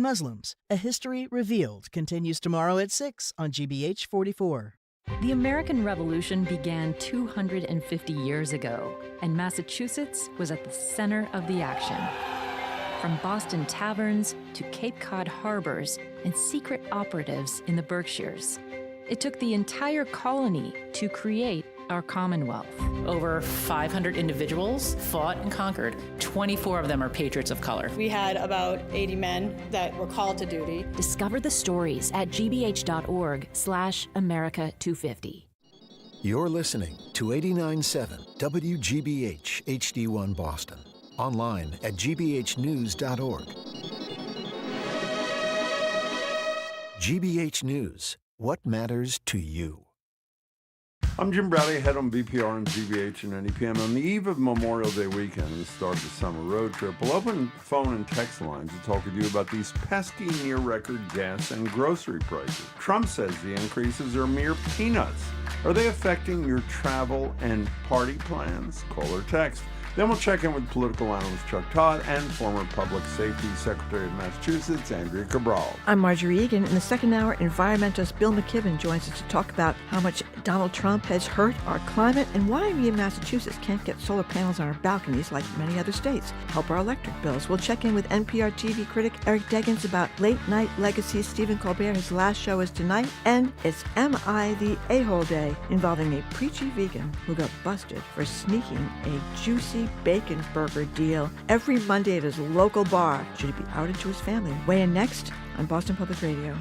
Muslims. A History Revealed continues tomorrow at 6 on GBH 44. The American Revolution began 250 years ago, and Massachusetts was at the center of the action. From Boston taverns to Cape Cod harbors and secret operatives in the Berkshires, it took the entire colony to create our Commonwealth. Over 500 individuals fought and conquered. 24 of them are patriots of color. We had about 80 men that were called to duty. Discover the stories at gbh.org/America250. You're listening to 89.7 WGBH HD1 Boston. Online at gbhnews.org. GBH News. What matters to you? I'm Jim Browdy, head on BPR and GBH and NEPM. On the eve of Memorial Day weekend and the start of the summer road trip, we'll open phone and text lines to talk with you about these pesky near-record gas and grocery prices. Trump says the increases are mere peanuts. Are they affecting your travel and party plans? Call or text. Then we'll check in with political analyst Chuck Todd and former Public Safety Secretary of Massachusetts, Andrea Cabral. I'm Marjorie Egan. In the second hour, environmentalist Bill McKibben joins us to talk about how much Donald Trump has hurt our climate and why we in Massachusetts can't get solar panels on our balconies like many other states. Help our electric bills. We'll check in with NPR TV critic Eric Deggans about late-night legacy Stephen Colbert. His last show is tonight. And it's Am I the A-Hole Day, involving a preachy vegan who got busted for sneaking a juicy bacon burger deal every Monday at his local bar. Should he be outed to his family? Weigh in next on Boston Public Radio.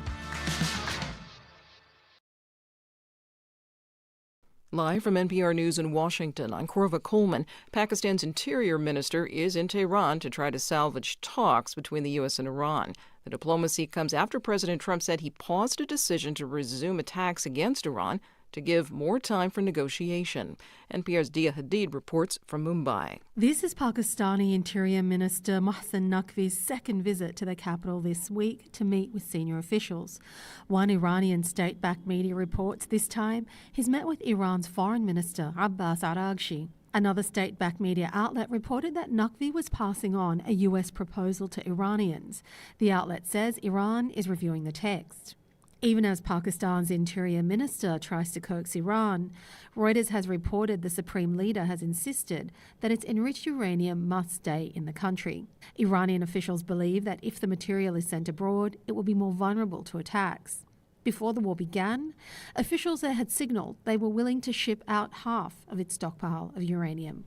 Live from NPR News in Washington, I'm Korva Coleman. Pakistan's interior minister is in Tehran to try to salvage talks between the U.S. and Iran. The diplomacy comes after President Trump said he paused a decision to resume attacks against Iran to give more time for negotiation. NPR's Dia Hadid reports from Mumbai. This is Pakistani Interior Minister Mohsen Naqvi's second visit to the capital this week to meet with senior officials. One Iranian state-backed media reports this time he's met with Iran's Foreign Minister Abbas Araghchi. Another state-backed media outlet reported that Naqvi was passing on a U.S. proposal to Iranians. The outlet says Iran is reviewing the text. Even as Pakistan's interior minister tries to coax Iran, Reuters has reported the supreme leader has insisted that its enriched uranium must stay in the country. Iranian officials believe that if the material is sent abroad, it will be more vulnerable to attacks. Before the war began, officials there had signalled they were willing to ship out half of its stockpile of uranium.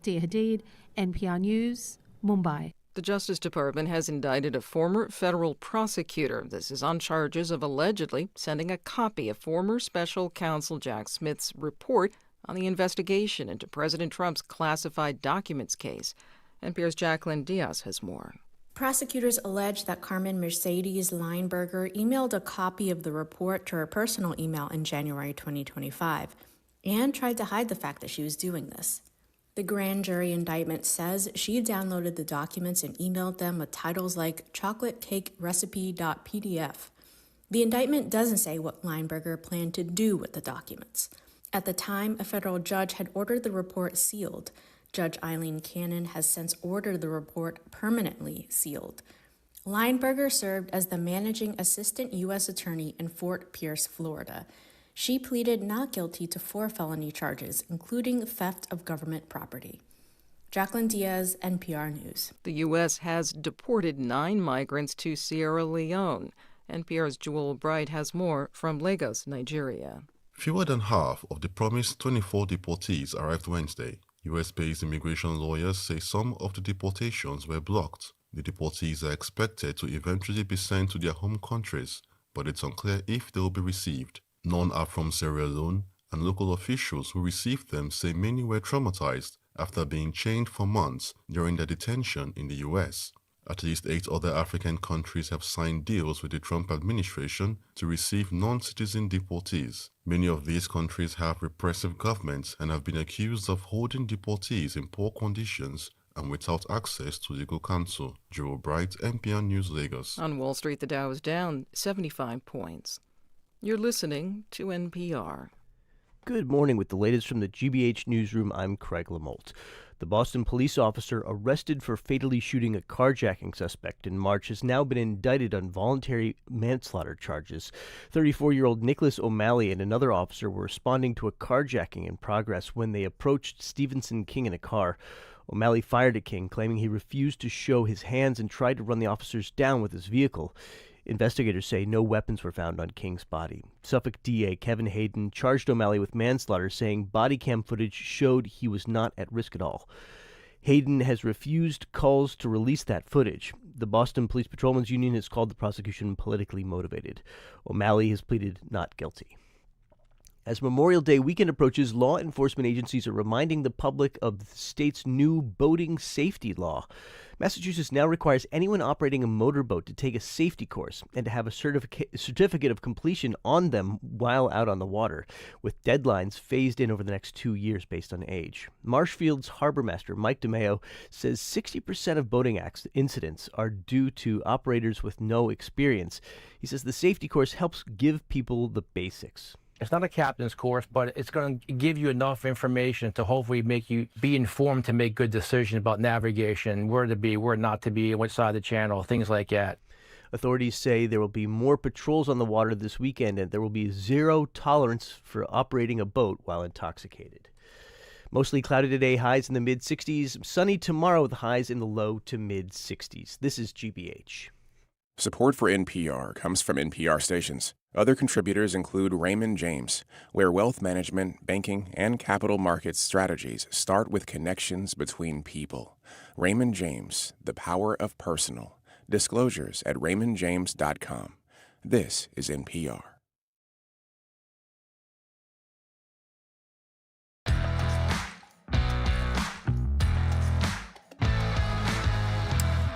Dia Hadid, NPR News, Mumbai. The Justice Department has indicted a former federal prosecutor. This is on charges of allegedly sending a copy of former special counsel Jack Smith's report on the investigation into President Trump's classified documents case. NPR's Jacqueline Diaz has more. Prosecutors allege that Carmen Mercedes Lineberger emailed a copy of the report to her personal email in January 2025 and tried to hide the fact that she was doing this. The grand jury indictment says she downloaded the documents and emailed them with titles like chocolatecakerecipe.pdf. The indictment doesn't say what Lineberger planned to do with the documents. At the time, a federal judge had ordered the report sealed. Judge Eileen Cannon has since ordered the report permanently sealed. Lineberger served as the managing assistant U.S. attorney in Fort Pierce, Florida. She pleaded not guilty to 4 felony charges, including theft of government property. Jacqueline Diaz, NPR News. The U.S. has deported 9 migrants to Sierra Leone. NPR's Jewel Bright has more from Lagos, Nigeria. Fewer than half of the promised 24 deportees arrived Wednesday. U.S.-based immigration lawyers say some of the deportations were blocked. The deportees are expected to eventually be sent to their home countries, but it's unclear if they will be received. None are from Sierra Leone, and local officials who received them say many were traumatized after being chained for months during their detention in the U.S. At least 8 other African countries have signed deals with the Trump administration to receive non-citizen deportees. Many of these countries have repressive governments and have been accused of holding deportees in poor conditions and without access to legal counsel. Joe Bright, NPR News, Lagos. On Wall Street, the Dow is down 75 points. You're listening to NPR. Good morning. With the latest from the GBH newsroom, I'm Craig Lamolt. The Boston police officer arrested for fatally shooting a carjacking suspect in March has now been indicted on voluntary manslaughter charges. 34-year-old Nicholas O'Malley and another officer were responding to a carjacking in progress when they approached Stevenson King in a car. O'Malley fired at King, claiming he refused to show his hands and tried to run the officers down with his vehicle. Investigators say no weapons were found on King's body. Suffolk DA Kevin Hayden charged O'Malley with manslaughter, saying body cam footage showed he was not at risk at all. Hayden has refused calls to release that footage. The Boston Police Patrolmen's Union has called the prosecution politically motivated. O'Malley has pleaded not guilty. As Memorial Day weekend approaches, law enforcement agencies are reminding the public of the state's new boating safety law. Massachusetts now requires anyone operating a motorboat to take a safety course and to have a certificate of completion on them while out on the water, with deadlines phased in over the next 2 years based on age. Marshfield's harbor master Mike DeMeo says 60% of boating incidents are due to operators with no experience. He says the safety course helps give people the basics. It's not a captain's course, but it's going to give you enough information to hopefully make you be informed to make good decisions about navigation, where to be, where not to be, which side of the channel, things like that. Authorities say there will be more patrols on the water this weekend, and there will be zero tolerance for operating a boat while intoxicated. Mostly cloudy today, highs in the mid-60s. Sunny tomorrow with highs in the low to mid-60s. This is GBH. Support for NPR comes from NPR stations. Other contributors include Raymond James, where wealth management, banking, and capital markets strategies start with connections between people. Raymond James, the power of personal. Disclosures at raymondjames.com. This is NPR.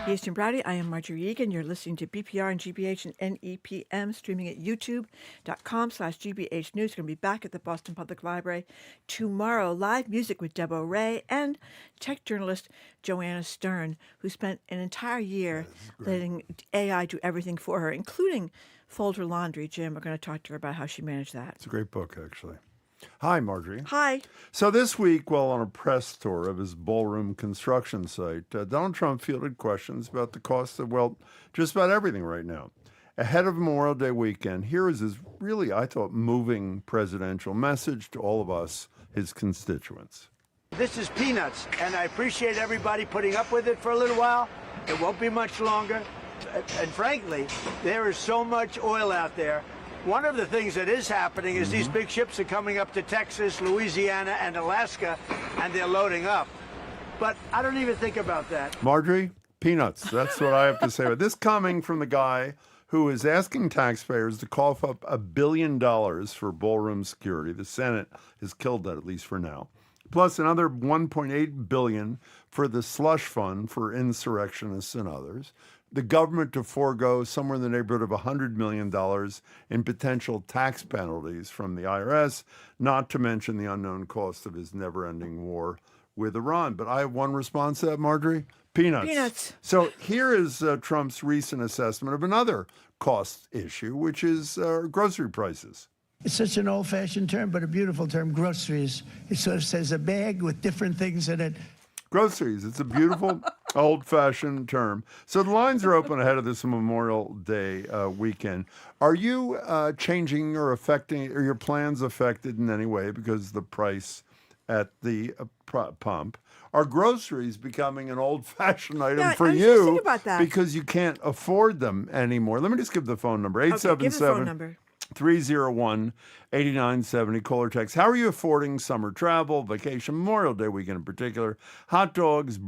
Eastern Browdy, I am Marjorie Egan. You're listening to BPR and GBH and NEPM, streaming at youtube.com/GBH News. We're going to be back at the Boston Public Library tomorrow. Live music with Deb O'Reilly and tech journalist Joanna Stern, who spent an entire year letting AI do everything for her, including fold her laundry. Jim, we're going to talk to her about how she managed that. It's a great book, actually. Hi, Marjorie. Hi. So this week, while on a press tour of his ballroom construction site, Donald Trump fielded questions about the cost of, well, just about everything right now. Ahead of Memorial Day weekend, here is his really, I thought, moving presidential message to all of us, his constituents. This is peanuts, and I appreciate everybody putting up with it for a little while. It won't be much longer. And frankly, there is so much oil out there. One of the things that is happening is these big ships are coming up to Texas, Louisiana, and Alaska, and they're loading up. But I don't even think about that. Marjorie, peanuts. That's what I have to say about this, coming from the guy who is asking taxpayers to cough up $1 billion for ballroom security. The Senate has killed that, at least for now. Plus another $1.8 billion for the slush fund for insurrectionists and others. The government to forego somewhere in the neighborhood of $100 million in potential tax penalties from the IRS, not to mention the unknown cost of his never-ending war with Iran. But I have one response to that, Marjorie. Peanuts. Peanuts. So here is Trump's recent assessment of another cost issue, which is grocery prices. It's such an old-fashioned term, but a beautiful term, groceries. It sort of says a bag with different things in it. Groceries. It's a beautiful, old-fashioned term. So the lines are open ahead of this Memorial Day weekend. Are you changing or affecting, or your plans affected in any way because the price at the pump? Are groceries becoming an old-fashioned item for you because you can't afford them anymore? Let me just give the phone number, 877 301-8970. Call or text. How are you affording summer travel, vacation, Memorial Day weekend in particular? Hot dogs,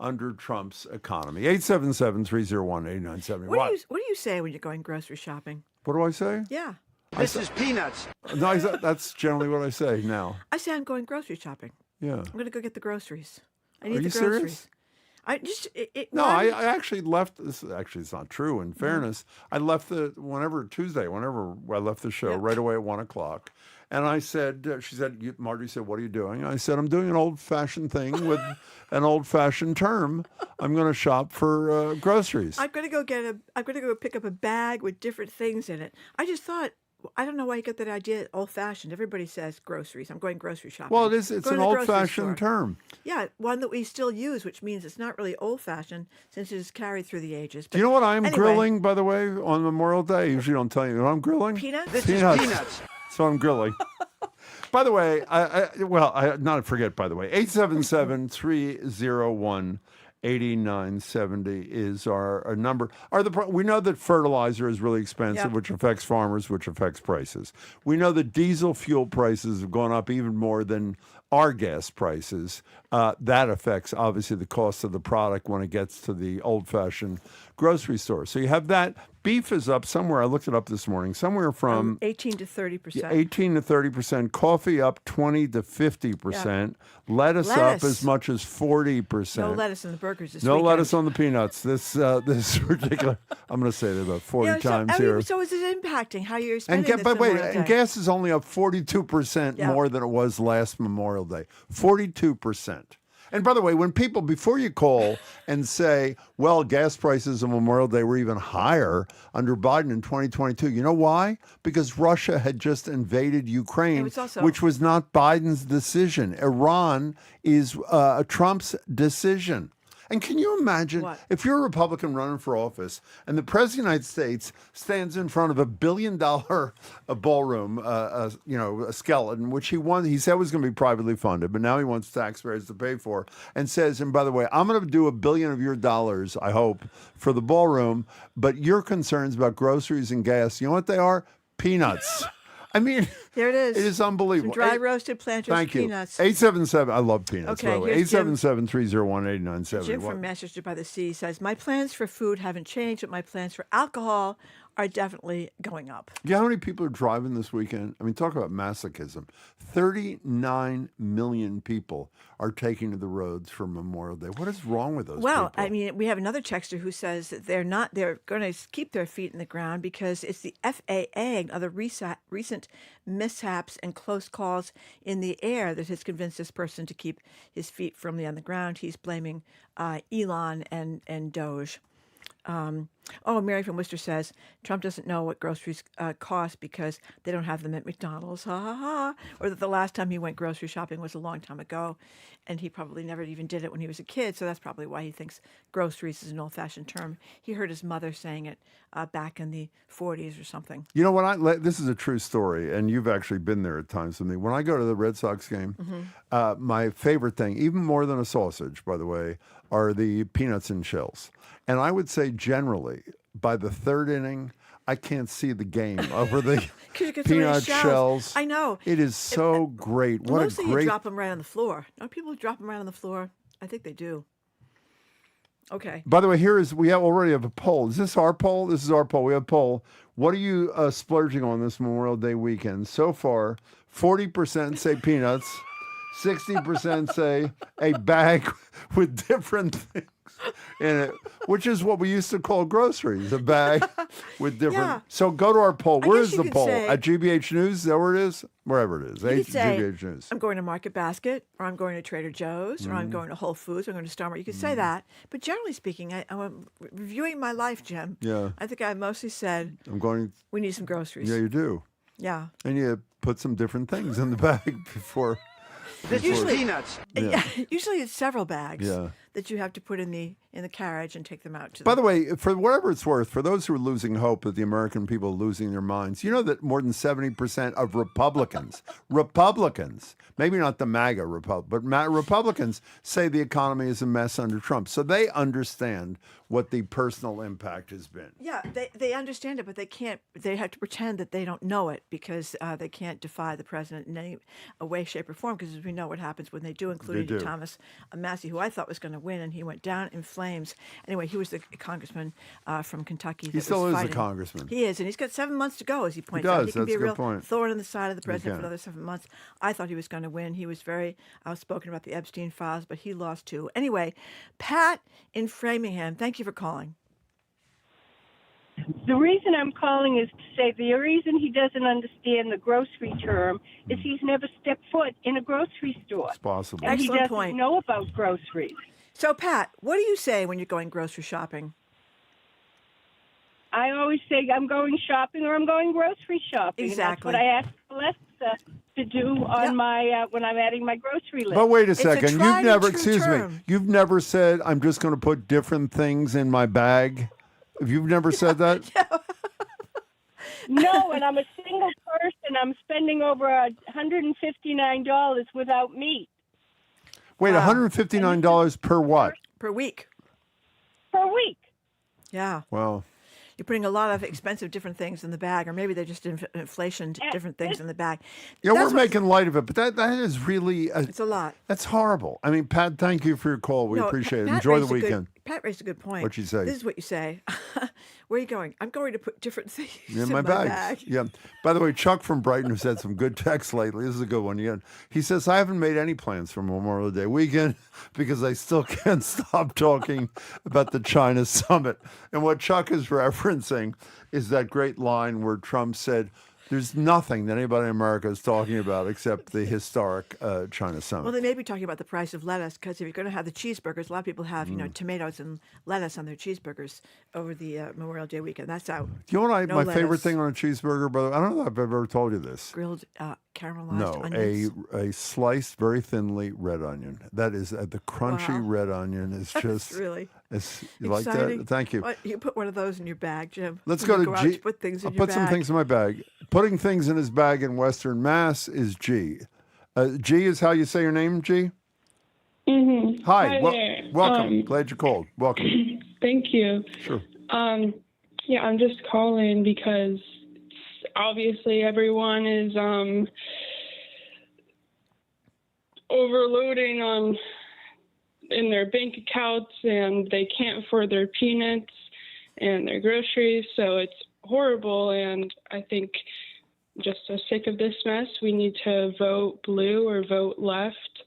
under Trump's economy. 877-301-8970. What do you say when you're going grocery shopping? What do I say? Yeah. This is peanuts. No, that's generally what I say now. I say I'm going grocery shopping. Yeah. I'm going to go get the groceries. I Are need you the groceries. serious? I just I actually left. This actually, it's not true. In fairness, I left whenever I left the show right away at 1:00, and I said, Marjorie said, "What are you doing?" I said, "I'm doing an old-fashioned thing with an old-fashioned term. I'm going to shop for groceries." I'm going to go pick up a bag with different things in it. I just thought I don't know why you got that idea old-fashioned. Everybody says groceries. I'm going grocery shopping. Well, it's an old-fashioned term. Yeah, one that we still use, which means it's not really old-fashioned since it is carried through the ages. Do you know what I'm grilling, by the way, on Memorial Day? I usually don't tell you what I'm grilling. Peanuts? This is peanuts. So I'm grilling. By the way, not forget, by the way, 877-301-8970 is our number. We know that fertilizer is really expensive, which affects farmers, which affects prices. We know that diesel fuel prices have gone up even more than our gas prices. That affects, obviously, the cost of the product when it gets to the old-fashioned grocery store. So you have that. Beef is up somewhere. I looked it up this morning. Somewhere from 18 to 30%. 18 to 30%. Coffee up 20 to 50%. Lettuce up as much as 40%. No lettuce in the burgers this No weekend. lettuce on the peanuts. This is ridiculous. I'm going to say that about 40 times here. So is it impacting how you're spending this But Memorial Day? and gas is only up 42% more than it was last Memorial Day. 42%. And by the way, when people, before you call and say, well, gas prices on Memorial Day were even higher under Biden in 2022, you know why? Because Russia had just invaded Ukraine, which was not Biden's decision. Iran is Trump's decision. And can you imagine if you're a Republican running for office and the President of the United States stands in front of $1 billion ballroom, a skeleton, which he said was going to be privately funded, but now he wants taxpayers to pay for, and says, and by the way, I'm going to do $1 billion of your dollars, I hope, for the ballroom, but your concerns about groceries and gas, you know what they are? Peanuts. I mean, there it is. It is unbelievable. Some dry roasted Planters peanuts. 877. I love peanuts, by the way. Here's Jim. 877-301-8970. Jim from Manchester by the Sea says, my plans for food haven't changed, but my plans for alcohol are definitely going up. Do you know how many people are driving this weekend? I mean, talk about masochism. 39 million people are taking to the roads for Memorial Day. What is wrong with those people? I mean, we have another texter who says that they're going to keep their feet in the ground because it's the FAA and other recent mishaps and close calls in the air that has convinced this person to keep his feet firmly on the ground. He's blaming Elon and Doge. Mary from Worcester says Trump doesn't know what groceries cost because they don't have them at McDonald's, ha ha ha. Or that the last time he went grocery shopping was a long time ago, and he probably never even did it when he was a kid. So that's probably why he thinks groceries is an old-fashioned term. He heard his mother saying it back in the 40s or something. You know, this is a true story, and you've actually been there at times with me. When I go to the Red Sox game, my favorite thing, even more than a sausage, by the way, are the peanuts and shells. And I would say generally, by the third inning, I can't see the game over the peanut shells. I know. It is so great. What mostly a great... you drop them right on the floor. Don't people drop them right on the floor? I think they do. Okay. By the way, we already have a poll. Is this our poll? This is our poll. We have a poll. What are you splurging on this Memorial Day weekend? So far, 40% say peanuts. 60% say a bag with different things in it, which is what we used to call groceries, a bag with different. Yeah. So go to our poll. Where is the poll? At GBH News? Is that where it is? Wherever it is. GBH News. I'm going to Market Basket, or I'm going to Trader Joe's, or I'm going to Whole Foods, or I'm going to Star Market. You could say that. But generally speaking, I'm reviewing my life, Jim. Yeah. I think I mostly said, we need some groceries. Yeah, you do. Yeah. And you put some different things in the bag before. This is peanuts. Yeah. Usually it's several bags that you have to put in the carriage and take them out to. By the way, for whatever it's worth, for those who are losing hope that the American people are losing their minds, you know that more than 70% of Republicans, maybe not the MAGA but Republicans say the economy is a mess under Trump. So they understand what the personal impact has been. Yeah, they understand it, but they have to pretend that they don't know it because they can't defy the president in any way, shape, or form, because as we know what happens when they do, including Thomas Massey, who I thought was going to win, and he went down in flames. Anyway, he was the congressman from Kentucky. He still is a congressman. He is, and he's got 7 months to go, as he points out. He can be a real thorn in the side of the president for another 7 months. I thought he was going to win. He was very outspoken about the Epstein files, but he lost too. Anyway, Pat in Framingham, thank you for calling. The reason I'm calling is to say the reason he doesn't understand the grocery term is he's never stepped foot in a grocery store. It's possible. And Excellent he point. doesn't know about groceries. So, Pat, what do you say when you're going grocery shopping? I always say I'm going shopping or I'm going grocery shopping. Exactly. And that's what I ask Alexa to do on my when I'm adding my grocery list. But wait a second. You've never, excuse me, you've never said, I'm just going to put different things in my bag? You've never said that? No, and I'm a single person. I'm spending over $159 without meat. Wait, $159 per what? Per week. Per week. Yeah. Wow. You're putting a lot of expensive different things in the bag, or maybe they're just inflation, different things in the bag. Yeah, we're making light of it, but that is really... it's a lot. That's horrible. I mean, Pat, thank you for your call. We appreciate it. Enjoy the weekend. Pat raised a good point. What'd she say? This is what you say. Where are you going? I'm going to put different things in my bag. Yeah. By the way, Chuck from Brighton has had some good texts lately. This is a good one. Yeah. He says, I haven't made any plans for Memorial Day weekend because I still can't stop talking about the China summit. And what Chuck is referencing is that great line where Trump said, there's nothing that anybody in America is talking about except the historic China summit. Well, they may be talking about the price of lettuce, because if you're going to have the cheeseburgers, a lot of people have, tomatoes and lettuce on their cheeseburgers over the Memorial Day weekend. That's out. You know what my favorite thing on a cheeseburger, brother? I don't know if I've ever told you this. Grilled caramelized onions. A sliced, very thinly red onion. That is, the crunchy red onion is just... really you like that? Thank you. Well, you put one of those in your bag, Jim. Let's go to G. Put things in I'll your put some things in my bag. Putting things in his bag in Western Mass is G. G is how you say your name, G? Mm-hmm. Hi. There. Welcome. Glad you called. Welcome. Thank you. Sure. Yeah, I'm just calling because obviously everyone is overloading in their bank accounts, and they can't afford their peanuts and their groceries, so it's horrible. And I think just so sick of this mess, we need to vote blue or vote left.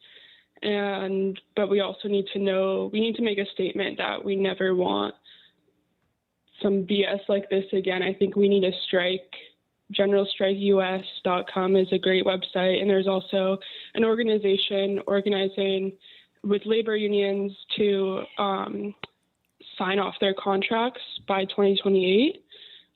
But we also need to make a statement that we never want some BS like this again. I think we need a strike. GeneralStrikeUS.com is a great website, and there's also an organization organizing with labor unions to sign off their contracts by 2028.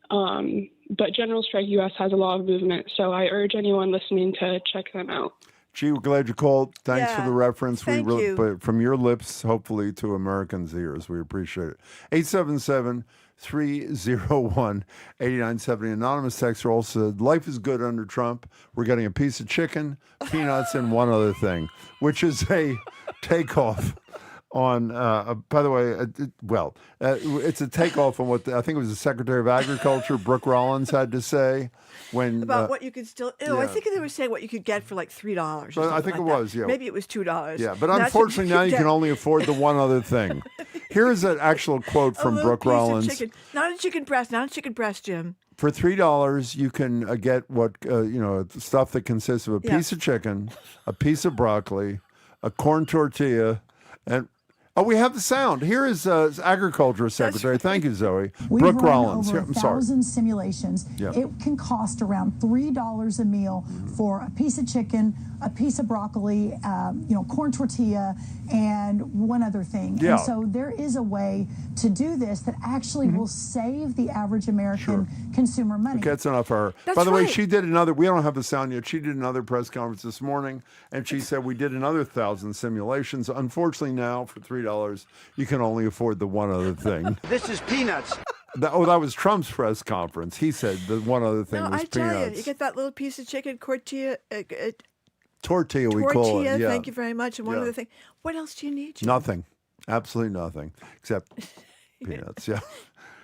But General Strike US has a lot of movement, so I urge anyone listening to check them out. Gee, we're glad you called. Thanks for the reference. Thank you. But from your lips, hopefully, to Americans' ears. We appreciate it. 877-301-8970. Anonymous texter also said, life is good under Trump. We're getting a piece of chicken, peanuts, and one other thing, which is a takeoff on, by the way, it's a takeoff on what I think it was the Secretary of Agriculture, Brooke Rollins, had to say when about what you could still. I think they were saying what you could get for like $3. I think it was. Yeah, maybe it was $2. Yeah, but unfortunately now you can only afford the one other thing. Here is an actual quote from Brooke Rollins. Not a chicken breast, Jim. For $3, you can get what stuff that consists of a piece of chicken, a piece of broccoli, a corn tortilla, and we have the sound. Here is Agriculture Secretary. Thank you, Zoe. Brooke Rollins. Over 1,000 simulations. Yep. It can cost around $3 a meal for a piece of chicken, a piece of broccoli, corn tortilla, and one other thing. Yeah. And so there is a way to do this that actually will save the average American consumer money. Okay, that's enough for her. By the way, she did another, we don't have the sound yet, she did another press conference this morning, and she said we did another 1,000 simulations. Unfortunately now, for $3, you can only afford the one other thing. This is peanuts. That was Trump's press conference. He said the one other thing was peanuts. No, I tell you get that little piece of chicken, tortilla, we call it. Yeah. Thank you very much. And one other thing. What else do you need, Jim? Nothing. Absolutely nothing. Except peanuts, yeah.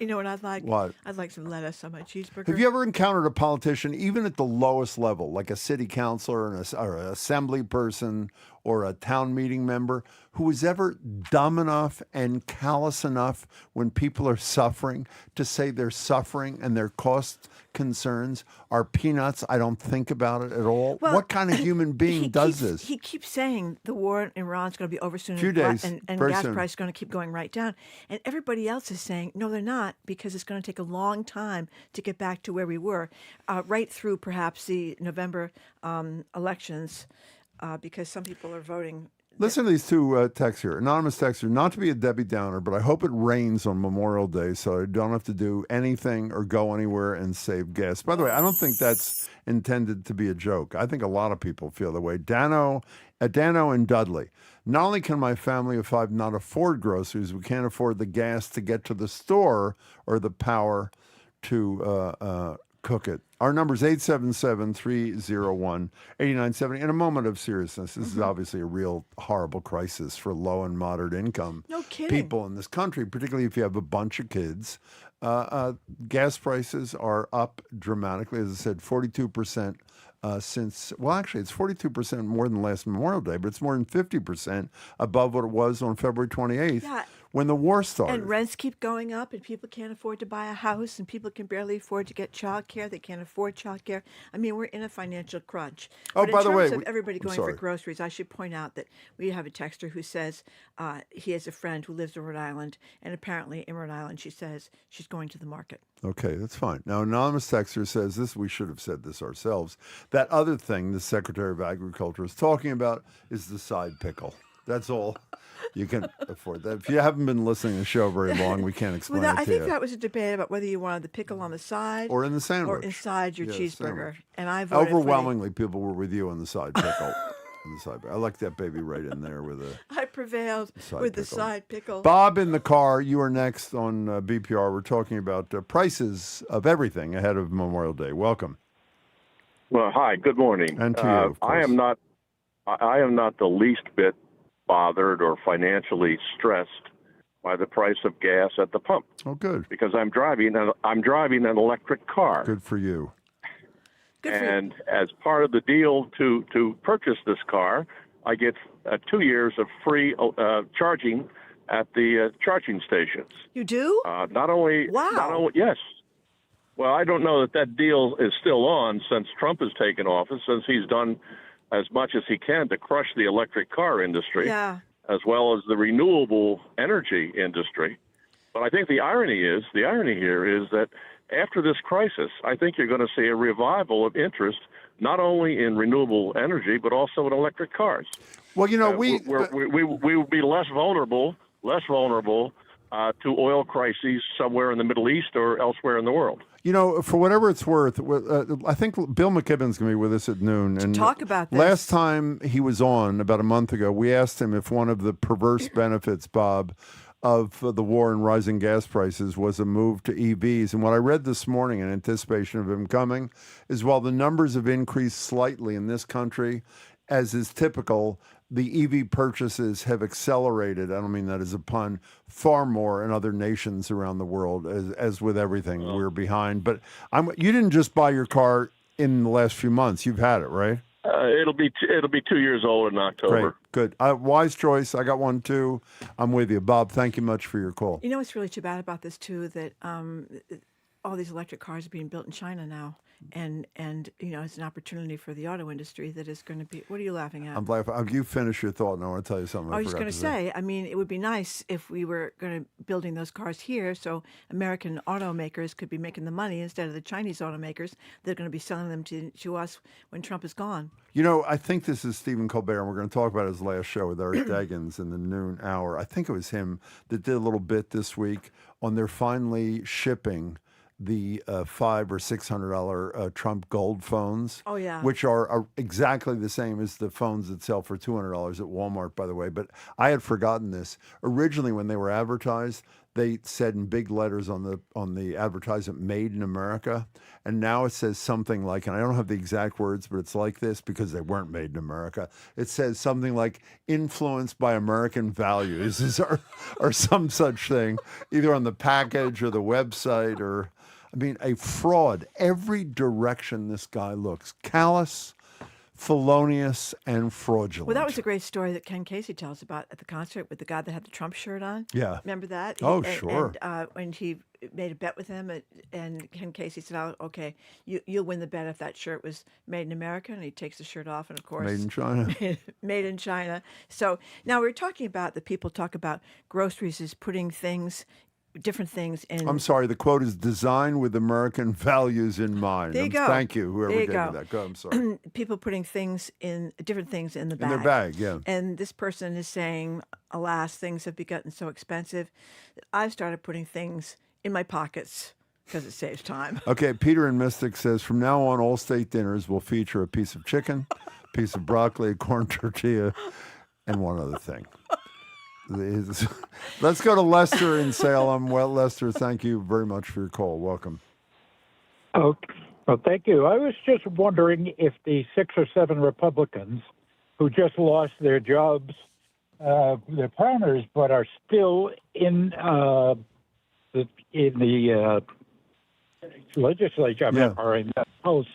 You know what I'd like? What? I'd like some lettuce on my cheeseburger. Have you ever encountered a politician, even at the lowest level, like a city councilor or an assembly person or a town meeting member, who was ever dumb enough and callous enough when people are suffering to say their suffering and their cost concerns are peanuts? I don't think about it at all. Well, what kind of human being does this? He keeps saying the war in Iran is going to be over soon. Few days, and gas price is going to keep going right down. And everybody else is saying, no, they're not, because it's going to take a long time to get back to where we were, right through perhaps the November elections, because some people are voting Listen to these two texts here. Anonymous texter, not to be a Debbie Downer, but I hope it rains on Memorial Day so I don't have to do anything or go anywhere and save gas. By the way, I don't think that's intended to be a joke. I think a lot of people feel the way. Dano and Dudley. Not only can my family of 5 not afford groceries, we can't afford the gas to get to the store or the power to cook it. Our number is 877-301-8970. In a moment of seriousness, this is obviously a real horrible crisis for low and moderate income people in this country, particularly if you have a bunch of kids. Gas prices are up dramatically. As I said, 42% since, well, actually, it's 42% more than last Memorial Day, but it's more than 50% above what it was on February 28th when the war started. And rents keep going up, and people can't afford to buy a house, and people can barely afford to get child care. They can't afford child care. I mean, we're in a financial crunch. Oh, but by the way, in terms of everybody going for groceries, I should point out that we have a texter who says he has a friend who lives in Rhode Island, and apparently in Rhode Island, she says she's going to the market. Okay, that's fine. Now, anonymous texter says this, we should have said this ourselves. That other thing the Secretary of Agriculture is talking about is the side pickle. That's all you can afford. That. If you haven't been listening to the show very long, we can't explain it to you. I think that was a debate about whether you wanted the pickle on the side or in the sandwich or inside your cheeseburger. Sandwich. And I voted overwhelmingly people were with you on the side pickle. On the side, I like that baby right in there with a. I prevailed with the side pickle. Bob in the car. You are next on BPR. We're talking about prices of everything ahead of Memorial Day. Welcome. Well, hi. Good morning. And to you, of course. I am not the least bit bothered or financially stressed by the price of gas at the pump. Oh, good. Because I'm driving an electric car. Good for you. And as part of the deal to purchase this car, I get 2 years of free charging at the charging stations. You do? Not only. Wow. Yes. Well, I don't know that deal is still on since Trump has taken office, since he's done as much as he can to crush the electric car industry, as well as the renewable energy industry. But I think the irony here is that after this crisis, I think you're going to see a revival of interest not only in renewable energy but also in electric cars. Well, you know, we will be less vulnerable to oil crises somewhere in the Middle East or elsewhere in the world. You know, for whatever it's worth, I think Bill McKibben's going to be with us at noon. And talk about this. Last time he was on, about a month ago, we asked him if one of the perverse benefits, Bob, of the war and rising gas prices was a move to EVs. And what I read this morning in anticipation of him coming is while the numbers have increased slightly in this country, as is typical, the EV purchases have accelerated, I don't mean that as a pun, far more in other nations around the world. As with everything, we're behind. But you didn't just buy your car in the last few months. You've had it, right? It'll be 2 years old in October. Great, good. Wise choice. I got one too. I'm with you, Bob. Thank you much for your call. You know what's really too bad about this too, that all these electric cars are being built in China now, and you know it's an opportunity for the auto industry that is going to be. What are you laughing at? I'm laughing. You finish your thought, and I want to tell you something. I was just going to say. I mean, it would be nice if we were going to building those cars here, so American automakers could be making the money instead of the Chinese automakers. They're going to be selling them to us when Trump is gone. You know, I think this is Stephen Colbert, and we're going to talk about his last show with Eric Deggans in the noon hour. I think it was him that did a little bit this week on their finally shipping the $500 or $600 Trump Gold phones. Oh, yeah. Which are exactly the same as the phones that sell for $200 at Walmart, by the way. But I had forgotten this. Originally, when they were advertised, they said in big letters on the advertisement, "Made in America," and now it says something like, and I don't have the exact words, but it's like this because they weren't made in America. It says something like "influenced by American values" or some such thing, either on the package or the website or. I mean, a fraud. Every direction this guy looks. Callous, felonious, and fraudulent. Well, that was a great story that Ken Casey tells about at the concert with the guy that had the Trump shirt on. Yeah. Remember that? Oh, sure. And when he made a bet with him, and Ken Casey said, "Oh, okay, you'll win the bet if that shirt was made in America," and he takes the shirt off, and of course... Made in China. Made in China. So now we're talking about, the people talk about groceries as putting things different things in... I'm sorry, the quote is designed with American values in mind. There you go. Thank you, whoever there you gave go. me that. Go, I'm sorry. People putting different things in the bag. In their bag, yeah. And this person is saying, alas, things have gotten so expensive that I've started putting things in my pockets because it saves time. Okay, Peter in Mystic says, from now on, all state dinners will feature a piece of chicken, a piece of broccoli, a corn tortilla, and one other thing. Let's go to Lester in Salem. Well, Lester, thank you very much for your call. Welcome. Oh, well, thank you. I was just wondering if the 6 or 7 Republicans who just lost their jobs, their partners, but are still in the legislature or in the House,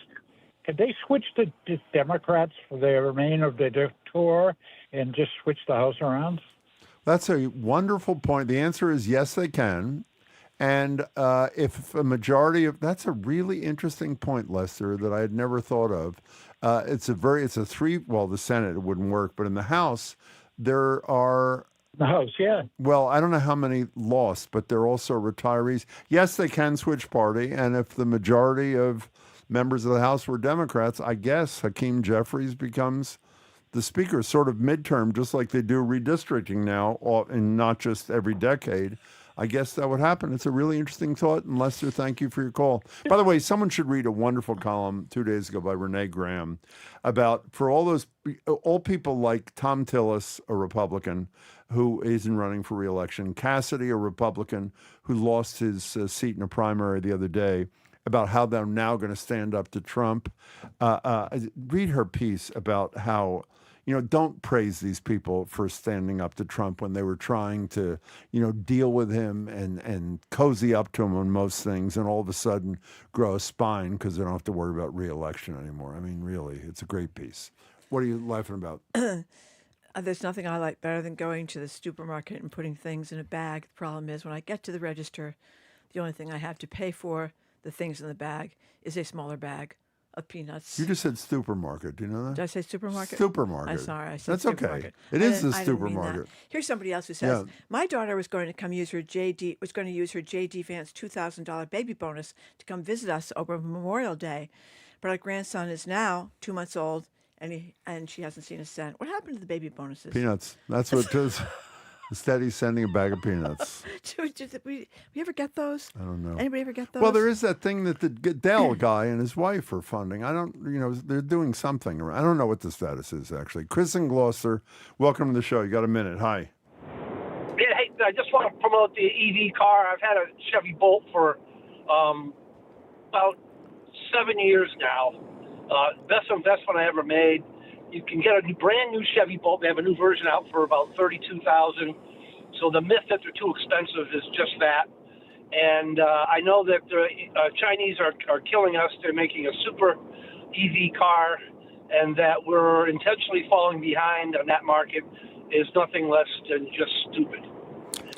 can they switch to Democrats for the remainder of the tour and just switch the House around? That's a wonderful point. The answer is yes, they can. And if a majority of... That's a really interesting point, Lester, that I had never thought of. The Senate, it wouldn't work, but in the House, there are... The House, yeah. Well, I don't know how many lost, but they're also retirees. Yes, they can switch party, and if the majority of members of the House were Democrats, I guess Hakeem Jeffries becomes the speaker, sort of midterm, just like they do redistricting now, and not just every decade. I guess that would happen. It's a really interesting thought. And Lester, thank you for your call. By the way, someone should read a wonderful column 2 days ago by Renee Graham about, for all people like Tom Tillis, a Republican who isn't running for re-election, Cassidy, a Republican who lost his seat in a primary the other day, about how they're now going to stand up to Trump. Read her piece about how, don't praise these people for standing up to Trump when they were trying to, deal with him and cozy up to him on most things, and all of a sudden grow a spine because they don't have to worry about re-election anymore. I mean, really, it's a great piece. What are you laughing about? There's nothing I like better than going to the supermarket and putting things in a bag. The problem is when I get to the register, the only thing I have to pay for the things in the bag is a smaller bag of peanuts. You just said supermarket. Do you know that? Did I say supermarket? Supermarket. I'm sorry. I said That's supermarket. okay. It is the I didn't mean supermarket. that. Here's somebody else who says, my daughter was going to use her J.D. Vance $2,000 baby bonus to come visit us over Memorial Day, but our grandson is now 2 months old, and she hasn't seen a cent. What happened to the baby bonuses? Peanuts. That's what it is. Instead, he's sending a bag of peanuts. We ever get those? I don't know. Anybody ever get those? Well, there is that thing that the Dell guy and his wife are funding. They're doing something. I don't know what the status is, actually. Chris in Gloucester, welcome to the show. You got a minute. Hi. Yeah, hey, I just want to promote the EV car. I've had a Chevy Bolt for about 7 years now. Best investment I ever made. You can get a brand new Chevy Bolt. They have a new version out for about $32,000. So the myth that they're too expensive is just that. And I know that the Chinese are killing us. They're making a super EV car, and that we're intentionally falling behind on that market is nothing less than just stupid.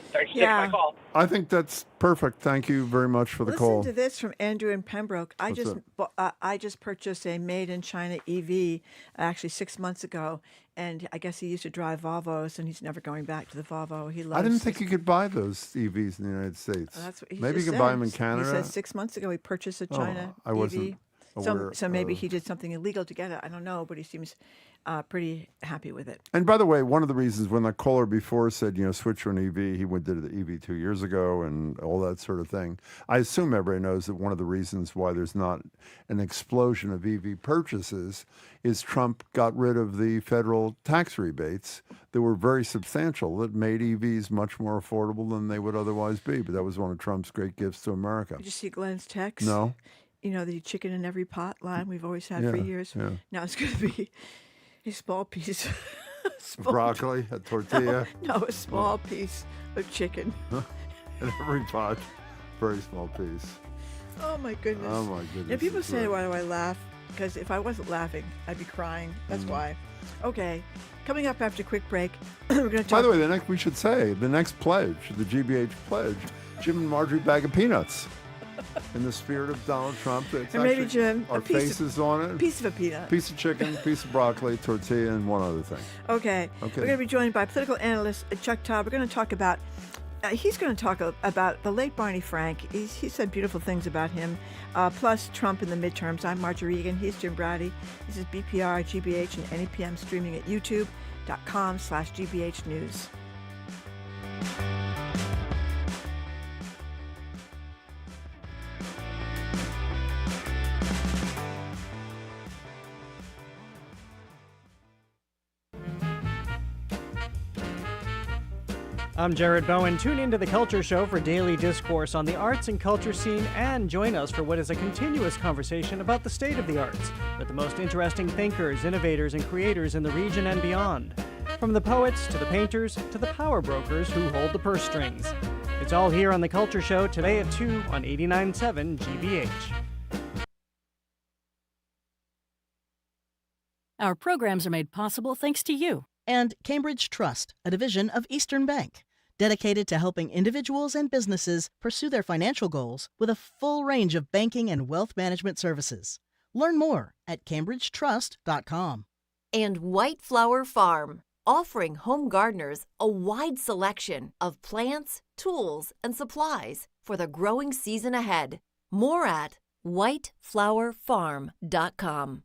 Thanks for taking my call. I think that's perfect. Thank you very much for the call. Listen to this from Andrew in Pembroke. I just purchased a made-in-China EV actually 6 months ago, and I guess he used to drive Volvos, and he's never going back to the Volvo. He loves. I didn't think you could buy those EVs in the United States. That's what he Maybe you just can buy them in said. Canada. He said 6 months ago he purchased a China I EV. wasn't aware So maybe he did something illegal to get it. I don't know, but he seems pretty happy with it. And by the way, one of the reasons when the caller before said, switch to an EV, he did the EV 2 years ago and all that sort of thing. I assume everybody knows that one of the reasons why there's not an explosion of EV purchases is Trump got rid of the federal tax rebates that were very substantial, that made EVs much more affordable than they would otherwise be. But that was one of Trump's great gifts to America. Did you see Glenn's text? No. The chicken in every pot line we've always had for years. Yeah. Now it's going to be a small piece. Broccoli, a tortilla. No, a small piece of chicken. In every pot, very small piece. Oh, my goodness. Oh, my goodness. And people say, why do I laugh? Because if I wasn't laughing, I'd be crying. That's why. Okay. Coming up after a quick break, we're going to talk... By the way, we should say, the next pledge, the GBH pledge, Jim and Marjorie bag of peanuts. In the spirit of Donald Trump, it's and maybe Jim, our faces on it. Piece of a peanut. Piece of chicken, piece of broccoli, tortilla, and one other thing. Okay. We're going to be joined by political analyst Chuck Todd. We're going to talk about He's going to talk about the late Barney Frank. He said beautiful things about him, plus Trump in the midterms. I'm Marjorie Egan. He's Jim Brady. This is BPR, GBH, and NEPM streaming at youtube.com/GBH News. I'm Jared Bowen. Tune into The Culture Show for daily discourse on the arts and culture scene, and join us for what is a continuous conversation about the state of the arts with the most interesting thinkers, innovators, and creators in the region and beyond. From the poets to the painters to the power brokers who hold the purse strings. It's all here on The Culture Show today at 2 on 89.7 GBH. Our programs are made possible thanks to you. And Cambridge Trust, a division of Eastern Bank, dedicated to helping individuals and businesses pursue their financial goals with a full range of banking and wealth management services. Learn more at cambridgetrust.com. And White Flower Farm, offering home gardeners a wide selection of plants, tools, and supplies for the growing season ahead. More at whiteflowerfarm.com.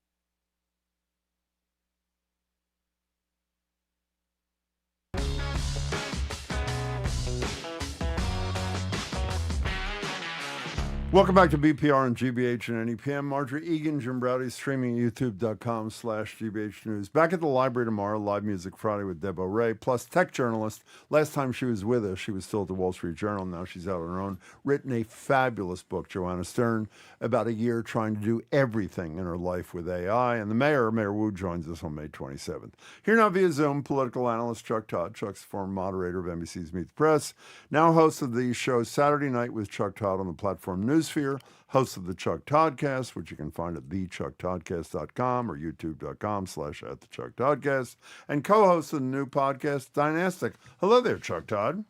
Welcome back to BPR and GBH and NEPM. Marjorie Egan, Jim Browdy, streaming at youtube.com/GBH News. Back at the library tomorrow, Live Music Friday with Deb O'Reilly, plus tech journalist. Last time she was with us, she was still at the Wall Street Journal. Now she's out on her own. Written a fabulous book, Joanna Stern, about a year trying to do everything in her life with AI. And the Mayor Wu, joins us on May 27th. Here now via Zoom, political analyst Chuck Todd. Chuck's former moderator of NBC's Meet the Press, now host of the show Saturday Night with Chuck Todd on the platform Newsfear, host of the Chuck Toddcast, which you can find at thechucktoddcast.com or youtube.com/@thechucktoddcast, and co-host of the new podcast Dynastic. Hello there, Chuck Todd.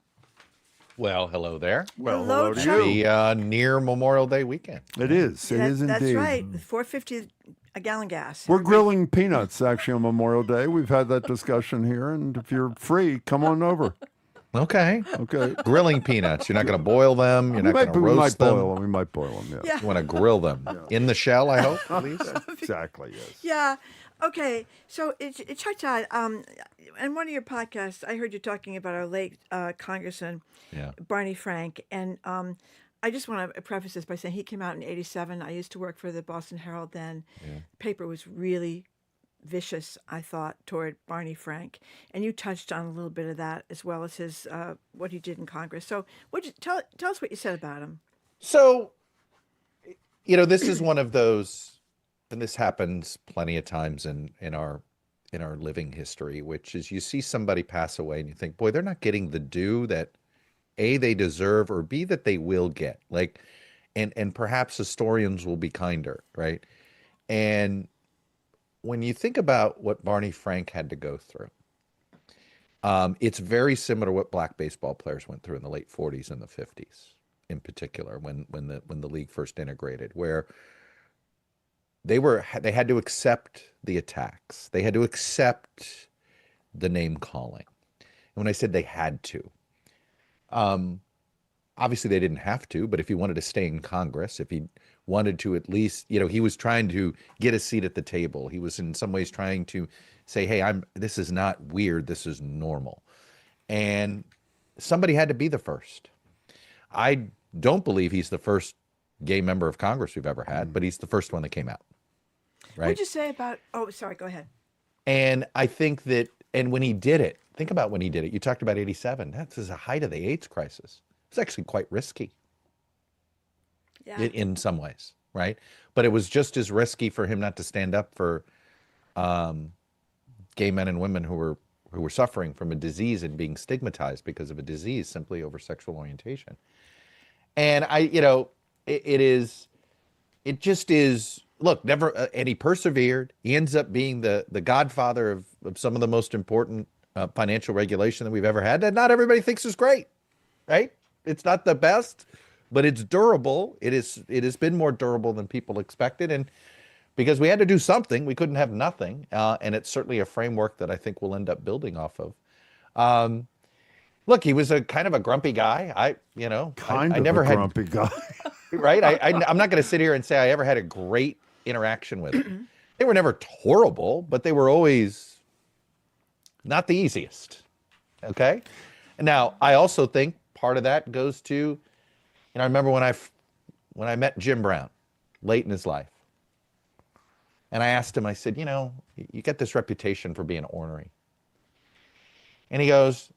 Well, hello there. Well, hello to you. The near Memorial Day weekend. It is. It is indeed. That's right. $4.50 a gallon gas. We're grilling peanuts actually on Memorial Day. We've had that discussion here, and if you're free, come on over. Okay. Okay. Grilling peanuts. You're not going to boil them. You're not going to roast them. We might boil them, Yeah. You want to grill them. In the shell, I hope, please. Exactly, yes. Yeah. Okay. So, Chuck Todd, in one of your podcasts, I heard you talking about our late Congressman, Barney Frank. And I just want to preface this by saying he came out in 1987. I used to work for the Boston Herald then. The paper was really vicious, I thought, toward Barney Frank, and you touched on a little bit of that as well as his what he did in Congress. So, tell us what you said about him. So, this is one of those, and this happens plenty of times in our living history, which is you see somebody pass away and you think, boy, they're not getting the due that A, they deserve, or B, that they will get. And perhaps historians will be kinder, right? And when you think about what Barney Frank had to go through, it's very similar to what black baseball players went through in the late 40s and the 50s, in particular, when the league first integrated, where they had to accept the attacks, they had to accept the name calling. And when I said they had to, obviously they didn't have to, but if he wanted to stay in Congress, if he wanted to at least, he was trying to get a seat at the table. He was in some ways trying to say, hey, this is not weird, this is normal. And somebody had to be the first. I don't believe he's the first gay member of Congress we've ever had, but he's the first one that came out. Right? What'd you say about, sorry, go ahead. And I think that, and when he did it, think about when he did it. You talked about 87. That's the height of the AIDS crisis. It's actually quite risky. In some ways, right? But it was just as risky for him not to stand up for gay men and women who were suffering from a disease and being stigmatized because of a disease simply over sexual orientation. And it just is. Look, never, and he persevered. He ends up being the godfather of some of the most important financial regulation that we've ever had. That not everybody thinks is great, right? It's not the best, but it's durable. It has been more durable than people expected, and because we had to do something, we couldn't have nothing. And it's certainly a framework that I think we'll end up building off of. Look, he was a kind of a grumpy guy. I never had grumpy guy. Right? I'm not going to sit here and say I ever had a great interaction with him. They were never horrible, but they were always not the easiest. Okay? Now, I also think part of that goes to, I remember when I met Jim Brown late in his life. And I asked him, I said, you get this reputation for being ornery. And he goes,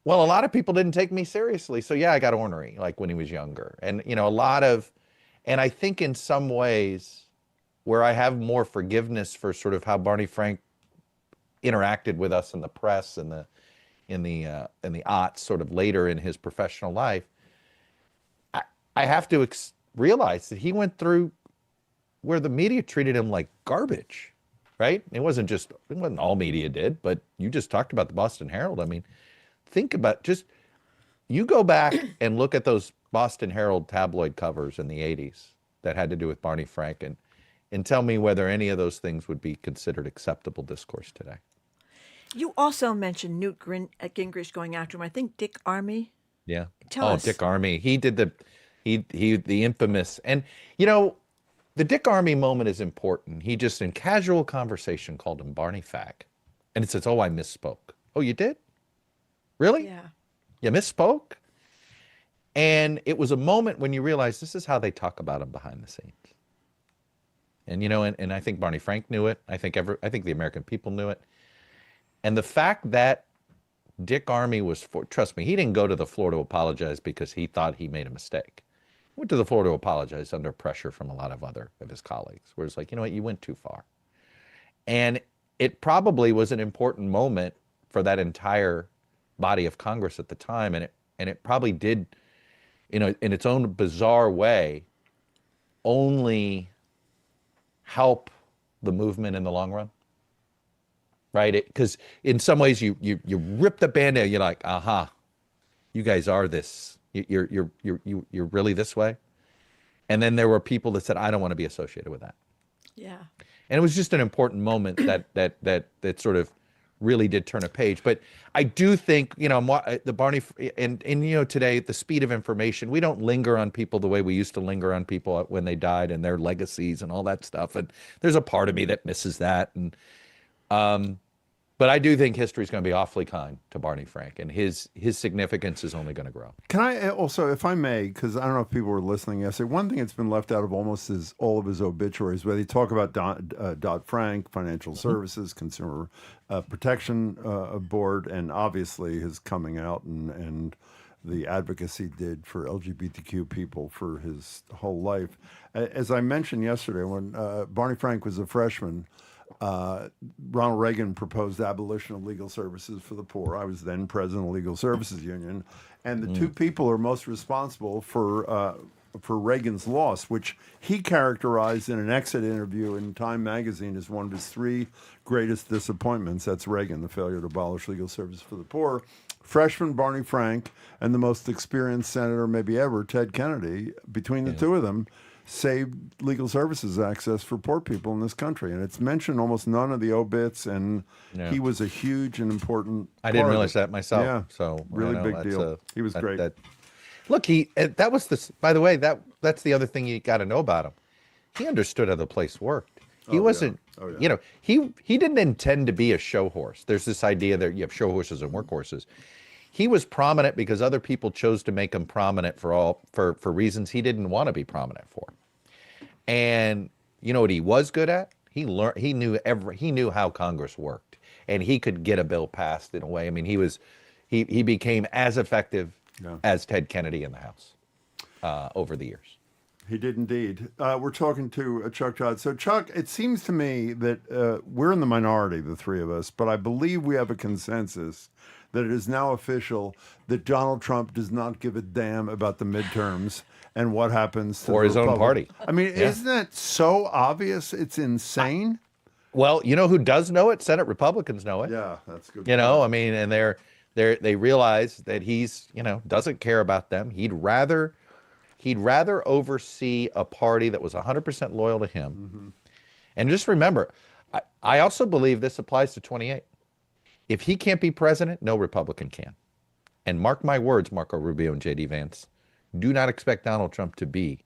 well, a lot of people didn't take me seriously. So yeah, I got ornery, like when he was younger. And, and I think in some ways where I have more forgiveness for sort of how Barney Frank interacted with us in the press and in the aughts sort of later in his professional life, I have to realize that he went through where the media treated him like garbage, right? It wasn't all media did, but you just talked about the Boston Herald. I mean, think about you go back and look at those Boston Herald tabloid covers in the 80s that had to do with Barney Frank and tell me whether any of those things would be considered acceptable discourse today. You also mentioned Newt Gingrich going after him. I think Dick Armey. Yeah. Tell us. Dick Armey. He did the infamous, and the Dick Armey moment is important. He just in casual conversation called him Barney Fack. And it says, oh, I misspoke. Oh, you did? Really? Yeah. You misspoke? And it was a moment when you realize this is how they talk about him behind the scenes. And and I think Barney Frank knew it. I think the American people knew it. And the fact that Dick Armey trust me, he didn't go to the floor to apologize because he thought he made a mistake. He went to the floor to apologize under pressure from a lot of other of his colleagues, where it's like, you know what, you went too far. And it probably was an important moment for that entire body of Congress at the time, and it probably did, in its own bizarre way, only help the movement in the long run, right? Because in some ways you rip the Band-Aid, you're like, aha, you guys are this. You're really this way. And then there were people that said, I don't want to be associated with that. Yeah. And it was just an important moment that sort of really did turn a page. But I do think, the Barney, and today, the speed of information, we don't linger on people the way we used to linger on people when they died and their legacies and all that stuff. And there's a part of me that misses that. And but I do think history is going to be awfully kind to Barney Frank, and his significance is only going to grow. Can I also, if I may, because I don't know if people were listening yesterday, one thing that's been left out of almost all of his obituaries, where they talk about Dodd-Frank, financial services, Consumer Protection Board, and obviously his coming out and the advocacy did for LGBTQ people for his whole life. As I mentioned yesterday, when Barney Frank was a freshman, Ronald Reagan proposed abolition of legal services for the poor. I was then president of the Legal Services Union, and the two people are most responsible for Reagan's loss, which he characterized in an exit interview in Time magazine as one of his three greatest disappointments. That's Reagan, the failure to abolish legal services for the poor. Freshman Barney Frank and the most experienced senator maybe ever, Ted Kennedy, between the two of them, saved legal services access for poor people in this country. And it's mentioned almost none of the obits, and he was a huge and important I didn't realize that myself. Yeah, so really big deal. He was great. Look, that was by the way, that's the other thing you got to know about him. He understood how the place worked. He wasn't, he didn't intend to be a show horse. There's this idea that you have show horses and workhorses. He was prominent because other people chose to make him prominent for reasons he didn't want to be prominent for. And you know what he was good at? He knew how Congress worked, and he could get a bill passed in a way. I mean, he became as effective as Ted Kennedy in the House over the years. He did indeed. We're talking to Chuck Todd. So, Chuck, it seems to me that we're in the minority, the three of us, but I believe we have a consensus that it is now official that Donald Trump does not give a damn about the midterms and what happens to his own party. I mean, isn't that so obvious? It's insane. Well, you know who does know it? Senate Republicans know it. Yeah, that's good. I mean, and they realize that he's, doesn't care about them. He'd rather oversee a party that was 100% loyal to him. Mm-hmm. And just remember, I also believe this applies to 28. If he can't be president, no Republican can. And mark my words, Marco Rubio and J.D. Vance, do not expect Donald Trump to be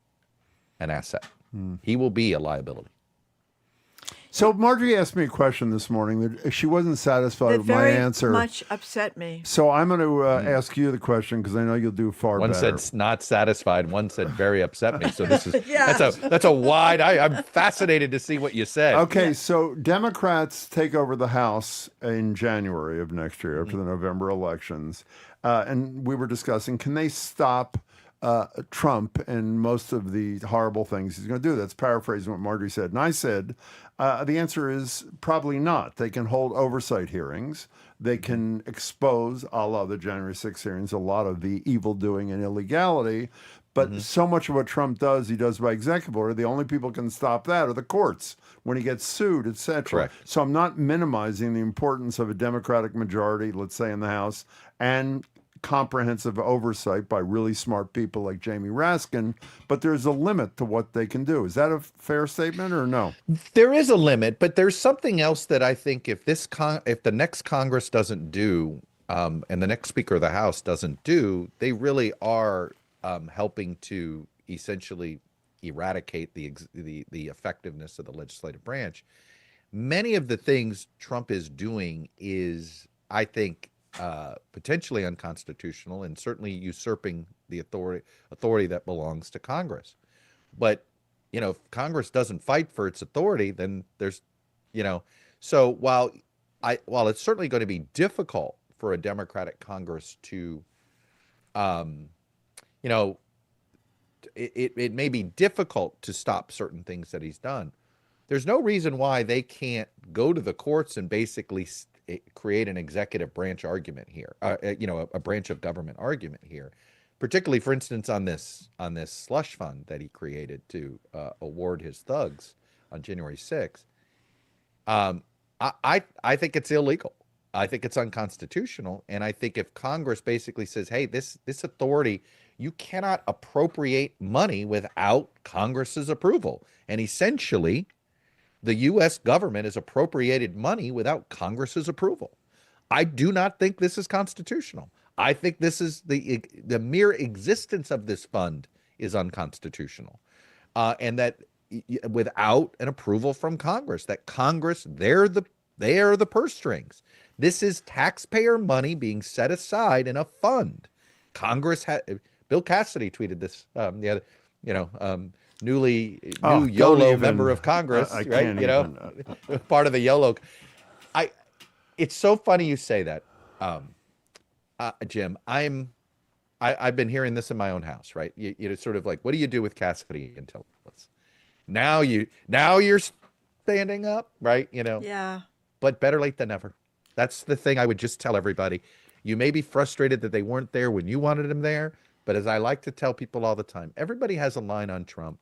an asset. He will be a liability. So Marjorie asked me a question this morning that she wasn't satisfied with my answer. Very much upset me. So I'm going to ask you the question because I know you'll do far One better. said not satisfied. One said very upset me. So this is that's a wide. I'm fascinated to see what you said. Okay, so Democrats take over the House in January of next year after the November elections, and we were discussing, can they stop Trump and most of the horrible things he's going to do? That's paraphrasing what Marjorie said. And I said, the answer is probably not. They can hold oversight hearings. They can expose, a la the January 6th hearings, a lot of the evil doing and illegality. But so much of what Trump does, he does by executive order. The only people can stop that are the courts when he gets sued, etc. Correct. So I'm not minimizing the importance of a Democratic majority, let's say in the House, and comprehensive oversight by really smart people like Jamie Raskin, but there's a limit to what they can do. Is that a fair statement or no? There is a limit, but there's something else that I think if the next Congress doesn't do, and the next Speaker of the House doesn't do, they really are helping to essentially eradicate the effectiveness of the legislative branch. Many of the things Trump is doing is, I think, potentially unconstitutional and certainly usurping the authority that belongs to Congress. But, if Congress doesn't fight for its authority, then there's, so while it's certainly going to be difficult for a Democratic Congress to, it may be difficult to stop certain things that he's done. There's no reason why they can't go to the courts and basically create an executive branch argument here, a branch of government argument here, particularly, for instance, on this slush fund that he created to award his thugs on January 6th. I think it's illegal. I think it's unconstitutional. And I think if Congress basically says, hey, this authority, you cannot appropriate money without Congress's approval. And essentially, the U.S. government has appropriated money without Congress's approval. I do not think this is constitutional. I think this is the mere existence of this fund is unconstitutional, and that without an approval from Congress, that Congress, they are the purse strings. This is taxpayer money being set aside in a fund. Congress had. Bill Cassidy tweeted this new YOLO member of Congress, right? Part of the YOLO. It's so funny you say that, Jim. I've been hearing this in my own house, right? You sort of like, what do you do with Cassidy until now? You're standing up, right? Yeah. But better late than never. That's the thing I would just tell everybody. You may be frustrated that they weren't there when you wanted them there, but as I like to tell people all the time, everybody has a line on Trump.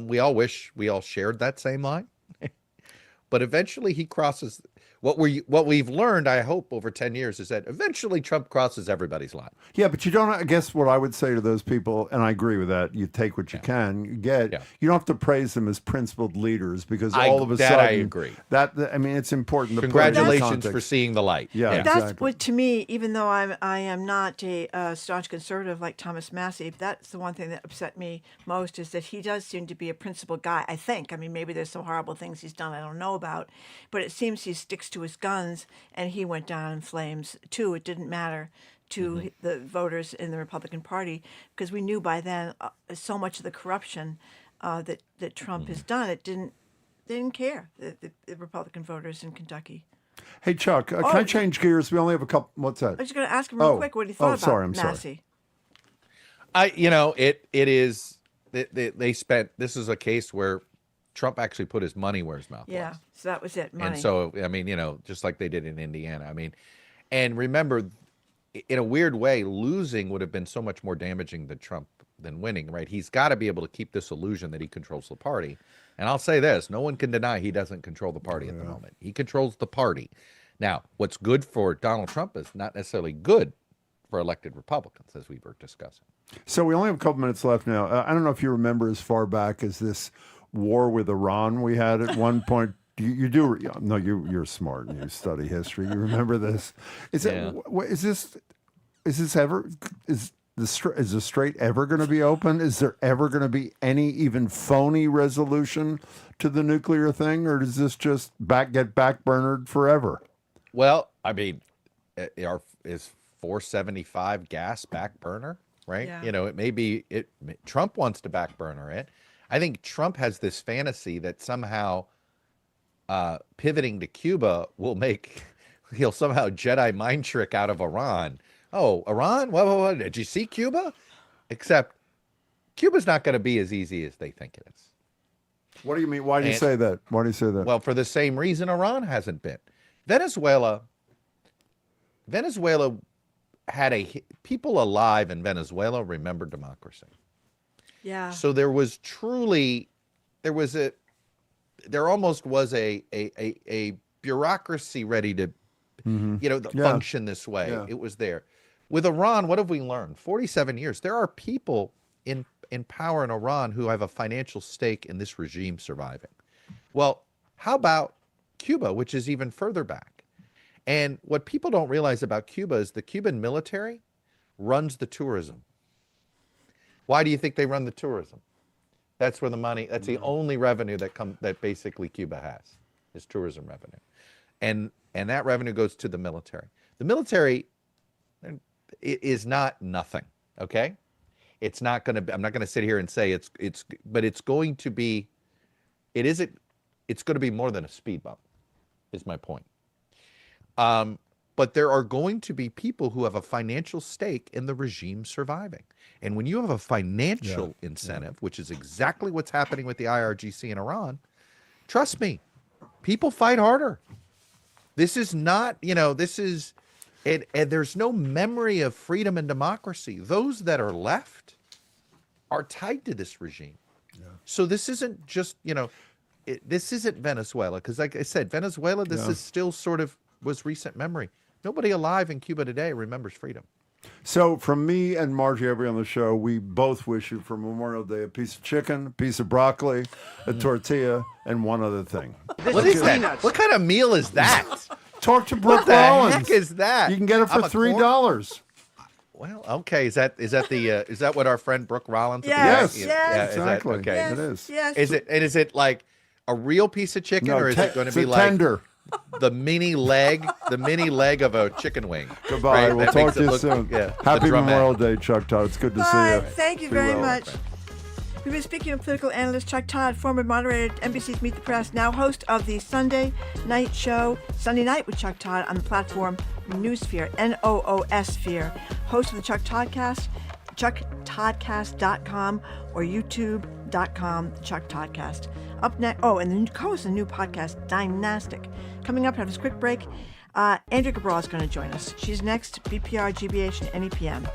We all wish we all shared that same line, but eventually he crosses. What we've learned, I hope, over 10 years is that eventually Trump crosses everybody's line. Yeah, but you don't. I guess what I would say to those people, and I agree with that. You take what you can get. Yeah. You don't have to praise them as principled leaders because all of a sudden, I agree. It's important. To Congratulations for seeing the light. Yeah, that's exactly. what, to me, even though I am not a staunch conservative like Thomas Massie, that's the one thing that upset me most is that he does seem to be a principled guy. I think. I mean, maybe there's some horrible things he's done I don't know about, but it seems he sticks to his guns, and he went down in flames too. It didn't matter to the voters in the Republican Party because we knew by then so much of the corruption that Trump has done. They didn't care, the Republican voters in Kentucky. Hey Chuck, can I change gears? We only have a couple. What's that? I was just going to ask him real quick what he thought about Massey. It is. They spent. This is a case where Trump actually put his money where his mouth was. Yeah, so that was it, money. And so, I mean, just like they did in Indiana. I mean, and remember, in a weird way, losing would have been so much more damaging than winning, right? He's got to be able to keep this illusion that he controls the party. And I'll say this, no one can deny he doesn't control the party at the moment. He controls the party. Now, what's good for Donald Trump is not necessarily good for elected Republicans, as we were discussing. So we only have a couple minutes left now. I don't know if you remember as far back as this war with Iran we had at one point You do. No, you're smart and you study history. You remember this. Is the strait ever going to be open? Is there ever going to be any even phony resolution to the nuclear thing, or does this just get backburnered forever? Well, I mean, is 475 gas back burner, right? Yeah. You know, it may be Trump wants to back burner it. I think Trump has this fantasy that somehow pivoting to Cuba he'll somehow Jedi mind trick out of Iran. Oh, Iran? What? Did you see Cuba? Except Cuba's not going to be as easy as they think it is. What do you mean? Why do you say that? Why do you say that? Well, for the same reason Iran hasn't been. Venezuela had people alive in Venezuela remember democracy. Yeah. So there almost was a bureaucracy ready to, function this way. Yeah. It was there. With Iran, what have we learned? 47 years. There are people in power in Iran who have a financial stake in this regime surviving. Well, how about Cuba, which is even further back? And what people don't realize about Cuba is the Cuban military runs the tourism. Why do you think they run the tourism? That's where the money, that's the only revenue that basically Cuba has, is tourism revenue. And that revenue goes to the military. The military is not nothing, okay? It's not going to, I'm not going to sit here and say but it's going to be, it's going to be more than a speed bump, is my point. But there are going to be people who have a financial stake in the regime surviving. And when you have a financial incentive, which is exactly what's happening with the IRGC in Iran, trust me, people fight harder. This is not, and there's no memory of freedom and democracy. Those that are left are tied to this regime. Yeah. So this isn't just, this isn't Venezuela. Because like I said, Venezuela, this is still sort of was recent memory. Nobody alive in Cuba today remembers freedom. So from me and Margie Every on the show, we both wish you for Memorial Day a piece of chicken, a piece of broccoli, a tortilla, and one other thing. What is that? What kind of meal is that? Talk to Brooke What Rollins. the heck is that? You can get it for $3. Well, okay. Is that what our friend Brooke Rollins? Yes. Exactly. Okay. Yes, It is. Yes. Is it like a real piece of chicken, or is it going to be like tender? The mini leg of a chicken wing? Goodbye. Right? We'll That talk makes to it you look- soon. yeah, Happy the drumette. Memorial Day, Chuck Todd. It's good to see you. Thank you Be very well. much. We've been speaking with political analyst Chuck Todd, former moderator at NBC's Meet the Press, now host of the Sunday night show, Sunday Night with Chuck Todd, on the platform Noosphere, Noosphere, host of the Chuck Toddcast, chucktoddcast.com or youtube.com, Chuck Toddcast. Up next, and the co-host of the new podcast, Dynastic. Coming up after this quick break, Andrea Cabral is going to join us. She's next, BPR, GBH, and NEPM.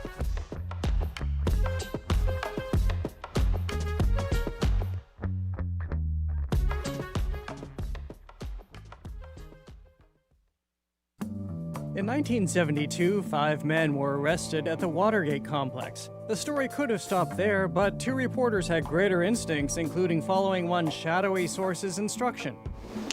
In 1972, 5 men were arrested at the Watergate complex. The story could have stopped there, but 2 reporters had greater instincts, including following one shadowy source's instruction.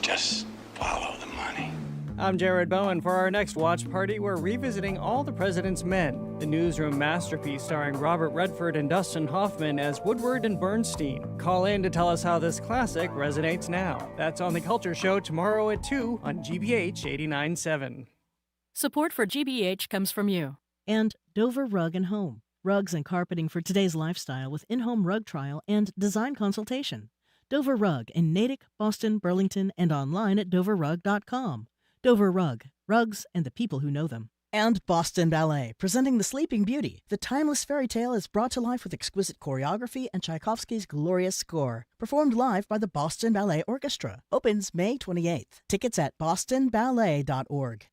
Just follow the money. I'm Jared Bowen. For our next watch party, we're revisiting All the President's Men, the newsroom masterpiece starring Robert Redford and Dustin Hoffman as Woodward and Bernstein. Call in to tell us how this classic resonates now. That's on The Culture Show tomorrow at 2 on GBH 89.7. Support for GBH comes from you. And Dover Rug and Home. Rugs and carpeting for today's lifestyle with in-home rug trial and design consultation. Dover Rug in Natick, Boston, Burlington, and online at doverrug.com. Dover Rug. Rugs and the people who know them. And Boston Ballet, presenting The Sleeping Beauty. The timeless fairy tale is brought to life with exquisite choreography and Tchaikovsky's glorious score. Performed live by the Boston Ballet Orchestra. Opens May 28th. Tickets at bostonballet.org.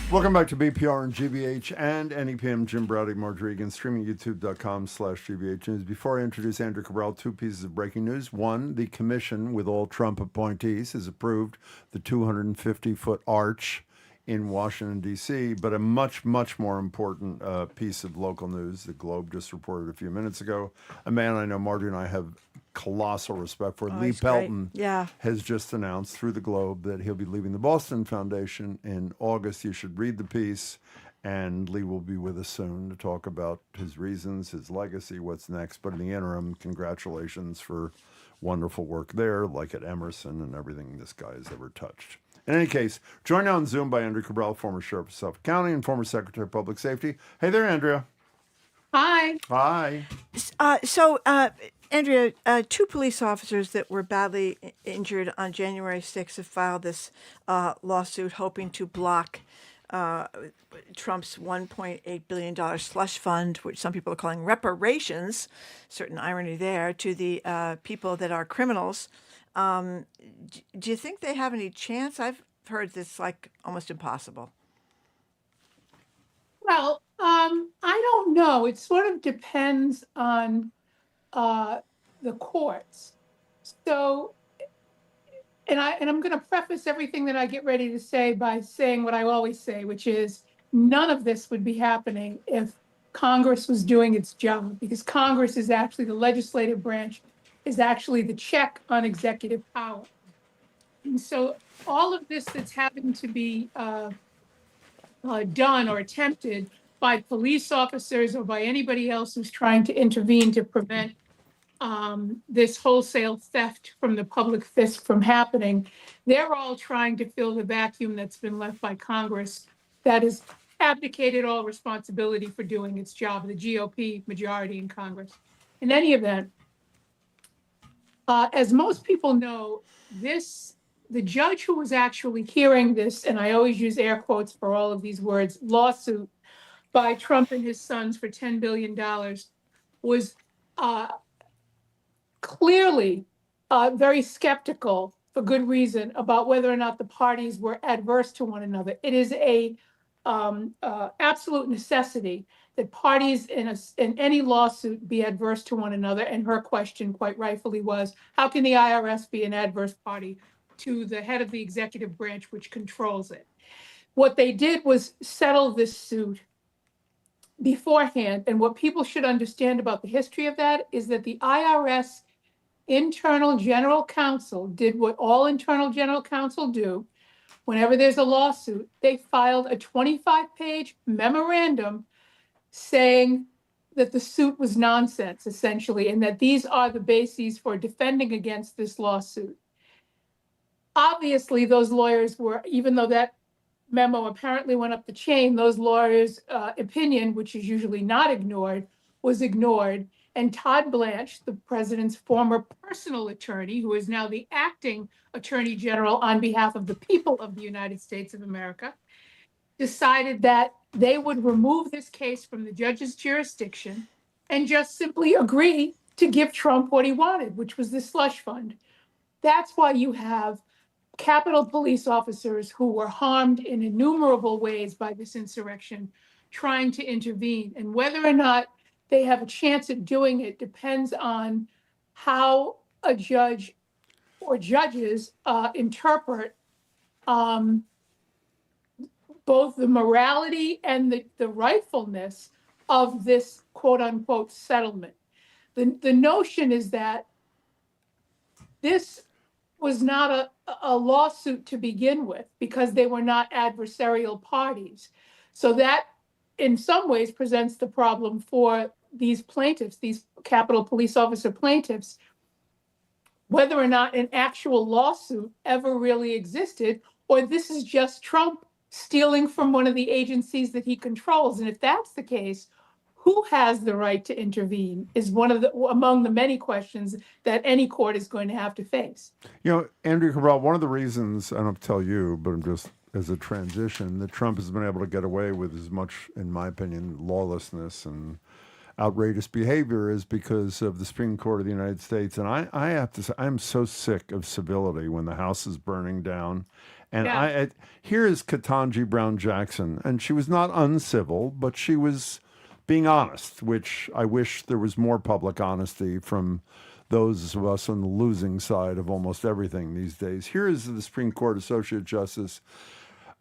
Welcome back to BPR and GBH and NEPM. Jim Browdy, Marge Regan, streaming youtube.com/GBH News. Before I introduce Andrea Cabral, 2 pieces of breaking news. One, the commission with all Trump appointees has approved the 250-foot arch in Washington, D.C., but a much, much more important piece of local news. The Globe just reported a few minutes ago. A man I know Margie and I have colossal respect for. Lee Pelton has just announced through the Globe that he'll be leaving the Boston Foundation in August. You should read the piece. And Lee will be with us soon to talk about his reasons, his legacy, what's next. But in the interim, congratulations for wonderful work there, like at Emerson and everything this guy has ever touched. In any case, joined on Zoom by Andrea Cabral, former sheriff of Suffolk County and former secretary of public safety. Hey there, Andrea. Hi. Hi. Andrea, two police officers that were badly injured on January 6th have filed this lawsuit hoping to block Trump's $1.8 billion slush fund, which some people are calling reparations, certain irony there, to the people that are criminals. Do you think they have any chance? I've heard this like almost impossible. Well, I don't know. It sort of depends on the courts. So, and I'm going to preface everything that I get ready to say by saying what I always say, which is none of this would be happening if Congress was doing its job, because Congress is actually the legislative branch, is actually the check on executive power. And so all of this that's having to be done or attempted by police officers or by anybody else who's trying to intervene to prevent this wholesale theft from the public fist from happening, they're all trying to fill the vacuum that's been left by Congress that has abdicated all responsibility for doing its job, the GOP majority in Congress. In any event, as most people know, the judge who was actually hearing this, and I always use air quotes for all of these words, lawsuit by Trump and his sons for $10 billion was clearly very skeptical, for good reason, about whether or not the parties were adverse to one another. It is a absolute necessity that parties in any lawsuit be adverse to one another. And her question, quite rightfully, was, how can the IRS be an adverse party to the head of the executive branch, which controls it? What they did was settle this suit beforehand. And what people should understand about the history of that is that the IRS internal general counsel did what all internal general counsel do. Whenever there's a lawsuit, they filed a 25-page memorandum saying that the suit was nonsense, essentially, and that these are the bases for defending against this lawsuit. Obviously, those lawyers were, even though that memo apparently went up the chain, those lawyers' opinion, which is usually not ignored, was ignored. And Todd Blanche, the president's former personal attorney, who is now the acting attorney general on behalf of the people of the United States of America, decided that they would remove this case from the judge's jurisdiction and just simply agree to give Trump what he wanted, which was the slush fund. That's why you have Capitol police officers who were harmed in innumerable ways by this insurrection trying to intervene. And whether or not they have a chance at doing it depends on how a judge or judges interpret both the morality and the rightfulness of this quote unquote settlement. The notion is that this was not a lawsuit to begin with because they were not adversarial parties. So that in some ways presents the problem for these plaintiffs, these Capitol police officer plaintiffs, whether or not an actual lawsuit ever really existed, or this is just Trump stealing from one of the agencies that he controls. And if that's the case, who has the right to intervene is one of among the many questions that any court is going to have to face. You know, Andrea Cabral, one of the reasons, I don't tell you, but I'm just as a transition, that Trump has been able to get away with as much, in my opinion, lawlessness and outrageous behavior is because of the Supreme Court of the United States. And I have to say, I'm so sick of civility when the house is burning down. And here is Ketanji Brown Jackson, and she was not uncivil, but she was being honest, which I wish there was more public honesty from those of us on the losing side of almost everything these days. Here is the Supreme Court Associate Justice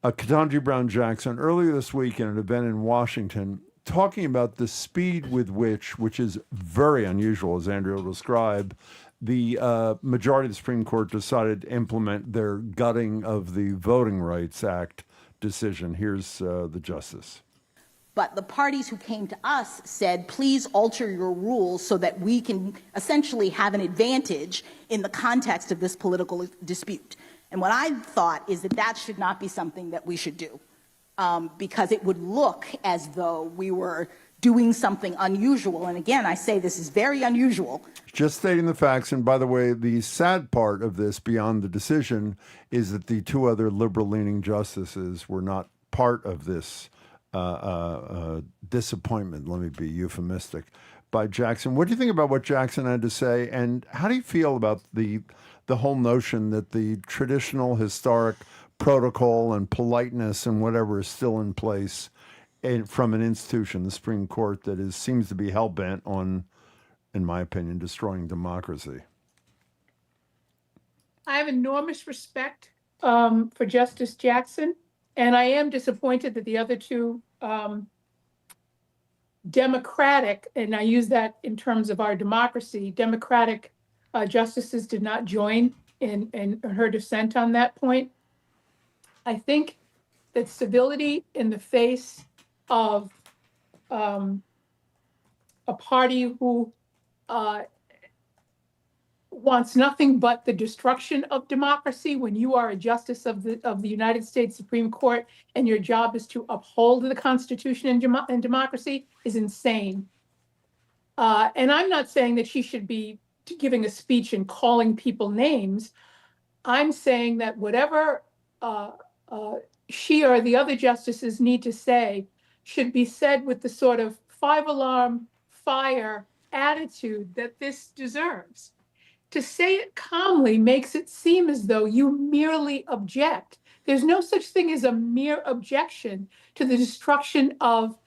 Ketanji Brown Jackson, earlier this week in an event in Washington, talking about the speed with which is very unusual, as Andrea will describe, the majority of the Supreme Court decided to implement their gutting of the Voting Rights Act decision. Here's the justice. But the parties who came to us said, please alter your rules so that we can essentially have an advantage in the context of this political dispute. And what I thought is that should not be something that we should do, because it would look as though we were doing something unusual. And again, I say this is very unusual. Just stating the facts. And by the way, the sad part of this, beyond the decision, is that the two other liberal-leaning justices were not part of this disappointment, let me be euphemistic, by Jackson. What do you think about what Jackson had to say? And how do you feel about the whole notion that the traditional historic protocol and politeness and whatever is still in place from an institution, the Supreme Court, that seems to be hell-bent on, in my opinion, destroying democracy? I have enormous respect for Justice Jackson, and I am disappointed that the other two Democratic, and I use that in terms of our democracy, Democratic justices did not join in her dissent on that point. I think that civility in the face of a party who wants nothing but the destruction of democracy, when you are a justice of the United States Supreme Court and your job is to uphold the Constitution and democracy, is insane. And I'm not saying that she should be giving a speech and calling people names. I'm saying that whatever she or the other justices need to say should be said with the sort of five-alarm fire attitude that this deserves. To say it calmly makes it seem as though you merely object. There's no such thing as a mere objection to the destruction of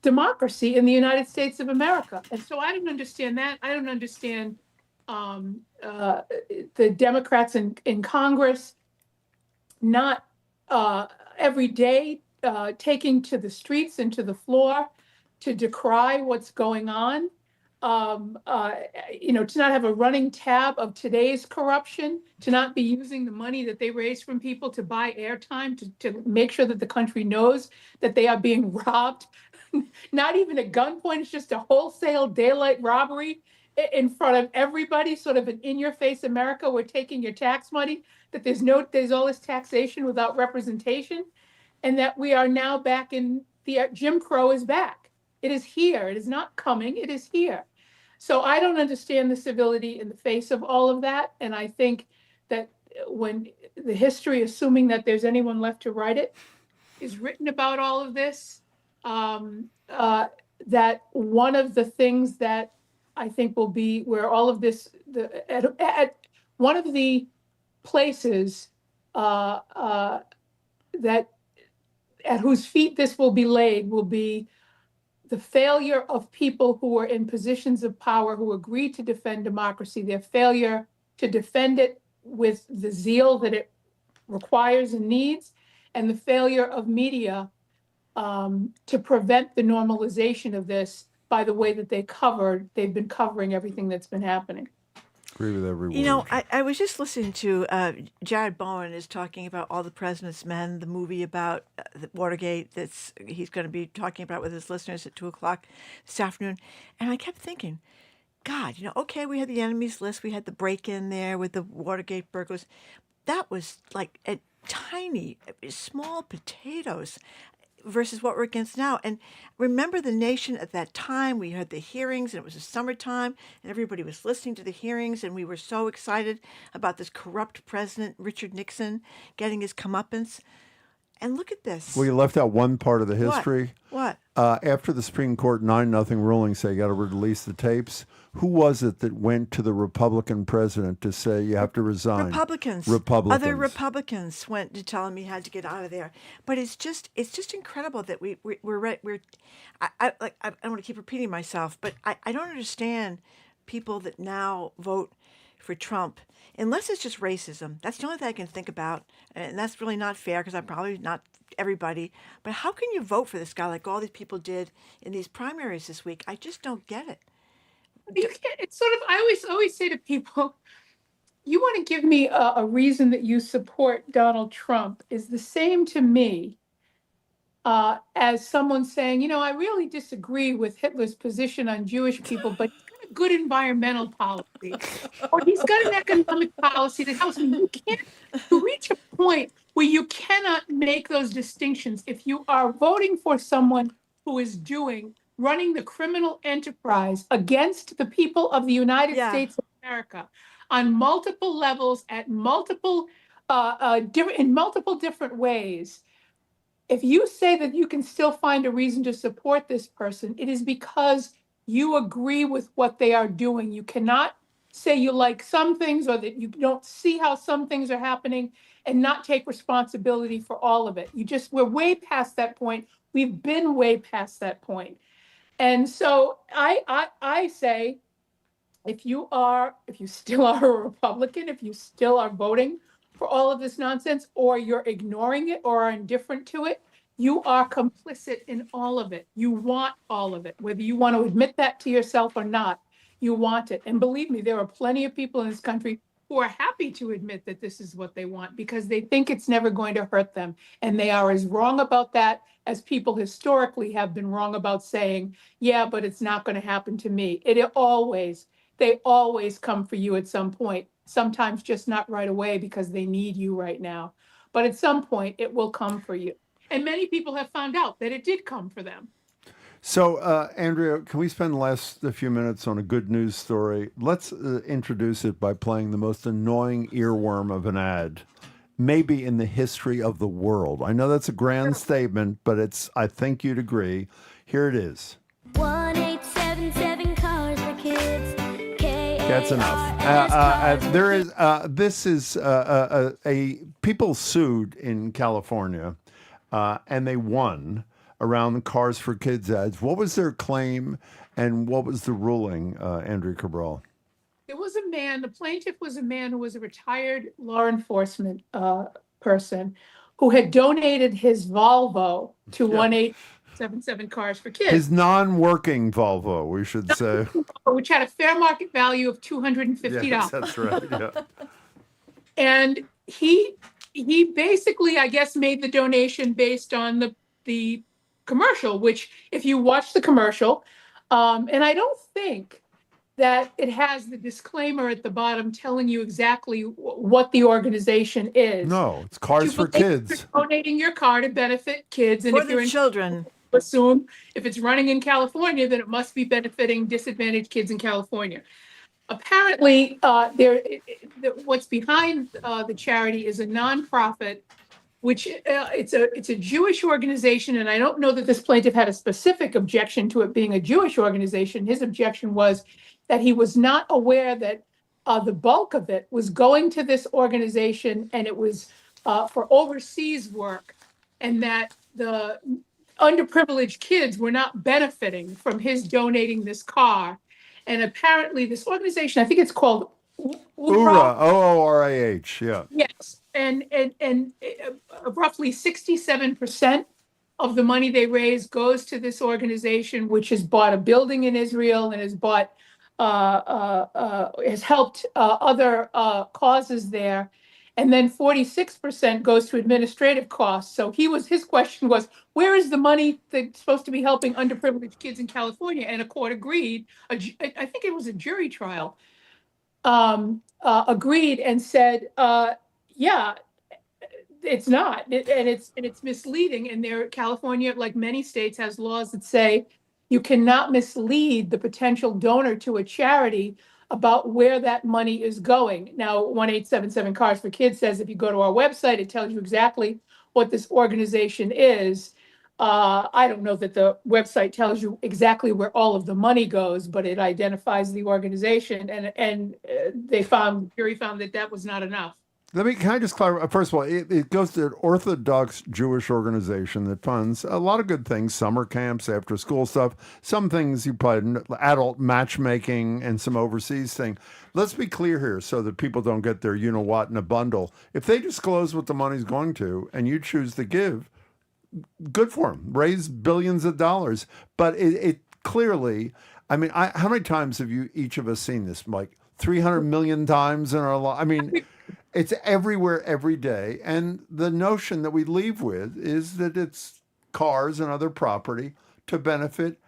democracy in the United States of America. And so I don't understand that. I don't understand the Democrats in Congress not every day taking to the streets and to the floor to decry what's going on. To not have a running tab of today's corruption, to not be using the money that they raise from people to buy airtime, to make sure that the country knows that they are being robbed. Not even a gunpoint, it's just a wholesale daylight robbery in front of everybody, sort of an in-your-face America. We're taking your tax money, that there's all this taxation without representation, and that we are now back in Jim Crow is back. It is here. It is not coming. It is here. So I don't understand the civility in the face of all of that. And I think that when the history, assuming that there's anyone left to write it, is written about all of this, that one of the things that I think will be where all of this, at one of the places that at whose feet this will be laid will be the failure of people who are in positions of power who agree to defend democracy, their failure to defend it with the zeal that it requires and needs, and the failure of media to prevent the normalization of this by the way that they've been covering everything that's been happening. Agree with every word. You know, I was just listening to Jared Bowen is talking about All the President's Men, the movie about the Watergate he's going to be talking about with his listeners at 2:00 this afternoon. And I kept thinking, God, okay, we had the enemies list. We had the break-in there with the Watergate burglars. That was like a tiny, small potatoes versus what we're against now. And remember the nation at that time, we had the hearings and it was the summertime and everybody was listening to the hearings and we were so excited about this corrupt president, Richard Nixon, getting his comeuppance. And look at this. Well, you left out one part of the history. What? After the Supreme Court 9-0 ruling say you got to release the tapes, who was it that went to the Republican president to say you have to resign? Republicans. Other Republicans went to tell him he had to get out of there. But it's just incredible that I don't want to keep repeating myself, but I don't understand people that now vote for Trump, unless it's just racism. That's the only thing I can think about. And that's really not fair because I'm probably not everybody. But how can you vote for this guy like all these people did in these primaries this week? I just don't get it. You can't, it's sort of, I always say to people, you want to give me a reason that you support Donald Trump is the same to me as someone saying, you know, I really disagree with Hitler's position on Jewish people, but he's got a good environmental policy, or he's got an economic policy that helps me. You can't reach a point where you cannot make those distinctions. If you are voting for someone who is running the criminal enterprise against the people of the United States of America on multiple levels, at multiple, in multiple different ways, if you say that you can still find a reason to support this person, it is because you agree with what they are doing. You cannot say you like some things or that you don't see how some things are happening and not take responsibility for all of it. We're way past that point. We've been way past that point. And so I say, if you still are a Republican, if you still are voting for all of this nonsense, or you're ignoring it or are indifferent to it, you are complicit in all of it. You want all of it, whether you want to admit that to yourself or not, you want it. And believe me, there are plenty of people in this country who are happy to admit that this is what they want because they think it's never going to hurt them. And they are as wrong about that as people historically have been wrong about saying, yeah, but it's not going to happen to me. They always come for you at some point, sometimes just not right away because they need you right now. But at some point, it will come for you. And many people have found out that it did come for them. So, Andrea, can we spend the last few minutes on a good news story? Let's introduce it by playing the most annoying earworm of an ad, maybe in the history of the world. I know that's a grand statement, but I think you'd agree. Here it is. 1877 cars for kids. That's enough. This is people sued in California, and they won around the Cars for Kids ads. What was their claim, and what was the ruling, Andrea Cabral? There was the plaintiff was a man who was a retired law enforcement person who had donated his Volvo to 1877 Cars for Kids. His non-working Volvo, we should say. Which had a fair market value of $250. Yes, that's right, yeah. And he basically, I guess, made the donation based on the commercial, which if you watch the commercial, and I don't think that it has the disclaimer at the bottom telling you exactly what the organization is. No, it's Cars for Kids. You're donating your car to benefit kids. And for if you're the children. Assume if it's running in California, then it must be benefiting disadvantaged kids in California. Apparently, what's behind the charity is a nonprofit, which it's a Jewish organization, and I don't know that this plaintiff had a specific objection to it being a Jewish organization. His objection was that he was not aware that the bulk of it was going to this organization, and it was for overseas work, and that the underprivileged kids were not benefiting from his donating this car. And apparently this organization, I think it's called URA, OORAH, yeah. Yes, and roughly 67% of the money they raise goes to this organization, which has bought a building in Israel and has helped other causes there. And then 46% goes to administrative costs. So his question was, where is the money that's supposed to be helping underprivileged kids in California? And a court agreed. I think it was a jury trial. Agreed and said, yeah, it's not, and it's misleading. And California, like many states, has laws that say you cannot mislead the potential donor to a charity about where that money is going. Now, 1877 Cars for Kids says if you go to our website, it tells you exactly what this organization is. I don't know that the website tells you exactly where all of the money goes, but it identifies the organization, and the jury found that was not enough. Can I just clarify? First of all, it goes to an Orthodox Jewish organization that funds a lot of good things, summer camps, after school stuff, some things you probably, adult matchmaking, and some overseas thing. Let's be clear here so that people don't get their you-know-what in a bundle. If they disclose what the money's going to and you choose to give, good for them. Raise billions of dollars. But it clearly, I mean, how many times have you, each of us, seen this? Like 300 million times in our life? I mean, it's everywhere, every day. And the notion that we leave with is that it's cars and other property to benefit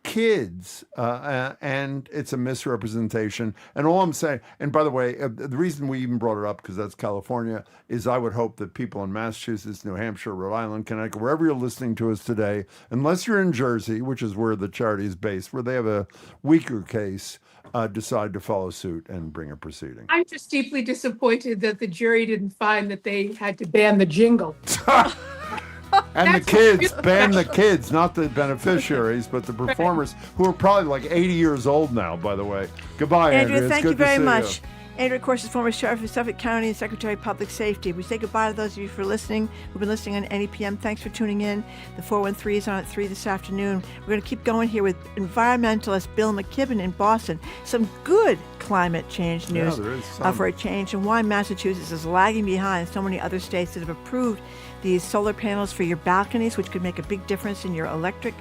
kids. And it's a misrepresentation. And all I'm saying, and by the way, the reason we even brought it up, because that's California, is I would hope that people in Massachusetts, New Hampshire, Rhode Island, Connecticut, wherever you're listening to us today, unless you're in Jersey, which is where the charity is based, where they have a weaker case, decide to follow suit and bring a proceeding. I'm just deeply disappointed that the jury didn't find that they had to ban the jingle. And the kids, ban the kids, not the beneficiaries, but the performers, who are probably like 80 years old now, by the way. Goodbye, Andrea. Thank you very much. Andrea, of course, is former sheriff of Suffolk County and Secretary of Public Safety. We say goodbye to those of you for listening, who've been listening on NEPM. Thanks for tuning in. The 413 is on at 3 this afternoon. We're going to keep going here with environmentalist Bill McKibben in Boston. Some good climate change news for a change, and why Massachusetts is lagging behind so many other states that have approved these solar panels for your balconies, which could make a big difference in your electric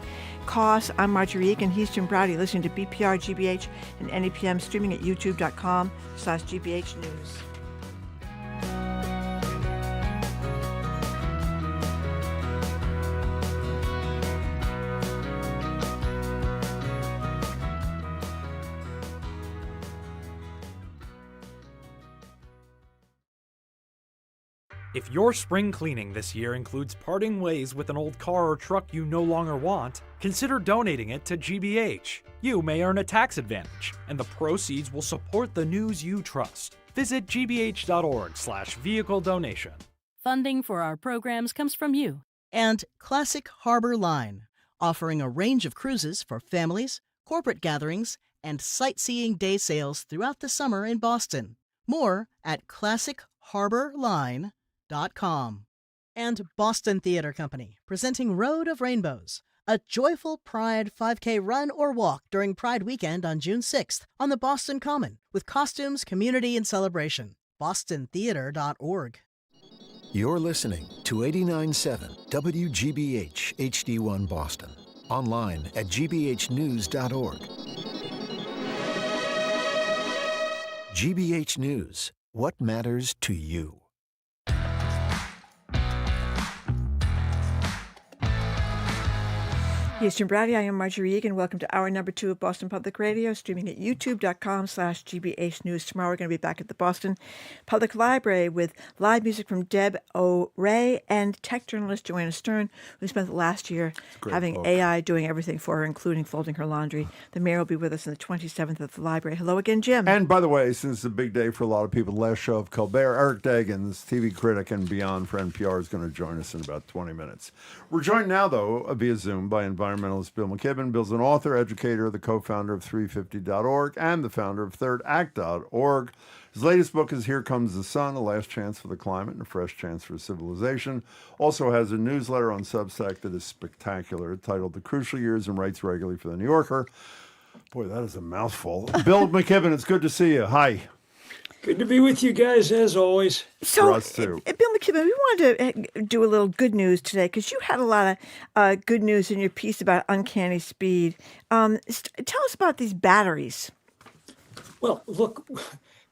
costs. I'm Marjorie Egan. He's Jim Browdy, listening to BPR, GBH, and NEPM, streaming at youtube.com/GBH News. If your spring cleaning this year includes parting ways with an old car or truck you no longer want, consider donating it to GBH. You may earn a tax advantage, and the proceeds will support the news you trust. Visit gbh.org/vehicle donation. Funding for our programs comes from you. And Classic Harbor Line, offering a range of cruises for families, corporate gatherings, and sightseeing day sails throughout the summer in Boston. More at classicharborline.com. And Boston Theater Company, presenting Road of Rainbows, a joyful Pride 5K run or walk during Pride Weekend on June 6th on the Boston Common, with costumes, community, and celebration. BostonTheater.org. You're listening to 89.7 WGBH HD1 Boston. Online at gbhnews.org. GBH News. What matters to you? Here's Jim Browdy. I am Marjorie Egan. Welcome to hour number 2 of Boston Public Radio, streaming at youtube.com/GBH News. Tomorrow we're going to be back at the Boston Public Library with live music from Deb O'Ray and tech journalist Joanna Stern, who spent the last year having book. AI doing everything for her, including folding her laundry. The mayor will be with us on the 27th at the library. Hello again, Jim. And by the way, since it's a big day for a lot of people, the last show of Colbert, Eric Deggans, TV critic and beyond for NPR, is going to join us in about 20 minutes. We're joined now, though, via Zoom by Environmentalist Bill McKibben. Bill's an author, educator, the co-founder of 350.org, and the founder of ThirdAct.org. His latest book is Here Comes the Sun, A Last Chance for the Climate and a Fresh Chance for Civilization. Also has a newsletter on Substack that is spectacular, titled The Crucial Years, and writes regularly for The New Yorker. Boy, that is a mouthful. Bill McKibben, it's good to see you. Hi. Good to be with you guys, as always. So, for us too. Bill McKibben, we wanted to do a little good news today, because you had a lot of good news in your piece about uncanny speed. Tell us about these batteries. Well, look,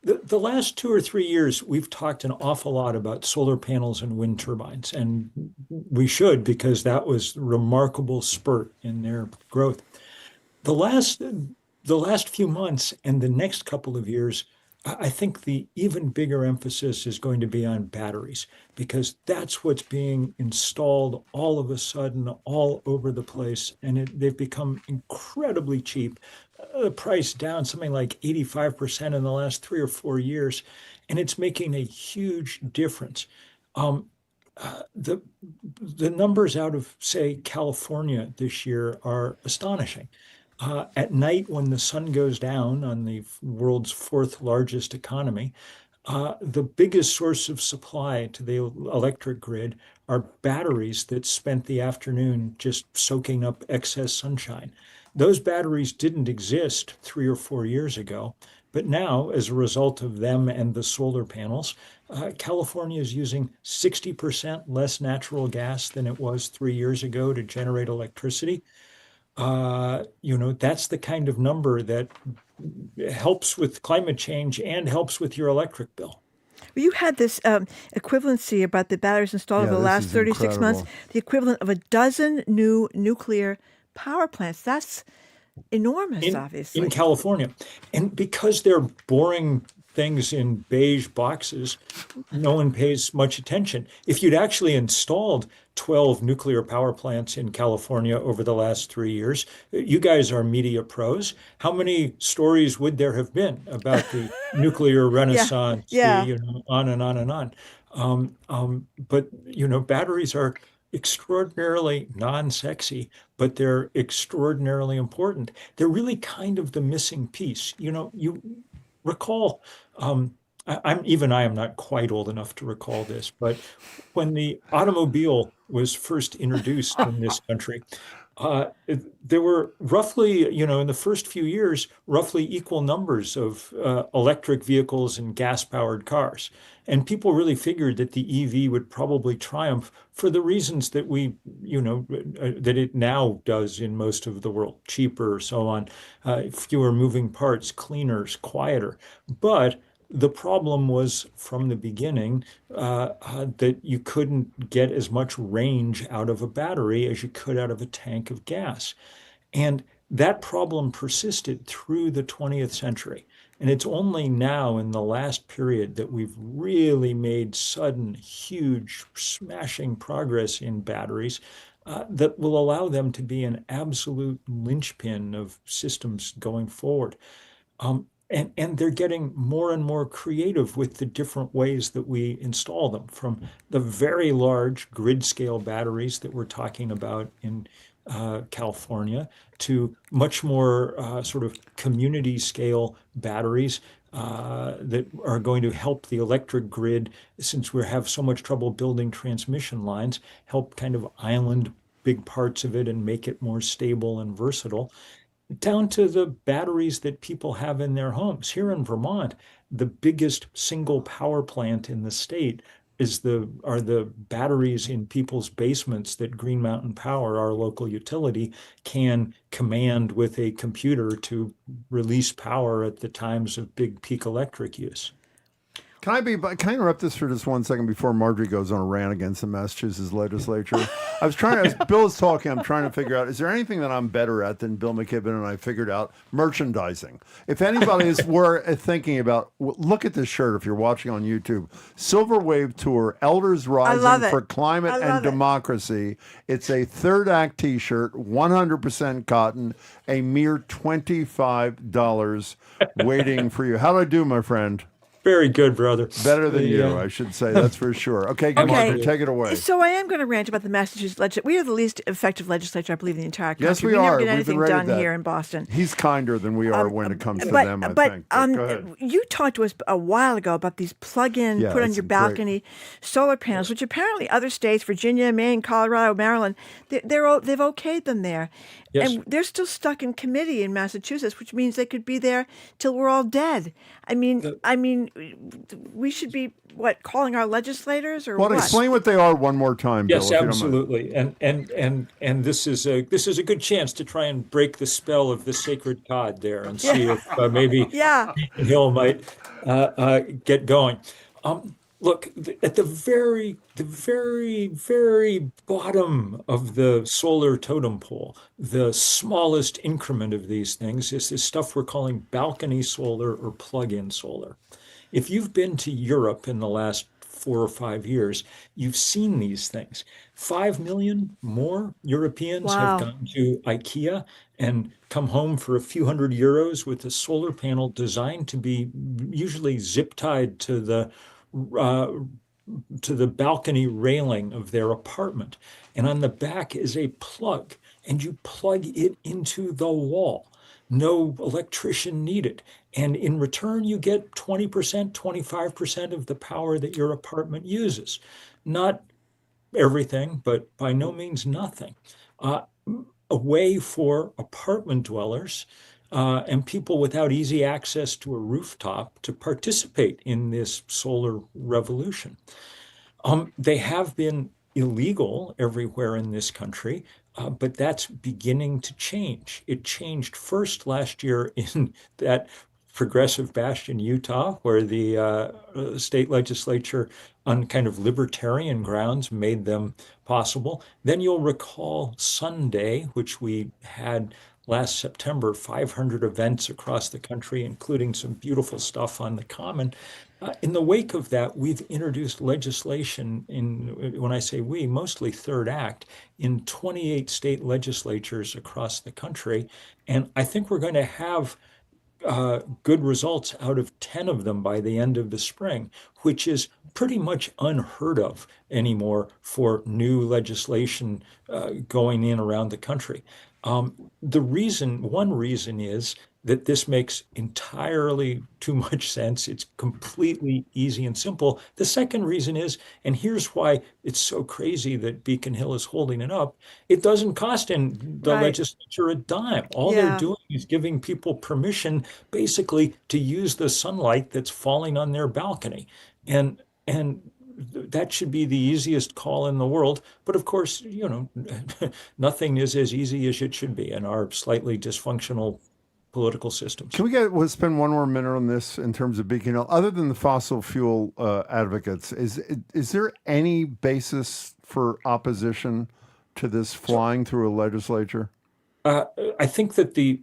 the last 2 or 3 years, we've talked an awful lot about solar panels and wind turbines, and we should, because that was a remarkable spurt in their growth. The last few months and the next couple of years, I think the even bigger emphasis is going to be on batteries, because that's what's being installed all of a sudden all over the place, and they've become incredibly cheap. The price down something like 85% in the last 3 or 4 years, and it's making a huge difference. The numbers out of, say, California this year are astonishing. At night, when the sun goes down on the world's 4th largest economy, the biggest source of supply to the electric grid are batteries that spent the afternoon just soaking up excess sunshine. Those batteries didn't exist 3 or 4 years ago, but now, as a result of them and the solar panels, California is using 60% less natural gas than it was 3 years ago to generate electricity. That's the kind of number that helps with climate change and helps with your electric bill. Well, you had this equivalency about the batteries installed over the last 36 months, the equivalent of a dozen new nuclear power plants. That's enormous, obviously. In California. And because they're boring things in beige boxes, no one pays much attention. If you'd actually installed 12 nuclear power plants in California over the last 3 years, you guys are media pros. How many stories would there have been about the nuclear renaissance, on and on and on? But batteries are extraordinarily non-sexy, but they're extraordinarily important. They're really kind of the missing piece. You recall, I am not quite old enough to recall this, but when the automobile was first introduced in this country, there were roughly, in the first few years, roughly equal numbers of electric vehicles and gas-powered cars. And people really figured that the EV would probably triumph for the reasons that that it now does in most of the world: cheaper, so on, fewer moving parts, cleaner, quieter. But the problem was from the beginning that you couldn't get as much range out of a battery as you could out of a tank of gas. And that problem persisted through the 20th century. And it's only now in the last period that we've really made sudden, huge, smashing progress in batteries that will allow them to be an absolute linchpin of systems going forward. And they're getting more and more creative with the different ways that we install them, from the very large grid-scale batteries that we're talking about in California to much more sort of community-scale batteries that are going to help the electric grid, since we have so much trouble building transmission lines, help kind of island big parts of it and make it more stable and versatile, down to the batteries that people have in their homes. Here in Vermont, the biggest single power plant in the state are the batteries in people's basements that Green Mountain Power, our local utility, can command with a computer to release power at the times of big peak electric use. Can I interrupt this for just 1 second before Marjorie goes on a rant against the Massachusetts legislature? I was trying, as Bill is talking, I'm trying to figure out, is there anything that I'm better at than Bill McKibben? And I figured out merchandising. If anybody is thinking about, look at this shirt if you're watching on YouTube, Silver Wave Tour, Elders Rising for Climate and Democracy. It's a third act t-shirt, 100% cotton, a mere $25 waiting for you. How do I do, my friend? Very good, brother. Better than you, I should say. That's for sure. Okay, Margaret, take it away. So I am going to rant about the Massachusetts legislature. We are the least effective legislature, I believe, in the entire country. Yes, we are. Never get anything done here in Boston. He's kinder than we are when it comes to them, I think. But go ahead. You talked to us a while ago about these plug-in, put on your balcony solar panels, which apparently other states, Virginia, Maine, Colorado, Maryland, they've okayed them there. Yes. And they're still stuck in committee in Massachusetts, which means they could be there till we're all dead. I mean, we should be calling our legislators or what? Well, explain what they are one more time, Bill. Yes, absolutely. And this is a good chance to try and break the spell of the sacred Todd there and see if maybe Hill might get going. Look, at the very, very bottom of the solar totem pole, the smallest increment of these things is this stuff we're calling balcony solar or plug-in solar. If you've been to Europe in the last 4 or 5 years, you've seen these things. 5 million more Europeans have gone to IKEA and come home for a few €100 with a solar panel designed to be usually zip-tied to the balcony railing of their apartment. And on the back is a plug, and you plug it into the wall. no electrician needed. And in return, you get 20%, 25% of the power that your apartment uses. Not everything, but by no means nothing. A way for apartment dwellers and people without easy access to a rooftop to participate in this solar revolution. They have been illegal everywhere in this country, but that's beginning to change. It changed first last year in that progressive bastion, Utah, where the state legislature, on kind of libertarian grounds, made them possible. Then you'll recall Sunday, which we had last September, 500 events across the country, including some beautiful stuff on the Common. In the wake of that, we've introduced legislation when I say we, mostly Third Act, in 28 state legislatures across the country. And I think we're going to have good results out of 10 of them by the end of the spring, which is pretty much unheard of anymore for new legislation going in around the country. One reason is that this makes entirely too much sense. It's completely easy and simple. The second reason is, and here's why it's so crazy that Beacon Hill is holding it up, it doesn't cost the legislature a dime. All they're doing is giving people permission basically to use the sunlight that's falling on their balcony. And that should be the easiest call in the world. But of course, nothing is as easy as it should be in our slightly dysfunctional political systems. Can we'll spend one more minute on this in terms of Beacon Hill? Other than the fossil fuel advocates, is there any basis for opposition to this flying through a legislature? I think that the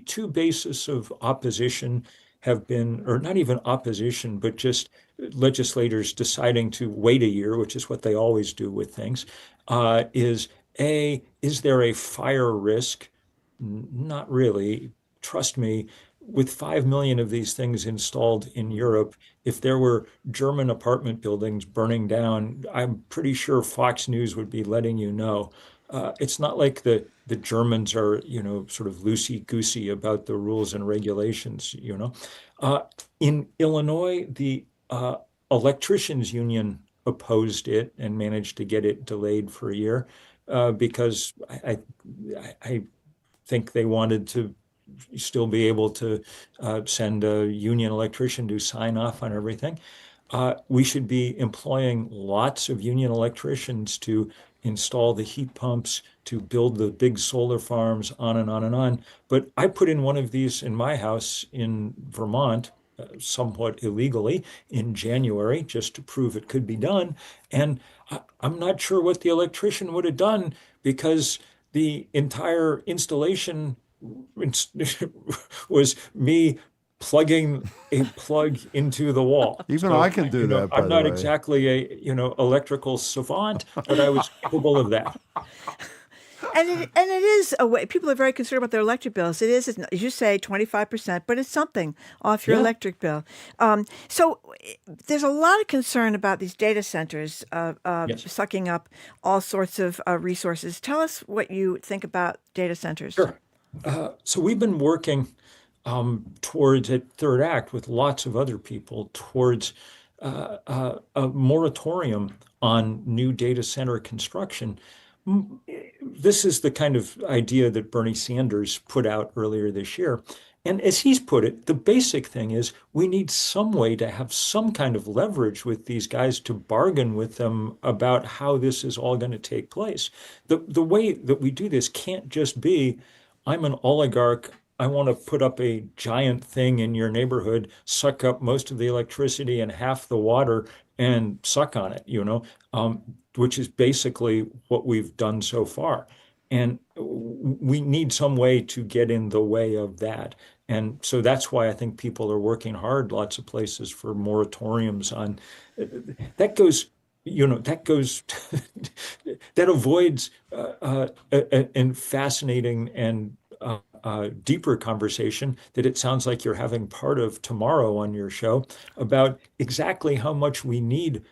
two bases of opposition have been, or not even opposition, but just legislators deciding to wait a year, which is what they always do with things, is there a fire risk? Not really. Trust me, with 5 million of these things installed in Europe, if there were German apartment buildings burning down, I'm pretty sure Fox News would be letting you know. It's not like the Germans are, sort of loosey-goosey about the rules and regulations, In Illinois, the electricians union opposed it and managed to get it delayed for a year because I think they wanted to still be able to send a union electrician to sign off on everything. We should be employing lots of union electricians to install the heat pumps, to build the big solar farms, on and on and on. But I put in one of these in my house in Vermont, somewhat illegally, in January, just to prove it could be done. And I'm not sure what the electrician would have done because the entire installation was me plugging a plug into the wall. Even I can do that. I'm not exactly a electrical savant, but I was capable of that. And it is a way. People are very concerned about their electric bills. It is, as you say, 25%, but it's something off your electric bill. So there's a lot of concern about these data centers sucking up all sorts of resources. Tell us what you think about data centers. Sure. So we've been working towards at Third Act with lots of other people towards a moratorium on new data center construction. This is the kind of idea that Bernie Sanders put out earlier this year. And as he's put it, the basic thing is we need some way to have some kind of leverage with these guys to bargain with them about how this is all going to take place. The way that we do this can't just be, I'm an oligarch, I want to put up a giant thing in your neighborhood, suck up most of the electricity and half the water and suck on it, which is basically what we've done so far. And we need some way to get in the way of that. And so that's why I think people are working hard, lots of places, for moratoriums on that goes, that avoids a fascinating and deeper conversation that it sounds like you're having part of tomorrow on your show about exactly how much we need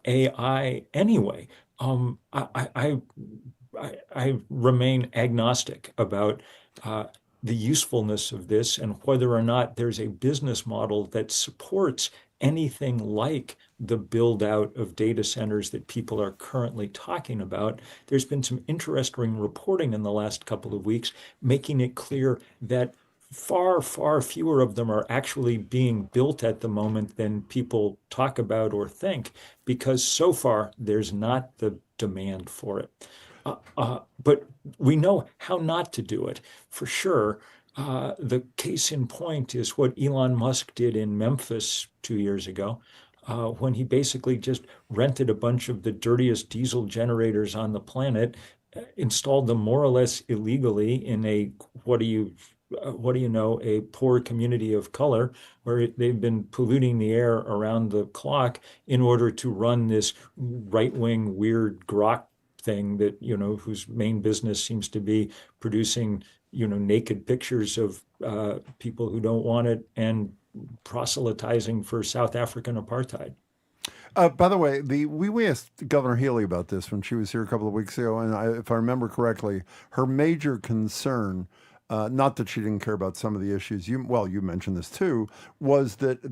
AI anyway. I remain agnostic about the usefulness of this and whether or not there's a business model that supports anything like the build out of data centers that people are currently talking about. There's been some interesting reporting in the last couple of weeks making it clear that far, far fewer of them are actually being built at the moment than people talk about or think, because so far there's not the demand for it. But we know how not to do it for sure. The case in point is what Elon Musk did in Memphis 2 years ago, when he basically just rented a bunch of the dirtiest diesel generators on the planet, installed them more or less illegally in a, what do you know, a poor community of color where they've been polluting the air around the clock in order to run this right-wing weird grok thing that, whose main business seems to be producing, naked pictures of people who don't want it and proselytizing for South African apartheid. By the way, we asked Governor Healy about this when she was here a couple of weeks ago, and if I remember correctly, her major concern, not that she didn't care about some of the issues, you mentioned this too, was that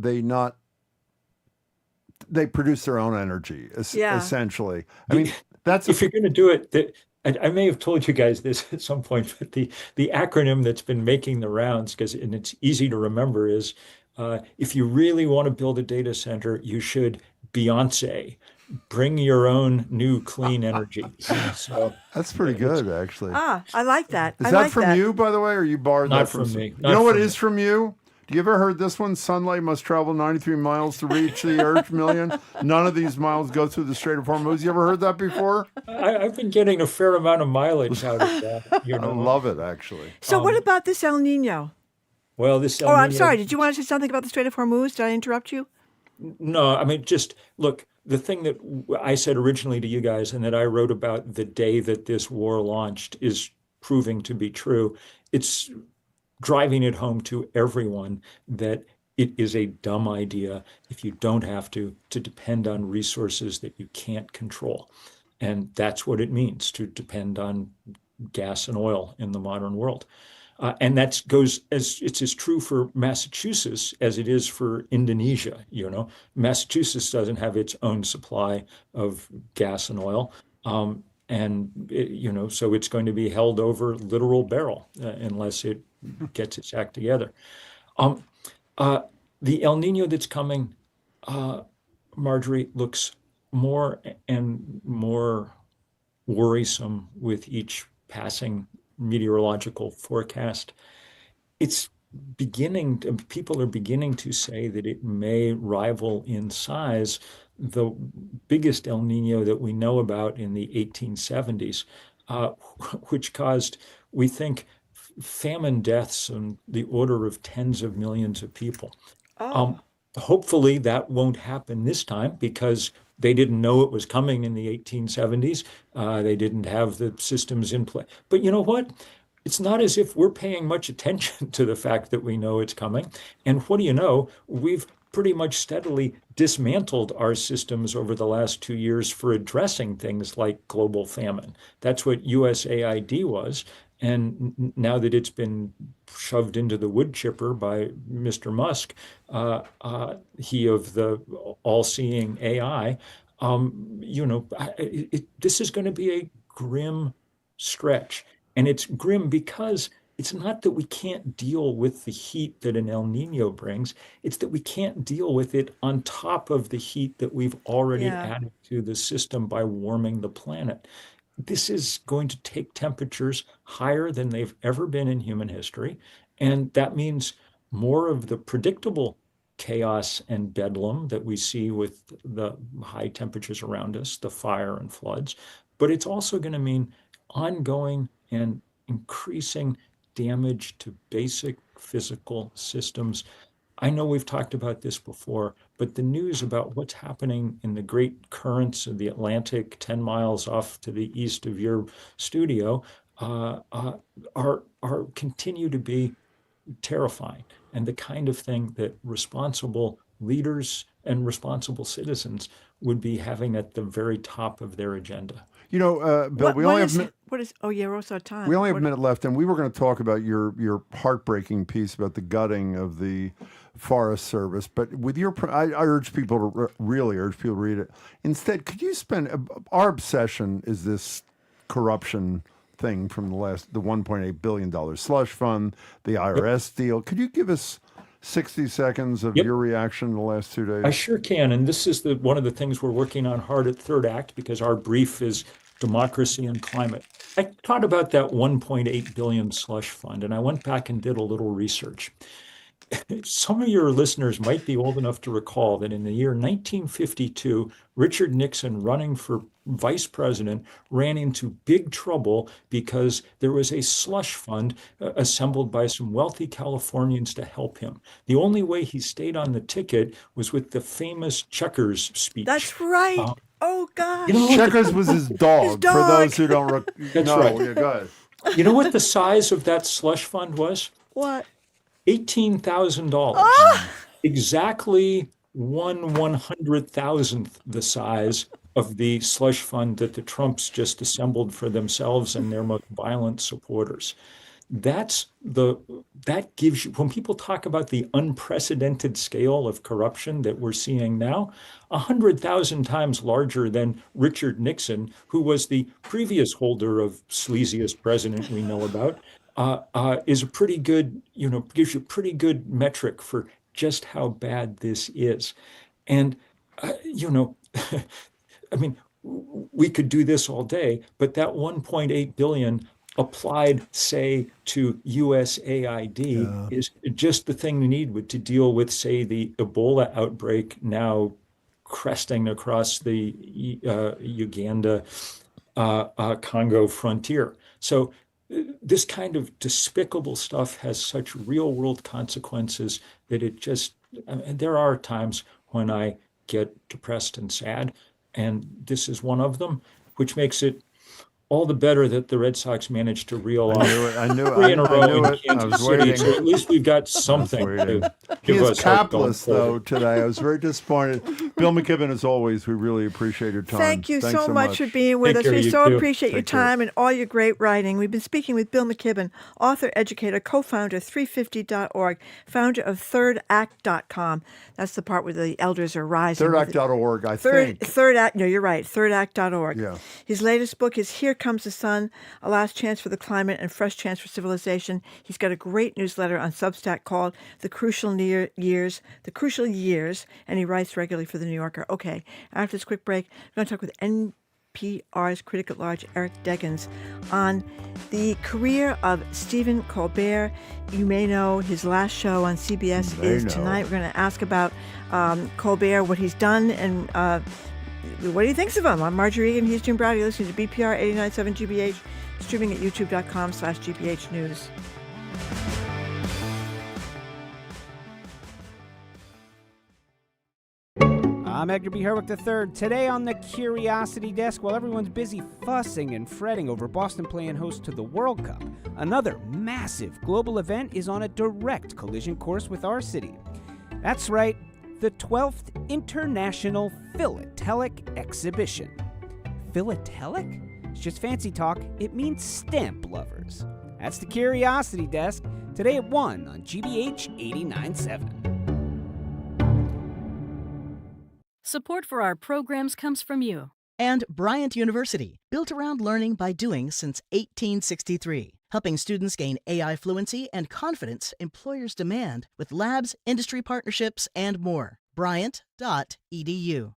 they produce their own energy, essentially. I mean, if you're going to do it, I may have told you guys this at some point, but the acronym that's been making the rounds, and it's easy to remember, is if you really want to build a data center, you should Beyonce, bring your own new clean energy. So that's pretty good, actually. I like that. Is that from you, by the way, or you borrowed that from me? You know what is from you? Do you ever heard this one? Sunlight must travel 93 miles to reach the Earth million. None of these miles go through the Strait of Hormuz. You ever heard that before? I've been getting a fair amount of mileage out of that. I love it, actually. So what about this El Nino? Well, this El Nino... I'm sorry. Did you want to say something about the Strait of Hormuz? Did I interrupt you? No, I mean, just look, the thing that I said originally to you guys and that I wrote about the day that this war launched is proving to be true. It's driving it home to everyone that it is a dumb idea, if you don't have to depend on resources that you can't control. And that's what it means to depend on gas and oil in the modern world. And that goes it's as true for Massachusetts as it is for Indonesia. Massachusetts doesn't have its own supply of gas and oil. So it's going to be held over literal barrel unless it gets its act together. The El Nino that's coming, Marjorie, looks more and more worrisome with each passing meteorological forecast. It's people are beginning to say that it may rival in size the biggest El Nino that we know about in the 1870s, which caused, we think, famine deaths in the order of tens of millions of people. Hopefully that won't happen this time because they didn't know it was coming in the 1870s. They didn't have the systems in place. But you know what? It's not as if we're paying much attention to the fact that we know it's coming. And what do you know? We've pretty much steadily dismantled our systems over the last 2 years for addressing things like global famine. That's what USAID was. And now that it's been shoved into the wood chipper by Mr. Musk, he of the all-seeing AI, this is going to be a grim stretch. And it's grim because it's not that we can't deal with the heat that an El Nino brings. It's that we can't deal with it on top of the heat that we've already added to the system by warming the planet. This is going to take temperatures higher than they've ever been in human history. And that means more of the predictable chaos and bedlam that we see with the high temperatures around us, the fire and floods. But it's also going to mean ongoing and increasing damage to basic physical systems. I know we've talked about this before, but the news about what's happening in the great currents of the Atlantic 10 miles off to the east of your studio are continue to be terrifying, and the kind of thing that responsible leaders and responsible citizens would be having at the very top of their agenda. You know, Bill, we only have we're also out of time. We only have a minute left, and we were going to talk about your heartbreaking piece about the gutting of the Forest Service. But with I urge people to really urge people to read it. Instead, could you spend our obsession is this corruption thing from the $1.8 billion slush fund, the IRS deal. Could you give us 60 seconds of your reaction in the last 2 days? I sure can, and this is one of the things we're working on hard at Third Act, because our brief is democracy and climate. I thought about that $1.8 billion slush fund, and I went back and did a little research. Some of your listeners might be old enough to recall that in the year 1952, Richard Nixon, running for vice president, ran into big trouble because there was a slush fund assembled by some wealthy Californians to help him. The only way he stayed on the ticket was with the famous Checkers speech. That's right. Oh, gosh. Checkers was his dog, for those who don't That's know. right. Yeah, go ahead. You know what the size of that slush fund was? What? $18,000. Exactly 1/100,000th the size of the slush fund that the Trumps just assembled for themselves and their most violent supporters. That gives you, when people talk about the unprecedented scale of corruption that we're seeing now, 100,000 times larger than Richard Nixon, who was the previous holder of sleaziest president we know about, is a pretty good, gives you a pretty good metric for just how bad this is. And, I mean, we could do this all day, but that 1.8 billion applied, say, to USAID is just the thing we need to deal with, say, the Ebola outbreak now cresting across the Uganda, Congo frontier. So this kind of despicable stuff has such real world consequences that there are times when I get depressed and sad, and this is one of them, which makes it all the better that the Red Sox managed to reel off three in a row in Kansas City. So at least we've got something to give us hope going capless, though, today. I was very disappointed. Bill McKibben, as always, we really appreciate your time. Thank you so much for being with us. We so appreciate your time and all your great writing. We've been speaking with Bill McKibben, author, educator, co-founder of 350.org, founder of ThirdAct.com. That's the part where the elders are rising. ThirdAct.org, I think. Third Act, no, you're right, ThirdAct.org. Yeah. His latest book is Here Comes the Sun, A Last Chance for the Climate and Fresh Chance for Civilization. He's got a great newsletter on Substack called The Crucial Years, and he writes regularly for The New Yorker. Okay, after this quick break, we're going to talk with NPR's critic at large, Eric Deggans, on the career of Stephen Colbert. You may know his last show on CBS is tonight. We're going to ask about Colbert, what he's done, and what he thinks of him. I'm Marjorie Egan. He's Jim Browdy. Listening to BPR 89.7 GBH, streaming at youtube.com/GBH News. I'm Edgar B. Herwick III. Today on the Curiosity Desk, while everyone's busy fussing and fretting over Boston playing host to the World Cup, another massive global event is on a direct collision course with our city. That's right, the 12th International Philatelic Exhibition. Philatelic? It's just fancy talk. It means stamp lovers. That's the Curiosity Desk, today at 1 on GBH 89.7. Support for our programs comes from you. And Bryant University, built around learning by doing since 1863, helping students gain AI fluency and confidence employers demand with labs, industry partnerships, and more. Bryant.edu.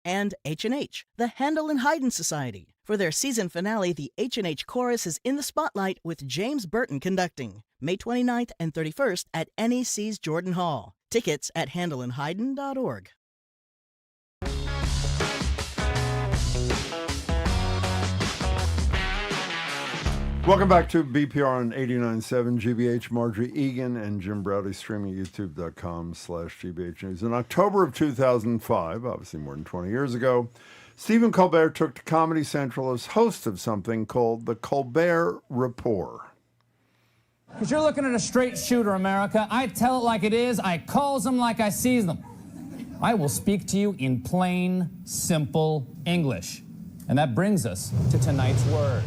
And H&H, the Handel and Haydn Society. For their season finale, the H&H Chorus is in the spotlight with James Burton conducting, May 29th and 31st at NEC's Jordan Hall. Tickets at handelandhaydn.org. Welcome back to BPR on 89.7 GBH. Marjorie Egan and Jim Browdy, streaming at youtube.com/GBH News. In October of 2005, obviously more than 20 years ago, Stephen Colbert took to Comedy Central as host of something called the Colbert Report. Because you're looking at a straight shooter, America. I tell it like it is. I calls them like I sees them. I will speak to you in plain, simple English. And that brings us to tonight's word.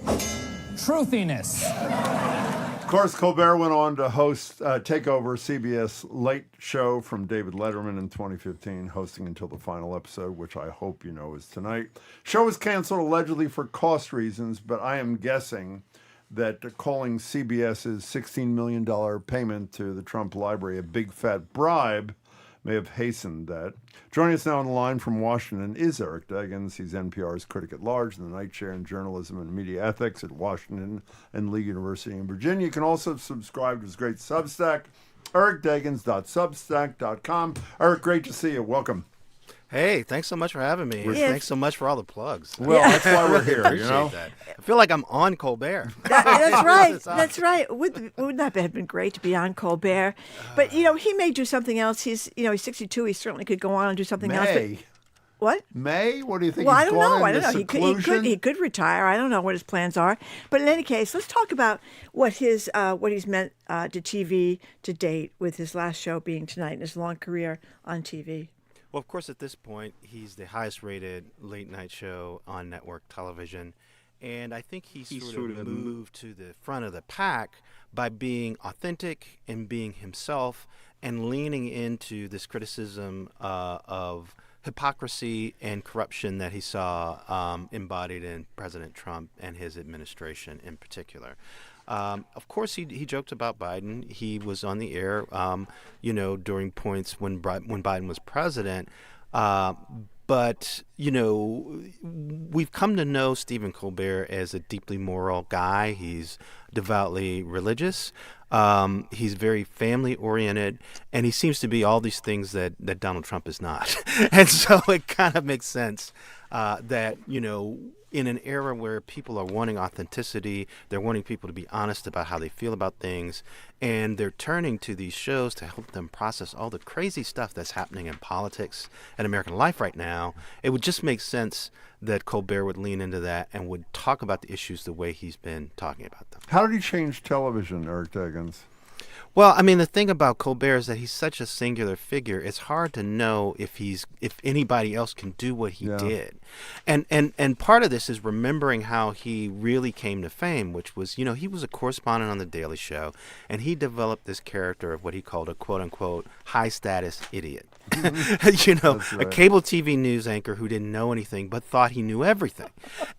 Truthiness. Of course, Colbert went on to take over CBS Late Show from David Letterman in 2015, hosting until the final episode, which I hope you know is tonight. Show was canceled allegedly for cost reasons, but I am guessing that calling CBS's $16 million payment to the Trump Library a big fat bribe may have hastened that. Joining us now on the line from Washington is Eric Deggans. He's NPR's critic at large and the Knight Chair in Journalism and Media Ethics at Washington and Lee University in Virginia. You can also subscribe to his great Substack, ericdeggans.substack.com. Eric, great to see you. Welcome. Hey, thanks so much for having me. Thanks so much for all the plugs. Well, that's why we're here, you know? That. I feel like I'm on Colbert. That's right. That's right. Wouldn't that have been great to be on Colbert? But, he may do something else. He's 62. He certainly could go on and do something else. But, what? May? What do you think? Well, I don't know. He could retire. I don't know what his plans are. But in any case, let's talk about what he's meant to TV to date, with his last show being tonight in his long career on TV. Well, of course, at this point, he's the highest-rated late-night show on network television, and I think he sort of moved to the front of the pack by being authentic and being himself and leaning into this criticism of hypocrisy and corruption that he saw embodied in President Trump and his administration in particular. Of course, he joked about Biden. He was on the air, during points when Biden was president. But, we've come to know Stephen Colbert as a deeply moral guy. He's devoutly religious. He's very family-oriented, and he seems to be all these things that Donald Trump is not. And so it kind of makes sense that, in an era where people are wanting authenticity, they're wanting people to be honest about how they feel about things, and they're turning to these shows to help them process all the crazy stuff that's happening in politics and American life right now, it would just make sense that Colbert would lean into that and would talk about the issues the way he's been talking about them. How did he change television, Eric Deggans? Well, I mean, the thing about Colbert is that he's such a singular figure. It's hard to know if anybody else can do what he did. And part of this is remembering how he really came to fame, which was, he was a correspondent on The Daily Show, and he developed this character of what he called a quote-unquote high-status idiot. Right. A cable TV news anchor who didn't know anything but thought he knew everything.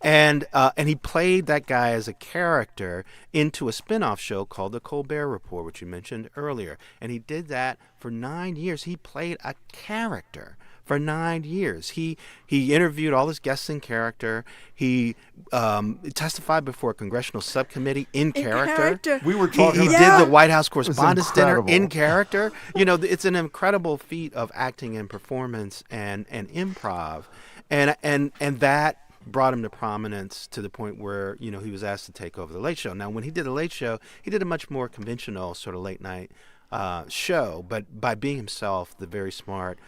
And he played that guy as a character into a spin-off show called The Colbert Report, which you mentioned earlier. And he did that for 9 years. He played a character for 9 years. He interviewed all his guests in character. He testified before a congressional subcommittee in character. We were talking. He did the White House Correspondents' Dinner in character. It's an incredible feat of acting and performance and improv, and that brought him to prominence to the point where he was asked to take over the Late Show. Now, when he did the Late Show, he did a much more conventional sort of late night show, but by being himself, the very smart,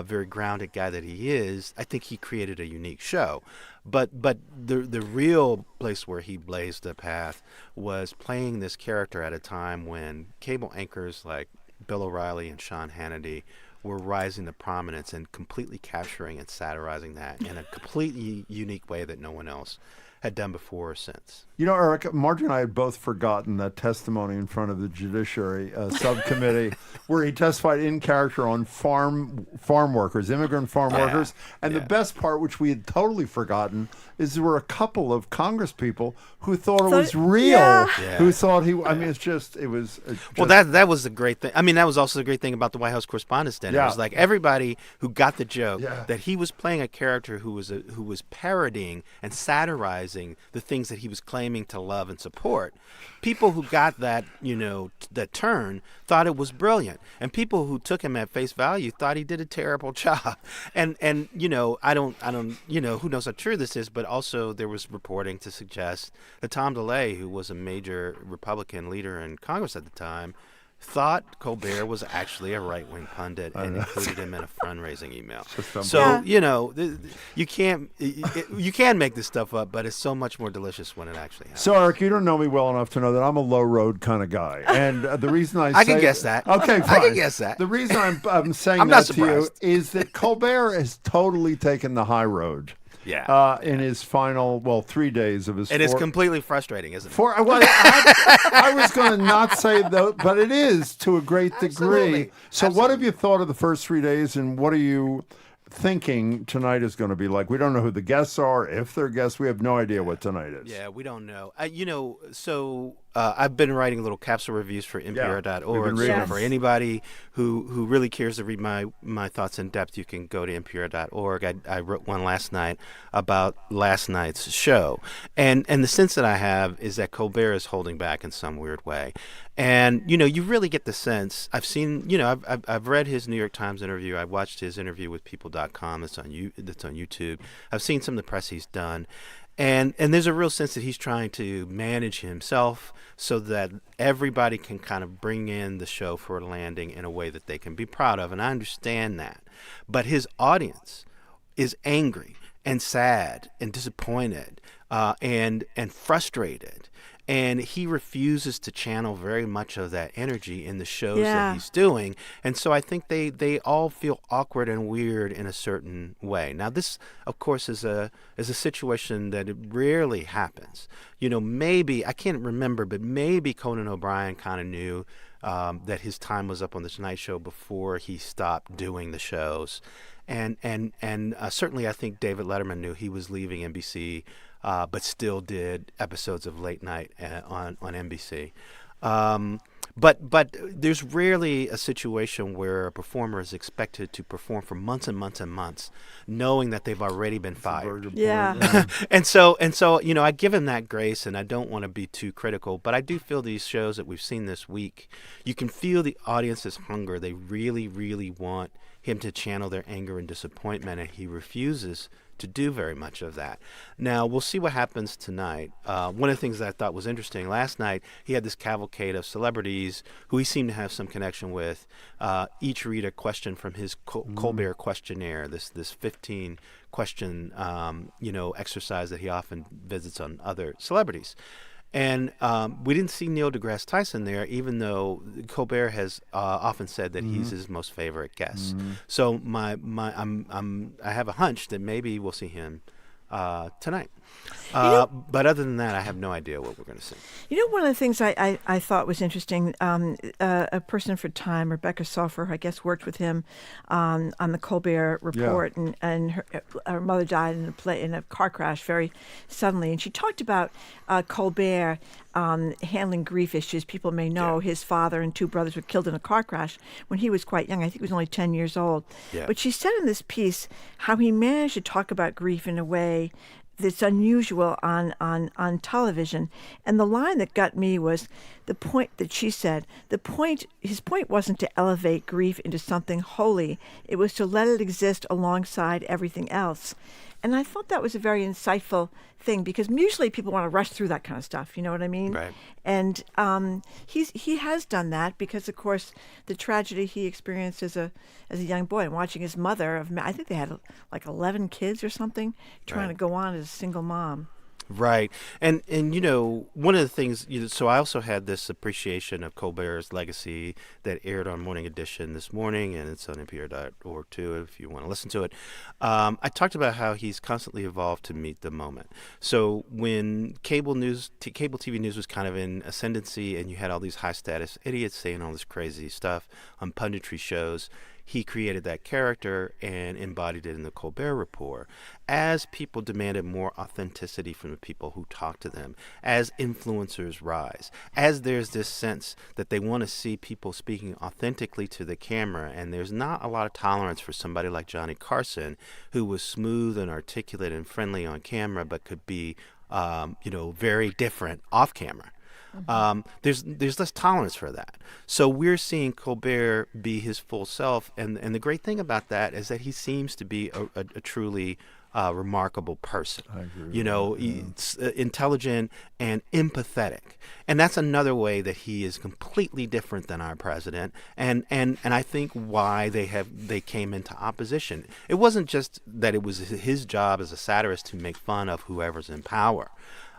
very grounded guy that he is, I think he created a unique show. But the real place where he blazed the path was playing this character at a time when cable anchors like Bill O'Reilly and Sean Hannity were rising to prominence and completely capturing and satirizing that in a completely unique way that no one else had done before or since. Eric, Margie and I had both forgotten that testimony in front of the Judiciary Subcommittee where he testified in character on farm workers, immigrant farm workers. And the best part, which we had totally forgotten, is there were a couple of Congress people who thought it was real, who thought it was. Well, that was the great thing. I mean, that was also the great thing about the White House Correspondents' Dinner. It was like everybody who got the joke that he was playing a character who was parodying and satirizing the things that he was claiming to love and support. People who got that, that turn thought it was brilliant, and people who took him at face value thought he did a terrible job. And I don't who knows how true this is, but also there was reporting to suggest that Tom DeLay, who was a major Republican leader in Congress at the time, thought Colbert was actually a right-wing pundit and included him in a fundraising email. So, Yeah. you know, you can make this stuff up, but it's so much more delicious when it actually happens. So, Eric, you don't know me well enough to know that I'm a low road kind of guy, and the reason I can guess that. Okay, fine. I can guess that. The reason I'm saying I'm that not to you surprised. is that Colbert has totally taken the high road. Yeah. In his final, 3 days of his. And it's completely frustrating, isn't it? I was going to not say that, but it is to a great degree. So, what have you thought of the first 3 days, and what are you thinking tonight is going to be like? We don't know who the guests are, if they're guests. We have no idea what tonight is. Yeah, we don't know. I've been writing little capsule reviews for NPR.org. So for anybody who really cares to read my thoughts in depth, you can go to NPR.org. I wrote one last night about last night's show. And the sense that I have is that Colbert is holding back in some weird way. And, you really get the sense. I've seen, I've read his New York Times interview. I've watched his interview with People.com that's on YouTube. I've seen some of the press he's done. And there's a real sense that he's trying to manage himself so that everybody can kind of bring in the show for a landing in a way that they can be proud of. And I understand that. But his audience is angry and sad and disappointed and frustrated. And he refuses to channel very much of that energy in the shows that he's doing. And so I think they all feel awkward and weird in a certain way. Now, this, of course, is a situation that it rarely happens. Maybe, I can't remember, but maybe Conan O'Brien kind of knew that his time was up on The Tonight Show before he stopped doing the shows. And certainly I think David Letterman knew he was leaving NBC, but still did episodes of Late Night on NBC. But there's rarely a situation where a performer is expected to perform for months and months and months, knowing that they've already been fired. Yeah. And so I give him that grace, and I don't want to be too critical, but I do feel these shows that we've seen this week, you can feel the audience's hunger. They really, really want him to channel their anger and disappointment, and he refuses to do very much of that. Now, we'll see what happens tonight. One of the things that I thought was interesting, last night he had this cavalcade of celebrities who he seemed to have some connection with, each read a question from his Colbert questionnaire, this 15-question exercise that he often visits on other celebrities. And we didn't see Neil deGrasse Tyson there, even though Colbert has often said that he's his most favorite guest. So I have a hunch that maybe we'll see him tonight. But other than that, I have no idea what we're going to see. One of the things I thought was interesting, a person for Time, Rebecca Sofer, I guess, worked with him on the Colbert Report, and her mother died in a car crash very suddenly. And she talked about Colbert handling grief issues. People may know his father and two brothers were killed in a car crash when he was quite young. I think he was only 10 years old. Yeah. But she said in this piece how he managed to talk about grief in a way that's unusual on television. And the line that got me was the point that she said, his point wasn't to elevate grief into something holy. It was to let it exist alongside everything else. And I thought that was a very insightful thing, because usually people want to rush through that kind of stuff. You know what I mean? Right. And he has done that because, of course, the tragedy he experienced as a young boy and watching his mother, I think they had like 11 kids or something, trying to go on as a single mom. Right. And one of the things, so I also had this appreciation of Colbert's legacy that aired on Morning Edition this morning, and it's on NPR.org too if you want to listen to it. I talked about how he's constantly evolved to meet the moment. So when cable TV news was kind of in ascendancy and you had all these high status idiots saying all this crazy stuff on punditry shows, he created that character and embodied it in the Colbert Report. As people demanded more authenticity from the people who talk to them, as influencers rise, as there's this sense that they want to see people speaking authentically to the camera, and there's not a lot of tolerance for somebody like Johnny Carson, who was smooth and articulate and friendly on camera, but could be, very different off camera. There's less tolerance for that. So we're seeing Colbert be his full self, and the great thing about that is that he seems to be a truly remarkable person. I agree. You know, he's intelligent and empathetic, and that's another way that he is completely different than our president. And I think why they came into opposition. It wasn't just that it was his job as a satirist to make fun of whoever's in power.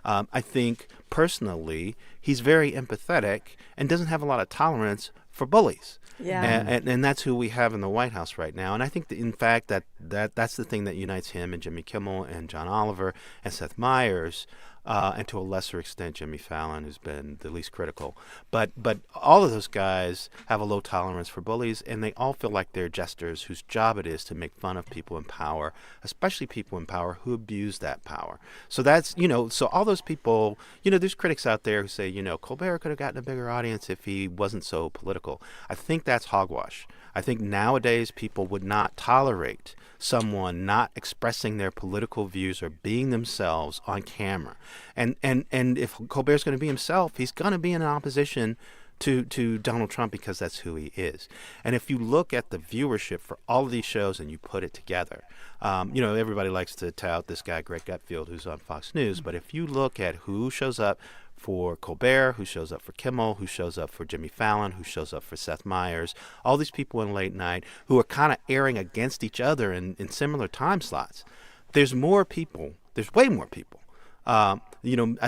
I think personally he's very empathetic and doesn't have a lot of tolerance for bullies. Yeah. And that's who we have in the White House right now. And I think, in fact, that's the thing that unites him and Jimmy Kimmel and John Oliver and Seth Meyers, and to a lesser extent Jimmy Fallon, who's been the least critical. But all of those guys have a low tolerance for bullies, and they all feel like they're jesters whose job it is to make fun of people in power, especially people in power who abuse that power. So that's, so all those people, there's critics out there who say, Colbert could have gotten a bigger audience if he wasn't so political. I think that's hogwash. I think nowadays people would not tolerate someone not expressing their political views or being themselves on camera. And if Colbert's going to be himself, he's going to be in opposition to Donald Trump because that's who he is. And if you look at the viewership for all of these shows and you put it together, everybody likes to tout this guy, Greg Gutfeld, who's on Fox News. But if you look at who shows up for Colbert, who shows up for Kimmel, who shows up for Jimmy Fallon, who shows up for Seth Meyers, all these people in late night who are kind of airing against each other in similar time slots, there's more people. There's way more people. I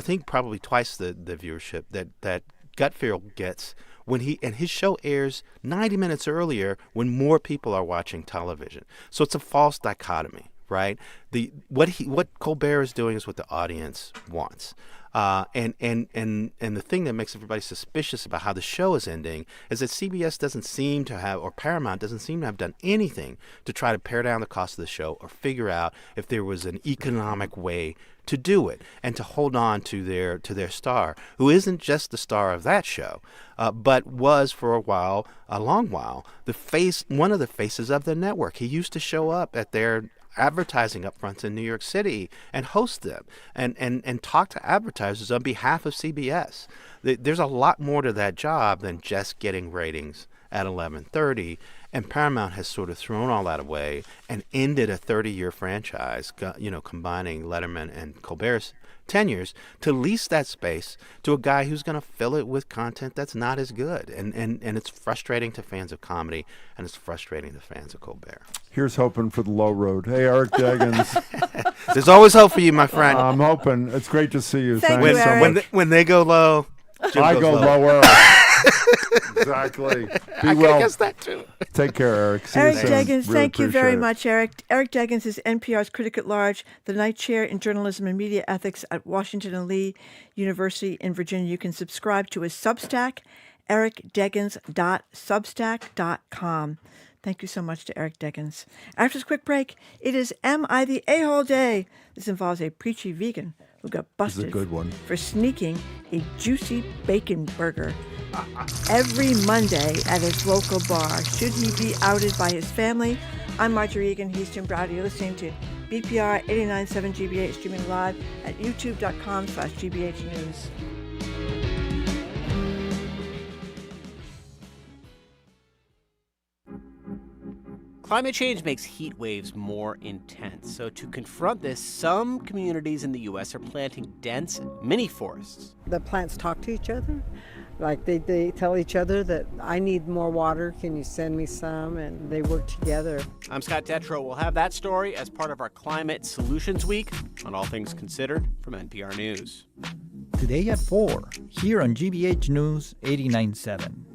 think probably twice the viewership that Gutfeld gets when his show airs 90 minutes earlier when more people are watching television. So it's a false dichotomy, right? What Colbert is doing is what the audience wants. And the thing that makes everybody suspicious about how the show is ending is that CBS doesn't seem to have, or Paramount doesn't seem to have done anything to try to pare down the cost of the show or figure out if there was an economic way to do it and to hold on to their star, who isn't just the star of that show, but was for a long while, one of the faces of the network. He used to show up at their advertising upfronts in New York City and host them and talk to advertisers on behalf of CBS. There's a lot more to that job than just getting ratings at 11:30, and Paramount has sort of thrown all that away and ended a 30-year franchise, combining Letterman and Colbert's tenures, to lease that space to a guy who's going to fill it with content that's not as good. And it's frustrating to fans of comedy, and it's frustrating to fans of Colbert. Here's hoping for the low road. Hey, Eric Deggans. There's always hope for you, my friend. I'm hoping. It's great to see you. Thank you, so Eric. much. When they go low, Jim I goes go low. lower. Exactly. Be I well. guess that too. Take care, Eric. See Eric you soon. Deggans, Really thank you very appreciate it. much, Eric. Eric Deggans is NPR's critic at large, the Knight Chair in Journalism and Media Ethics at Washington and Lee University in Virginia. You can subscribe to his Substack, ericdeggans.substack.com. Thank you so much to Eric Deggans. After this quick break, it is Am I the A-Hole Day? This involves a preachy vegan who got busted This is a good one. for sneaking a juicy bacon burger every Monday at his local bar. Should he be outed by his family? I'm Marjorie Egan. He's Jim Browder. You're listening to BPR 89.7 GBH, streaming live at youtube.com/GBH News. Climate change makes heat waves more intense. So to confront this, some communities in the U.S. are planting dense mini forests. The plants talk to each other. Like they tell each other that I need more water, can you send me some? And they work together. I'm Scott Detrow. We'll have that story as part of our Climate Solutions Week on All Things Considered from NPR News. Today at 4, here on GBH News 89.7.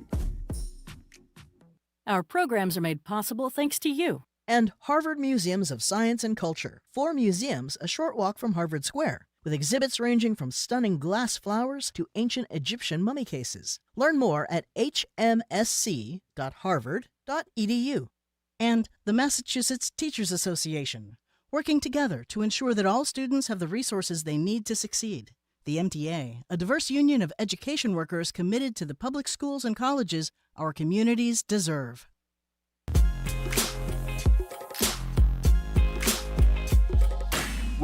Our programs are made possible thanks to you. And Harvard Museums of Science and Culture. 4 museums a short walk from Harvard Square, with exhibits ranging from stunning glass flowers to ancient Egyptian mummy cases. Learn more at hmsc.harvard.edu. And the Massachusetts Teachers Association, working together to ensure that all students have the resources they need to succeed. The MTA, a diverse union of education workers committed to the public schools and colleges our communities deserve.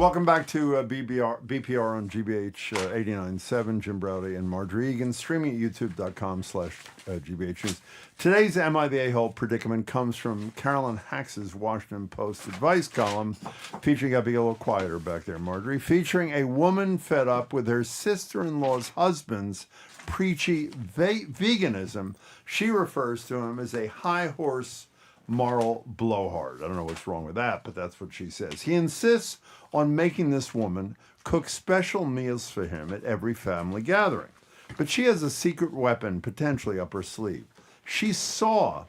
Welcome back to BPR on GBH 89.7. Jim Browdy and Marjorie Egan, streaming at youtube.com/GBH News. Today's Am I the A-Hole predicament comes from Carolyn Hax's Washington Post advice column, featuring, I'll be a little quieter back there, Marjorie, featuring a woman fed up with her sister-in-law's husband's preachy veganism. She refers to him as a high horse moral blowhard. I don't know what's wrong with that, but that's what she says. He insists on making this woman cook special meals for him at every family gathering. But she has a secret weapon potentially up her sleeve. She saw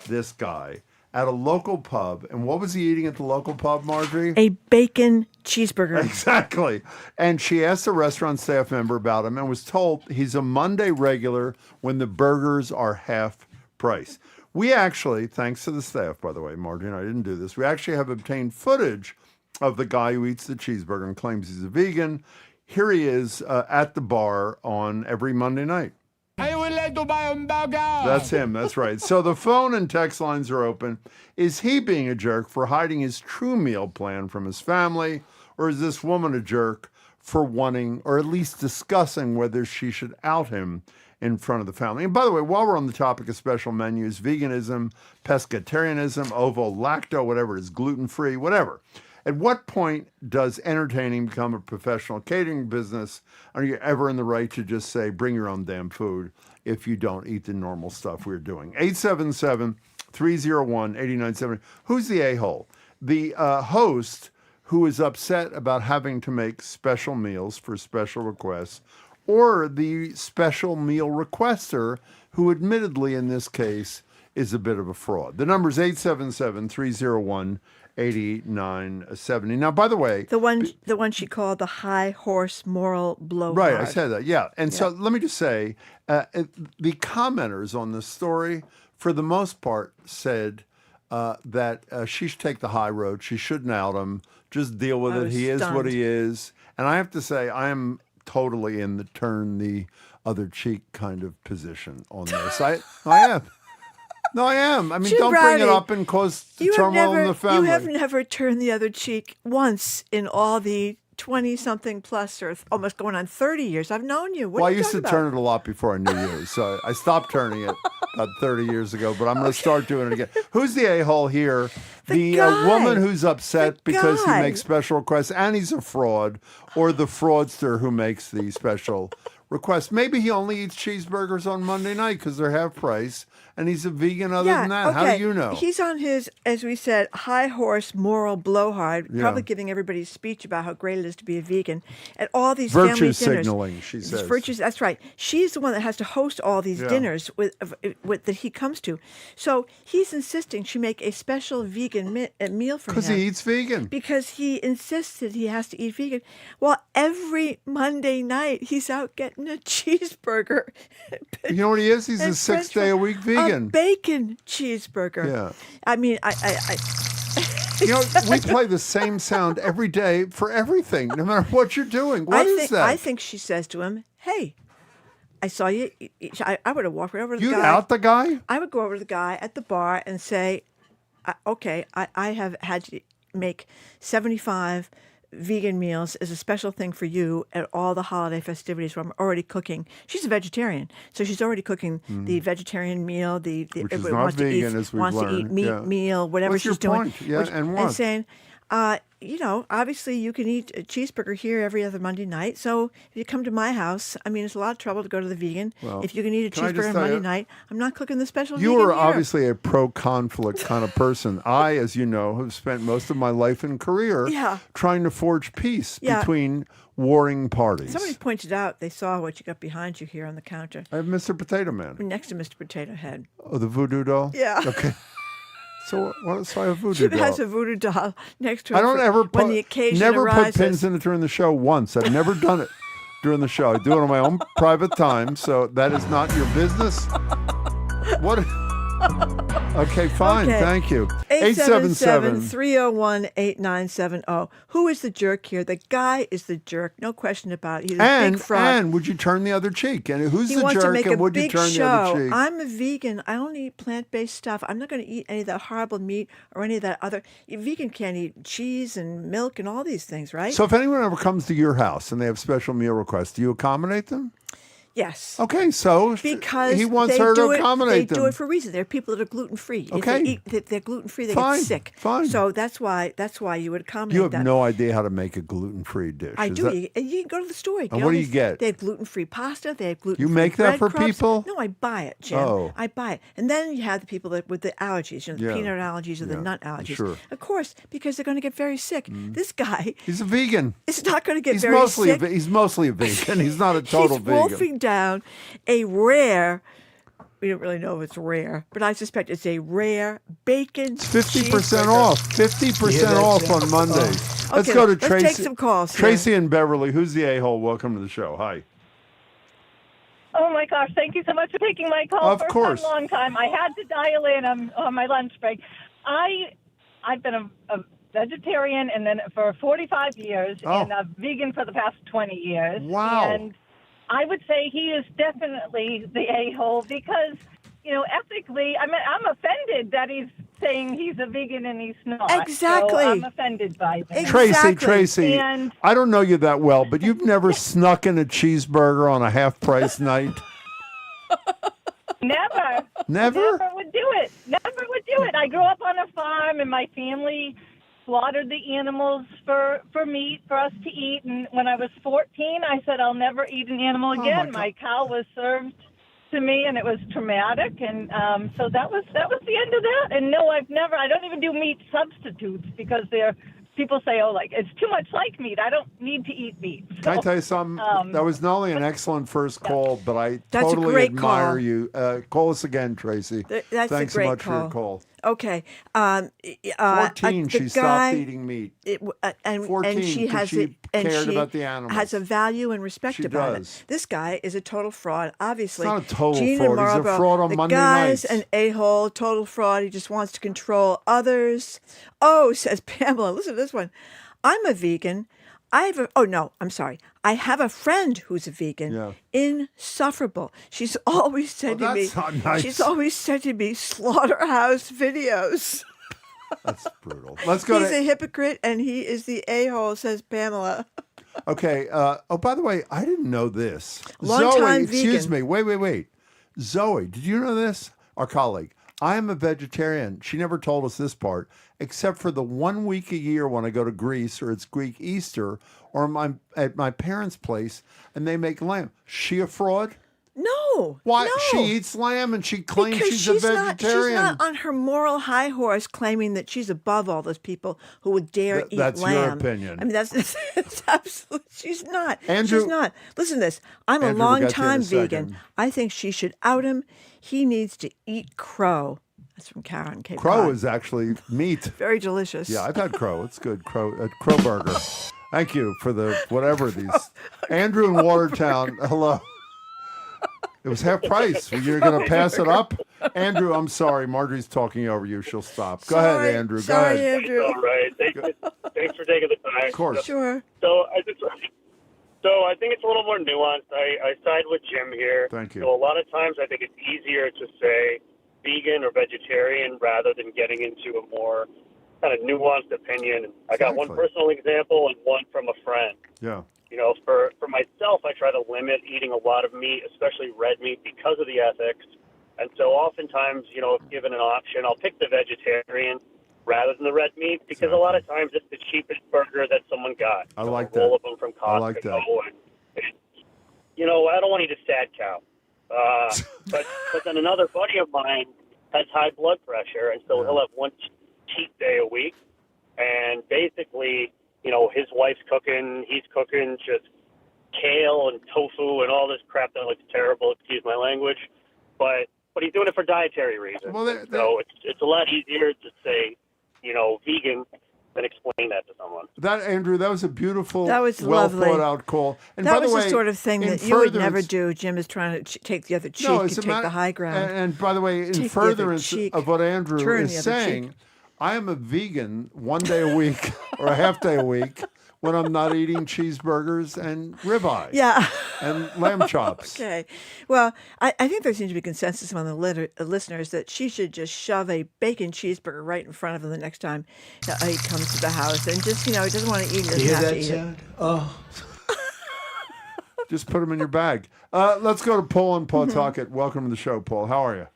this guy at a local pub, and what was he eating at the local pub, Marjorie? A bacon cheeseburger. Exactly. And she asked a restaurant staff member about him and was told he's a Monday regular when the burgers are half price. We actually, thanks to the staff, by the way, Marjorie and I didn't do this, we actually have obtained footage of the guy who eats the cheeseburger and claims he's a vegan. Here he is at the bar on every Monday night. I would like to buy a burger. That's him. That's right. So the phone and text lines are open. Is he being a jerk for hiding his true meal plan from his family? Or is this woman a jerk for wanting, or at least discussing, whether she should out him in front of the family? And by the way, while we're on the topic of special menus, veganism, pescatarianism, ovo-lacto, whatever it is, gluten-free, whatever. At what point does entertaining become a professional catering business? Are you ever in the right to just say, bring your own damn food if you don't eat the normal stuff we're doing? 877-301-8970. Who's the a-hole? The host who is upset about having to make special meals for special requests, or the special meal requester who admittedly in this case is a bit of a fraud? The number is 877-301-8970. Now, by the way, the one she called the high horse moral blowhard. Right, I said that. Yeah, and so let me just say, the commenters on this story, for the most part, said that she should take the high road. She shouldn't out him. Just deal with it. He is what he is. And I have to say, I am totally in the turn the other cheek kind of position on this. I am. No, I am. I mean, Jim don't Browdy, bring it up and cause turmoil in the family. You have never turned the other cheek once in all the 20-something plus, or almost going on 30 years I've known you. What well, are I you used to talking turn about? it a lot before I knew you, so I stopped turning it about 30 years ago, but I'm going to start doing it again. Who's the a-hole here? The woman who's upset because he makes special requests, and he's a fraud, or the fraudster who makes the special request. Maybe he only eats cheeseburgers on Monday night because they're half price, and he's a vegan other than that. Okay. How do you know? He's on his, as we said, high horse moral blowhard, probably giving everybody a speech about how great it is to be a vegan at all these family Virtue dinners. signaling, she says. Virtues, that's right. She's the one that has to host all these dinners with that he comes to. So he's insisting she make a special vegan meal for him. Because he eats vegan. Because he insisted he has to eat vegan. Well, every Monday night he's out getting a cheeseburger. You know what he is? He's a 6-day-a-week vegan. A bacon cheeseburger. Yeah. I mean, You know, we play the same sound every day for everything, no matter what you're doing. What is that? I think she says to him, hey, I saw you. I would have walked right over to the guy. You'd out the guy? I would go over to the guy at the bar and say, okay, I have had to make 75 vegan meals as a special thing for you at all the holiday festivities where I'm already cooking. She's a vegetarian, so she's already cooking the vegetarian meal, which is not vegan, as we've wants learned. to eat meat meal, whatever What's she's your doing. point? Yeah, and what? And saying, obviously you can eat a cheeseburger here every other Monday night. So if you come to my house, I mean, it's a lot of trouble to go to the vegan. Well, if you can eat a cheeseburger on Monday night, I'm not cooking the special You vegan are here. obviously a pro-conflict kind of person. I, as you know, have spent most of my life and career trying to forge peace between warring parties. Somebody pointed out they saw what you got behind you here on the counter. I have Mr. Potato Man. Next to Mr. Potato Head. Oh, the voodoo doll? Yeah. Okay. So I have voodoo doll. She has a voodoo doll next to her. I don't ever when the occasion never arises. put pins in it during the show once. I've never done it during the show. I do it on my own private time, so that is not your business. What Okay, fine. Okay. Thank you. 877-301-8970. Who is the jerk here? The guy is the jerk. No question about it. He's a big fraud. And would you turn the other cheek? And who's He the wants to jerk make and a would you big turn show. the other cheek? I'm a vegan. I only eat plant-based stuff. I'm not going to eat any of that horrible meat or any of that other. A vegan can't eat cheese and milk and all these things, right? So if anyone ever comes to your house and they have special meal requests, do you accommodate them? Yes. Okay, so because he wants they her to do it, accommodate they them. do it for a reason. There are people that are gluten-free. Okay. If they're gluten-free, they Fine, get sick. fine. So that's why you would accommodate You have that. no idea how to make a gluten-free dish. I Is do. that- You can go to the store. And what do you get? They have gluten-free pasta. They have gluten-free You make that for breadcrumbs. people? No, I buy it, Jim. Oh. I buy it. And then you have the people that with the allergies, the Yeah. peanut allergies or the Yeah, nut allergies. sure. Of course, because they're going to get very sick. This guy He's a vegan. is not going to get He's very mostly sick. he's mostly a vegan. He's not a total He's vegan. wolfing down a rare. We don't really know if it's rare, but I suspect it's a rare bacon. 50% off. 50% off on Mondays. Let's Okay, go to let's Tracy. take some calls here. Tracy in Beverly. Who's the a-hole? Welcome to the show. Hi. Oh my gosh! Thank you so much for taking my call. Of First course. time, long time. I had to dial in on my lunch break. I've been a vegetarian and then for 45 years and a vegan for the past 20 years. Wow. And I would say he is definitely the a-hole because, ethically, I'm offended that he's saying he's a vegan and he's not. Exactly. So I'm offended by that. Tracy, And I don't know you that well, but you've never snuck in a cheeseburger on a half-price night? Never. Never? Never would do it. Never would do it. I grew up on a farm, and my family slaughtered the animals for meat for us to eat. And when I was 14, I said, I'll never eat an animal again. My cow was served to me, and it was traumatic. And so that was the end of that. And no, I don't even do meat substitutes because people say, it's too much like meat. I don't need to eat meat. So, Can I tell you something? That was not only an excellent first call, but I That's a totally great admire call. you. Call us again, Tracy. That's Thanks a great so much for your call. Okay. 14, she stopped eating meat. 14, she has she cared about the animals. has a value and respect She about does. it. This guy is a total fraud, obviously. It's not a total Gene fraud. and He's a Marlboro, fraud on the Monday guy's nights. an a-hole, total fraud. He just wants to control others. Oh, says Pamela. Listen to this one. I'm a vegan. I have a friend who's a vegan. Yeah. Insufferable. She's always sending me. that's not nice. She's always sending me slaughterhouse videos. That's brutal. Let's go He's to... a hypocrite and he is the a-hole, says Pamela. Okay. By the way, I didn't know this. Long-time excuse vegan. me. Wait. Zoe, did you know this? Our colleague. I am a vegetarian. She never told us this part, except for the 1 week a year when I go to Greece or it's Greek Easter or I'm at my parents' place and they make lamb. She a fraud? No. Why? No. She eats lamb and she claims Because she's a vegetarian. She's not on her moral high horse claiming that she's above all those people who would dare eat that's lamb. your opinion. I mean, that's absolutely. She's not. Andrew- She's not. Listen to this. I'm a Andrew, we'll get to you in long-time a vegan. second. I think she should out him. He needs to eat crow. That's from Karen Cape Crow Cod. is actually meat. Very delicious. Yeah, I've had crow. It's good. Crow burger. Thank you for the whatever these. Andrew in Watertown. Hello. It was half price. You're going to pass it up? Andrew, I'm sorry. Marjorie's talking over you. She'll stop. Go ahead, Andrew. Go ahead. Andrew. All right. Thanks for taking the time. Of course. Sure. So I think it's a little more nuanced. I side with Jim here. Thank you. So a lot of times I think it's easier to say vegan or vegetarian rather than getting into a more kind of nuanced opinion. I got one Exactly. personal example and one from a friend. Yeah. For myself, I try to limit eating a lot of meat, especially red meat, because of the ethics. And so oftentimes, if given an option, I'll pick the vegetarian rather than the red meat because a lot of times it's the cheapest burger that someone got. I like a roll that. of them from Costco. I like that. And, I don't want to eat a sad cow. But then another buddy of mine has high blood pressure, and so he'll have one cheat day a week. And basically, his wife's cooking, he's cooking just kale and tofu and all this crap that looks terrible, excuse my language. But he's doing it for dietary reasons. Well, so it's a lot easier to say, vegan and explain that to someone. That, Andrew, that was a beautiful, That was well lovely. thought out call. And that by was the way, the sort of thing in that you would never furtherance- do. Jim is trying to take the other cheek No, and it's a take the high ground. And by the way, in Take the other furtherance cheek, of what Andrew turn is the other saying, cheek. I am a vegan 1 day a week or a half day a week when I'm not eating cheeseburgers and ribeye. Yeah. And lamb chops. Okay. Well, I think there seems to be consensus among the listeners that she should just shove a bacon cheeseburger right in front of him the next time he comes to the house. And just, he doesn't want to eat it. Doesn't have to eat it. Oh. Just put them in your bag. Let's go to Paul and Pawtucket. Welcome to the show, Paul. How are you?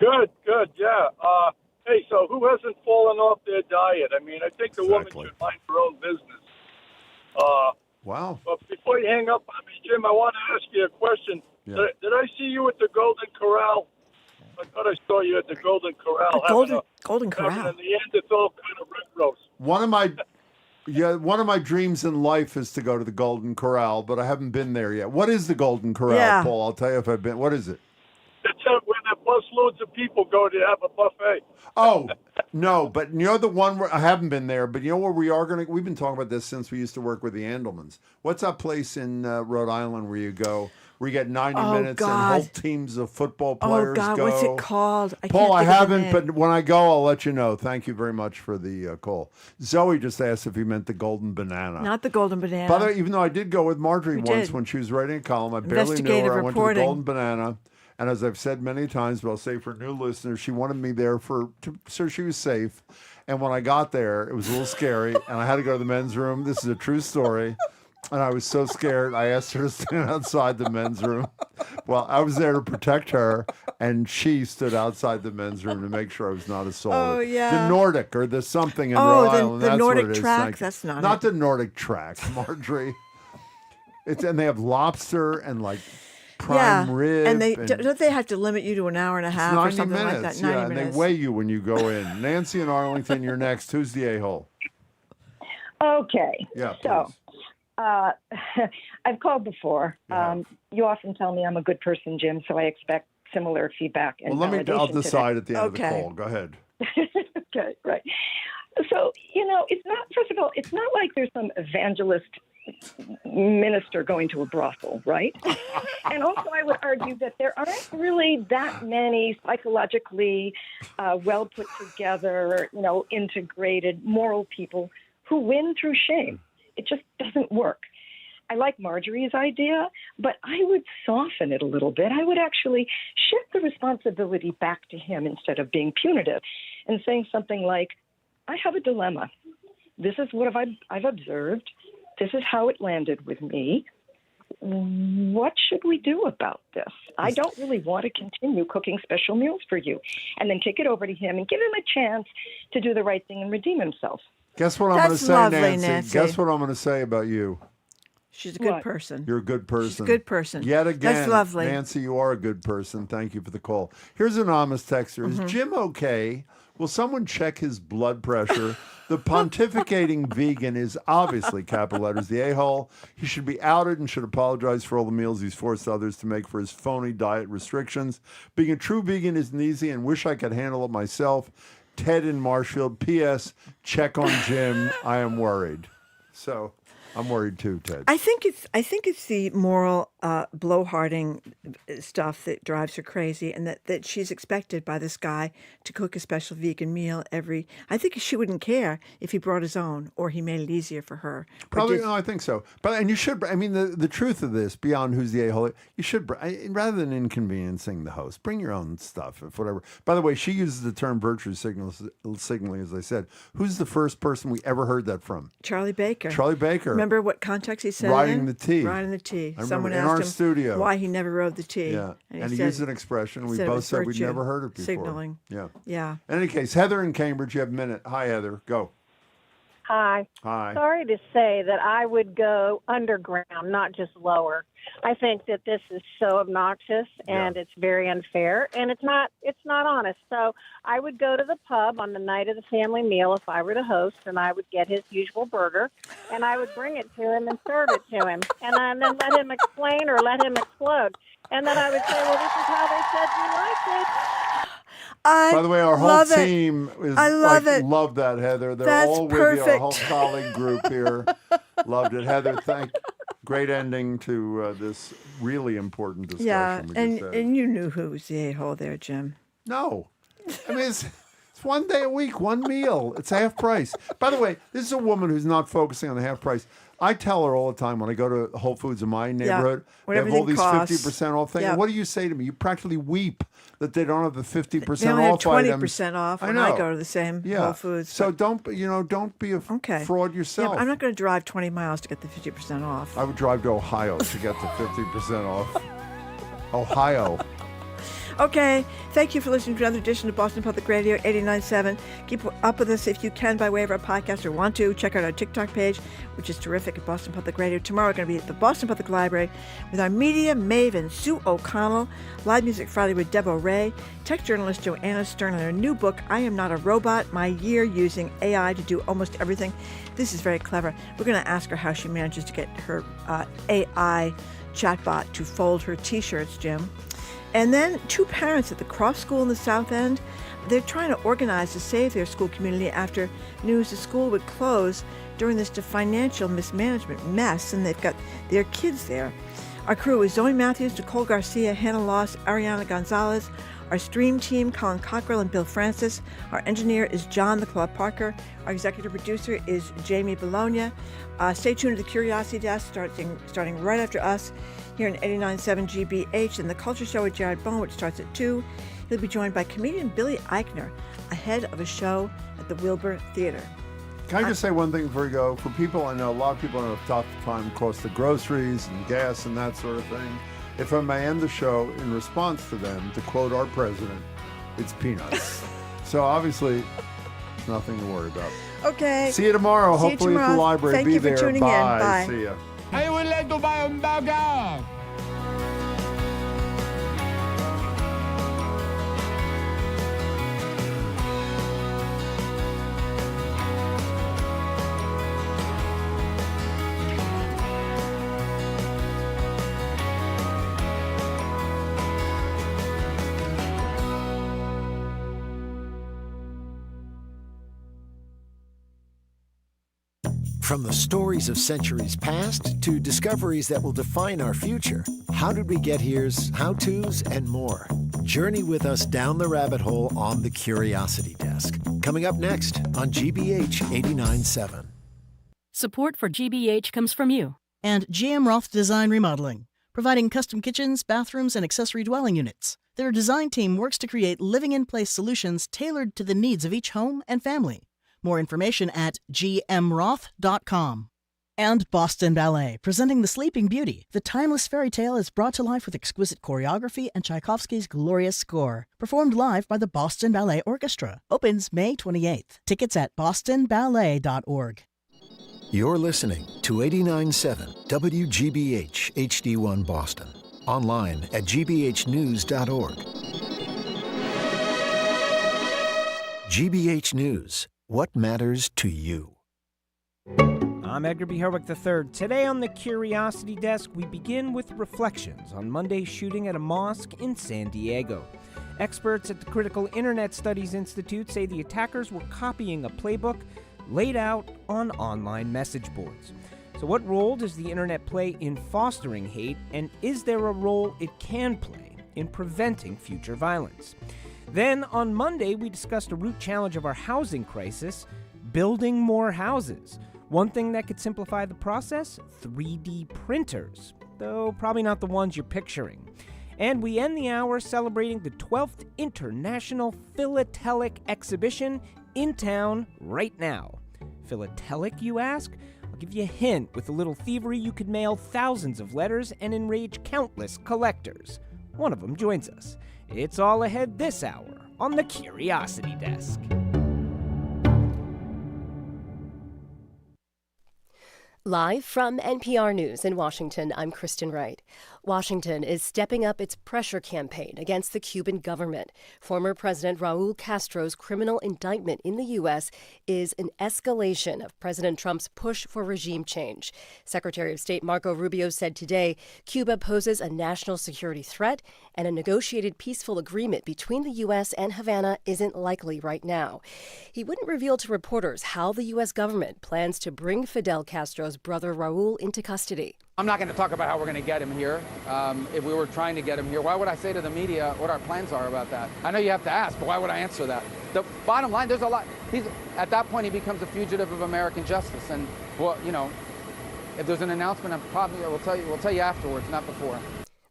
Good, yeah. Hey, so who hasn't fallen off their diet? I mean, I think the woman should mind her own business. Wow. But before you hang up on me, Jim, I want to ask you a question. Yeah. Did I see you at the Golden Corral? I thought I saw you at the Golden Corral. The Golden Corral. Having a Neanderthal kind of rib roast. One of my dreams in life is to go to the Golden Corral, but I haven't been there yet. What is the Golden Corral, Paul? I'll tell you if I've been. What is it? It's where the busloads of people go to have a buffet. Oh, no, but the one where I haven't been there, but where we are going to, we've been talking about this since we used to work with the Andelmans. What's that place in Rhode Island where you go, where you get 90 minutes and whole teams of football players go? What's it called? Paul, I haven't, but when I go, I'll let you know. Thank you very much for the call. Zoe just asked if he meant the Golden Banana. Not the Golden Banana. By the way, even though I did go with Marjorie once when she was writing a column, I barely knew her. I went to the Golden Banana. And as I've said many times, but I'll say for new listeners, she wanted me there so she was safe. And when I got there, it was a little scary, and I had to go to the men's room. This is a true story. And I was so scared, I asked her to stand outside the men's room. Well, I was there to protect her, and she stood outside the men's room to make sure I was not assaulted. Oh, yeah. The Nordic, or the something in Rhode Island. The that's Nordic what it is. track, that's not Not it. the Nordic track, Marjorie. And they have lobster and prime rib. And don't they have to limit you to an hour and a half or something like that? 90 and minutes. they weigh you when you go in. Nancy in Arlington, you're next. Who's the a-hole? Okay. Yeah, so, I've called before. You often tell me I'm a good person, Jim, so I expect similar feedback. And I'll decide today. at the end of the call. Go ahead. Okay, right. So, it's not, first of all, it's not like there's some evangelist minister going to a brothel, right? And also I would argue that there aren't really that many psychologically well put together, integrated moral people who win through shame. It just doesn't work. I like Marjorie's idea, but I would soften it a little bit. I would actually shift the responsibility back to him instead of being punitive and saying something like, I have a dilemma. This is what I've observed. This is how it landed with me. What should we do about this? I don't really want to continue cooking special meals for you. And then take it over to him and give him a chance to do the right thing and redeem himself. Guess what I'm going to say, Nancy? Guess what I'm going to say about you? She's a good person. You're a good person. She's a good person. Yet again, that's lovely. Nancy, you are a good person. Thank you for the call. Here's an anonymous texter. Is Jim okay? Will someone check his blood pressure? The pontificating vegan is obviously, capital letters, the a-hole. He should be outed and should apologize for all the meals he's forced others to make for his phony diet restrictions. Being a true vegan isn't easy and wish I could handle it myself. Ted in Marshfield. P.S. Check on Jim. I am worried. So I'm worried too, Ted. I think it's the moral blowharding stuff that drives her crazy, and that she's expected by this guy to cook a special vegan meal I think she wouldn't care if he brought his own or he made it easier for her. Probably, no, I think so. And you should, I mean, the truth of this, beyond who's the a-hole, you should, rather than inconveniencing the host, bring your own stuff, if whatever. By the way, she uses the term virtue signaling, as I said. Who's the first person we ever heard that from? Charlie Baker. Charlie Baker. Remember what context he said Riding the T. Riding the T. Someone asked him studio. why he never rode the T. Yeah, and he said, used an expression. We both said we'd never heard it before. Signaling. Yeah. Yeah. In any case, Heather in Cambridge, you have a minute. Hi, Heather. Go. Hi. Hi. Sorry to say that I would go underground, not just lower. I think that this is so obnoxious and it's very unfair and it's not honest. So I would go to the pub on the night of the family meal if I were the host, and I would get his usual burger and I would bring it to him and serve it to him and then let him explain or let him explode. And then I would say, well, this is how they said you liked it. By the way, our whole love it. team is I love it. Love that, Heather. They're That's all with perfect. you. Our whole colleague group here loved it. Heather, great ending to this really important discussion. Yeah, we and just had. and you knew who was the a-hole there, Jim. No. I mean, it's one day a week, one meal. It's half price. By the way, this is a woman who's not focusing on the half price. I tell her all the time when I go to Whole Foods in my neighborhood, they have all these 50% off things. Yeah. What do you say to me? You practically weep that they don't have the 50% They only have off 20% off when I go to the same Whole Foods. So don't be a fraud yourself. Yeah, I'm not going to drive 20 miles to get the 50% off. I would drive to Ohio to get the 50% off. Ohio. Okay, thank you for listening to another edition of Boston Public Radio 89.7. Keep up with us if you can by way of our podcast or want to. Check out our TikTok page, which is terrific at Boston Public Radio. Tomorrow we're going to be at the Boston Public Library with our media maven, Sue O'Connell. Live Music Friday with Deb O'Reilly. Tech journalist Joanna Stern on her new book, I Am Not a Robot, My Year Using AI to Do Almost Everything. This is very clever. We're going to ask her how she manages to get her AI chatbot to fold her T-shirts, Jim. And then 2 parents at the Cross School in the South End, they're trying to organize to save their school community after news the school would close during this financial mismanagement mess, and they've got their kids there. Our crew is Zoe Matthews, Nicole Garcia, Hannah Loss, Ariana Gonzalez. Our stream team, Colin Cockrell and Bill Francis. Our engineer is John the Claw Parker. Our executive producer is Jamie Bologna. Stay tuned to the Curiosity Desk starting right after us here in 89.7 GBH, and the Culture Show with Jared Bowen, which starts at 2. He'll be joined by comedian Billy Eichner ahead of a show at the Wilbur Theater. Can I just say one thing before we go? For people, I know a lot of people have a tough time across the groceries and gas and that sort of thing. If I may end the show in response to them, to quote our president, it's peanuts. So obviously, nothing to worry about. Okay. See you tomorrow. See you Hopefully tomorrow. at the library. Thank Be you for there. tuning Bye. in. Bye. See ya. I would like to buy a burger. From the stories of centuries past to discoveries that will define our future, How Did We Get Here's, How-Tos, and more. Journey with us down the rabbit hole on the Curiosity Desk. Coming up next on GBH 89.7. Support for GBH comes from you and GM Roth Design Remodeling, providing custom kitchens, bathrooms, and accessory dwelling units. Their design team works to create living-in-place solutions tailored to the needs of each home and family. More information at gmroth.com. And Boston Ballet, presenting The Sleeping Beauty. The timeless fairy tale is brought to life with exquisite choreography and Tchaikovsky's glorious score. Performed live by the Boston Ballet Orchestra. Opens May 28th. Tickets at bostonballet.org. You're listening to 89.7 WGBH HD1 Boston. Online at gbhnews.org. GBH News. What matters to you? I'm Edgar B. Herwick III. Today on the Curiosity Desk, we begin with reflections on Monday's shooting at a mosque in San Diego. Experts at the Critical Internet Studies Institute say the attackers were copying a playbook laid out on online message boards. So what role does the internet play in fostering hate, and is there a role it can play in preventing future violence? Then, on Monday, we discussed a root challenge of our housing crisis, building more houses. One thing that could simplify the process? 3D printers, though probably not the ones you're picturing. And we end the hour celebrating the 12th International Philatelic Exhibition in town right now. Philatelic, you ask? I'll give you a hint. With a little thievery, you could mail thousands of letters and enrage countless collectors. One of them joins us. It's all ahead this hour on the Curiosity Desk. Live from NPR News in Washington, I'm Kristen Wright. Washington is stepping up its pressure campaign against the Cuban government. Former President Raul Castro's criminal indictment in the U.S. is an escalation of President Trump's push for regime change. Secretary of State Marco Rubio said today Cuba poses a national security threat, and a negotiated peaceful agreement between the U.S. and Havana isn't likely right now. He wouldn't reveal to reporters how the U.S. government plans to bring Fidel Castro's brother Raul into custody. I'm not going to talk about how we're going to get him here. If we were trying to get him here, why would I say to the media what our plans are about that? I know you have to ask, but why would I answer that? The bottom line, there's a lot. At that point, he becomes a fugitive of American justice. And, well, you know, if there's an announcement, we'll tell you afterwards, not before.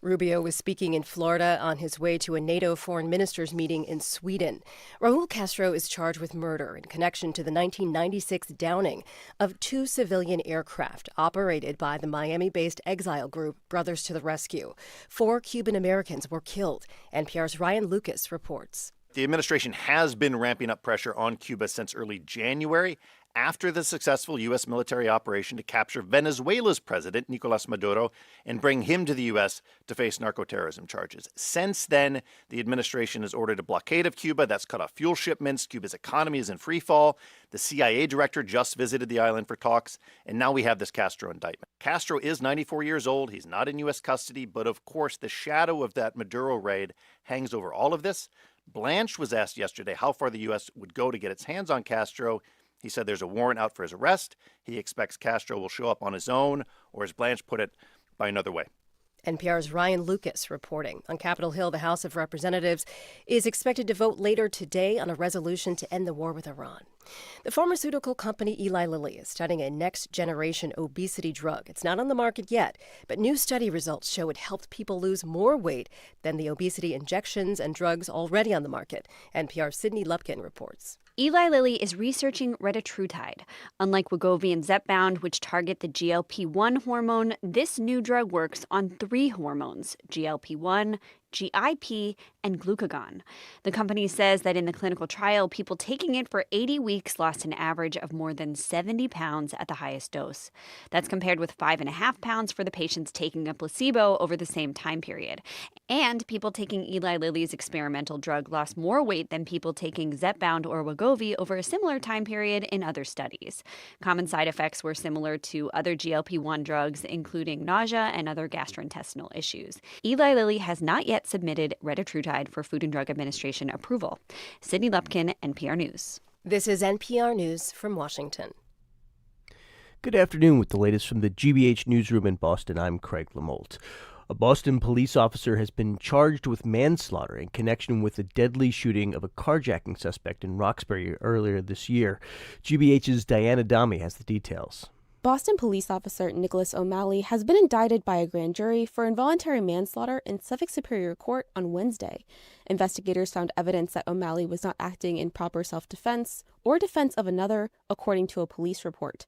Rubio was speaking in Florida on his way to a NATO foreign ministers meeting in Sweden. Raul Castro is charged with murder in connection to the 1996 downing of 2 civilian aircraft operated by the Miami-based exile group Brothers to the Rescue. 4 Cuban Americans were killed. NPR's Ryan Lucas reports. The administration has been ramping up pressure on Cuba since early January, after the successful U.S. military operation to capture Venezuela's president, Nicolas Maduro, and bring him to the U.S. to face narcoterrorism charges. Since then, the administration has ordered a blockade of Cuba that's cut off fuel shipments. Cuba's economy is in free fall. The CIA director just visited the island for talks, and now we have this Castro indictment. Castro is 94 years old. He's not in U.S. custody, but of course, the shadow of that Maduro raid hangs over all of this. Blanche was asked yesterday how far the U.S. would go to get its hands on Castro. He said there's a warrant out for his arrest. He expects Castro will show up on his own, or as Blanche put it, by another way. NPR's Ryan Lucas reporting. On Capitol Hill, the House of Representatives is expected to vote later today on a resolution to end the war with Iran. The pharmaceutical company Eli Lilly is studying a next-generation obesity drug. It's not on the market yet, but new study results show it helped people lose more weight than the obesity injections and drugs already on the market. NPR's Sydney Lupkin reports. Eli Lilly is researching retatrutide. Unlike Wegovy and Zepbound, which target the GLP-1 hormone, this new drug works on 3 hormones, GLP-1, GIP, and glucagon. The company says that in the clinical trial, people taking it for 80 weeks lost an average of more than 70 pounds at the highest dose. That's compared with 5.5 pounds for the patients taking a placebo over the same time period. And people taking Eli Lilly's experimental drug lost more weight than people taking Zepbound or Wegovy over a similar time period in other studies. Common side effects were similar to other GLP-1 drugs, including nausea and other gastrointestinal issues. Eli Lilly has not yet submitted retatrutide for Food and Drug Administration approval. Sydney Lupkin, NPR News. This is NPR News from Washington. Good afternoon with the latest from the GBH newsroom in Boston. I'm Craig Lamolt. A Boston police officer has been charged with manslaughter in connection with the deadly shooting of a carjacking suspect in Roxbury earlier this year. GBH's Diana Dami has the details. Boston police officer Nicholas O'Malley has been indicted by a grand jury for involuntary manslaughter in Suffolk Superior Court on Wednesday. Investigators found evidence that O'Malley was not acting in proper self-defense or defense of another, according to a police report.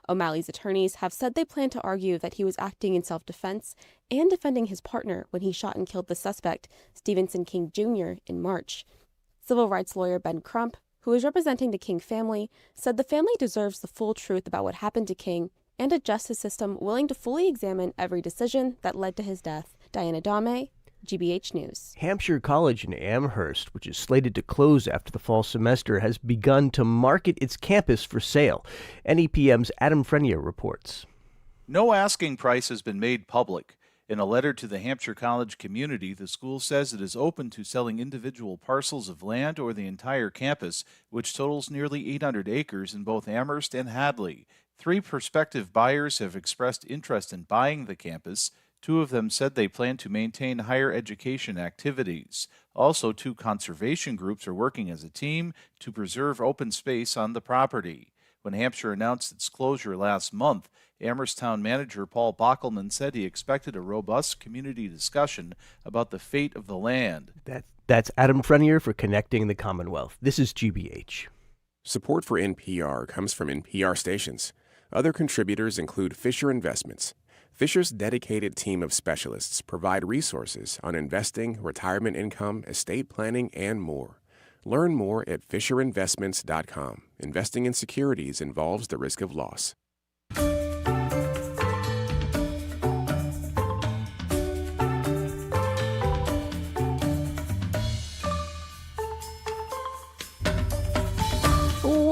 O'Malley's attorneys have said they plan to argue that he was acting in self-defense and defending his partner when he shot and killed the suspect, Stevenson King Jr., in March. Civil rights lawyer Ben Crump, who is representing the King family, said the family deserves the full truth about what happened to King and a justice system willing to fully examine every decision that led to his death. Diana Dame, GBH News. Hampshire College in Amherst, which is slated to close after the fall semester, has begun to market its campus for sale. NEPM's Adam Frenier reports. No asking price has been made public. In a letter to the Hampshire College community, the school says it is open to selling individual parcels of land or the entire campus, which totals nearly 800 acres in both Amherst and Hadley. 3 prospective buyers have expressed interest in buying the campus. 2 of them said they plan to maintain higher education activities. Also, 2 conservation groups are working as a team to preserve open space on the property. When Hampshire announced its closure last month, Amherst Town Manager Paul Bockelman said he expected a robust community discussion about the fate of the land. That's Adam Frenier for Connecting the Commonwealth. This is GBH. Support for NPR comes from NPR stations. Other contributors include Fisher Investments. Fisher's dedicated team of specialists provide resources on investing, retirement income, estate planning, and more. Learn more at FisherInvestments.com. Investing in securities involves the risk of loss.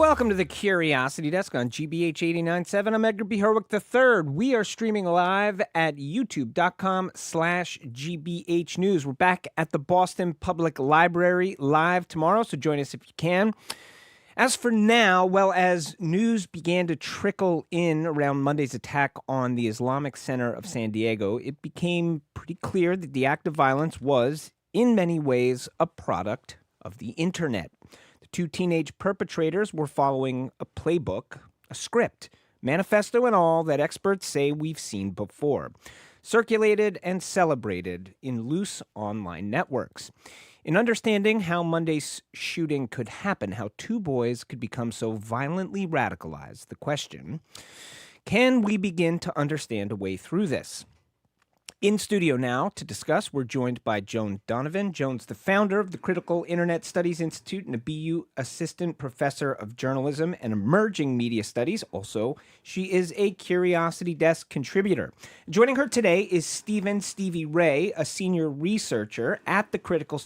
Welcome to the Curiosity Desk on GBH 89.7. I'm Edgar B. Herwick III. We are streaming live at youtube.com/GBH News. We're back at the Boston Public Library live tomorrow, so join us if you can. As for now, well, as news began to trickle in around Monday's attack on the Islamic Center of San Diego, it became pretty clear that the act of violence was, in many ways, a product of the internet. The two teenage perpetrators were following a playbook, a script, manifesto and all that experts say we've seen before, circulated and celebrated in loose online networks. In understanding how Monday's shooting could happen, how two boys could become so violently radicalized, the question, can we begin to understand a way through this? In studio now to discuss, we're joined by Joan Donovan. Joan's the founder of the Critical Internet Studies Institute and a BU Assistant Professor of Journalism and Emerging Media Studies. Also, she is a Curiosity Desk contributor. Joining her today is Stevie Ray, a senior researcher at the Critical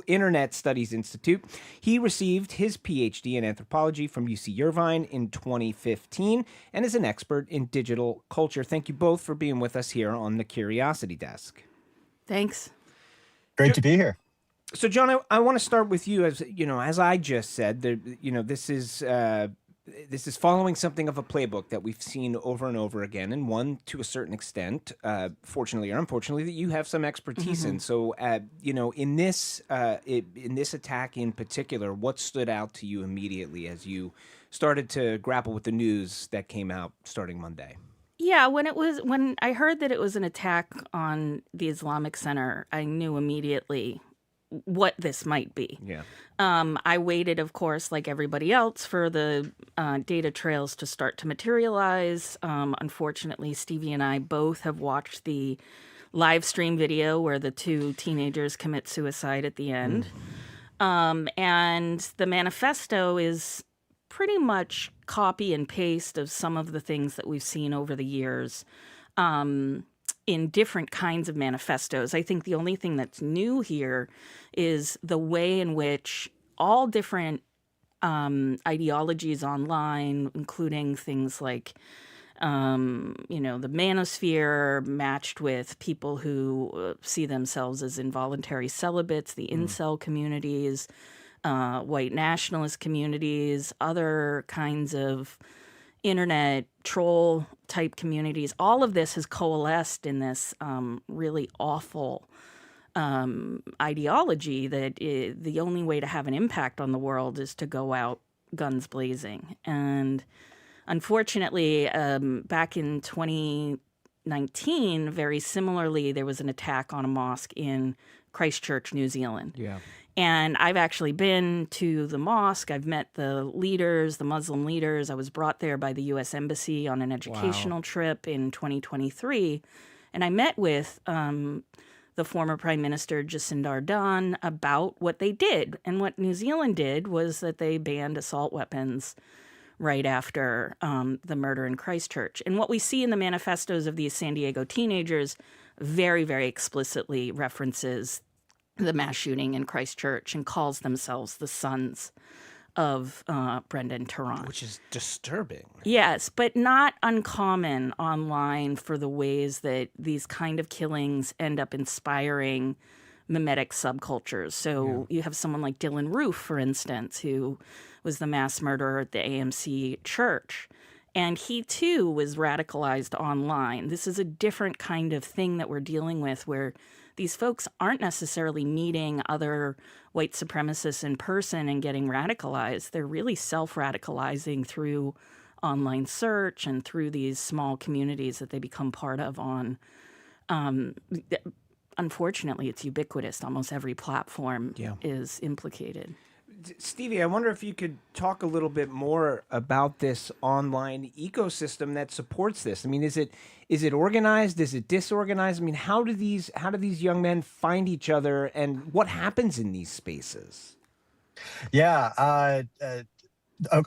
Internet Studies Institute. He received his PhD in anthropology from UC Irvine in 2015 and is an expert in digital culture. Thank you both for being with us here on the Curiosity Desk. Thanks. Great to be here. So, John, I want to start with you. As I just said, this is following something of a playbook that we've seen over and over again, and one to a certain extent, fortunately or unfortunately, that you have some expertise in. So, in this attack in particular, what stood out to you immediately as you started to grapple with the news that came out starting Monday? Yeah, when I heard that it was an attack on the Islamic Center, I knew immediately what this might be. Yeah. I waited, of course, like everybody else, for the data trails to start to materialize. Unfortunately, Stevie and I both have watched the live stream video where the two teenagers commit suicide at the end. And the manifesto is pretty much copy and paste of some of the things that we've seen over the years in different kinds of manifestos. I think the only thing that's new here is the way in which all different ideologies online, including things like, the manosphere matched with people who see themselves as involuntary celibates, the incel communities, white nationalist communities, other kinds of internet troll type communities. All of this has coalesced in this really awful ideology that the only way to have an impact on the world is to go out guns blazing. And unfortunately, back in 2019, very similarly, there was an attack on a mosque in Christchurch, New Zealand. Yeah. And I've actually been to the mosque. I've met the leaders, the Muslim leaders. I was brought there by the U.S. Embassy on an educational trip in 2023. And I met with the former Prime Minister Jacinda Ardern about what they did. And what New Zealand did was that they banned assault weapons right after the murder in Christchurch. And what we see in the manifestos of these San Diego teenagers very, very explicitly references the mass shooting in Christchurch and calls themselves the sons of Brendan Tarrant. Which is disturbing. Yes, but not uncommon online for the ways that these kind of killings end up inspiring mimetic subcultures. So you have someone like Dylan Roof, for instance, who was the mass murderer at the AMC church. And he, too, was radicalized online. This is a different kind of thing that we're dealing with, where these folks aren't necessarily meeting other white supremacists in person and getting radicalized. They're really self-radicalizing through online search and through these small communities that they become part of on. Unfortunately, it's ubiquitous. Almost every platform is implicated. Stevie, I wonder if you could talk a little bit more about this online ecosystem that supports this. I mean, is it organized? Is it disorganized? I mean, how do these young men find each other, and what happens in these spaces? Yeah,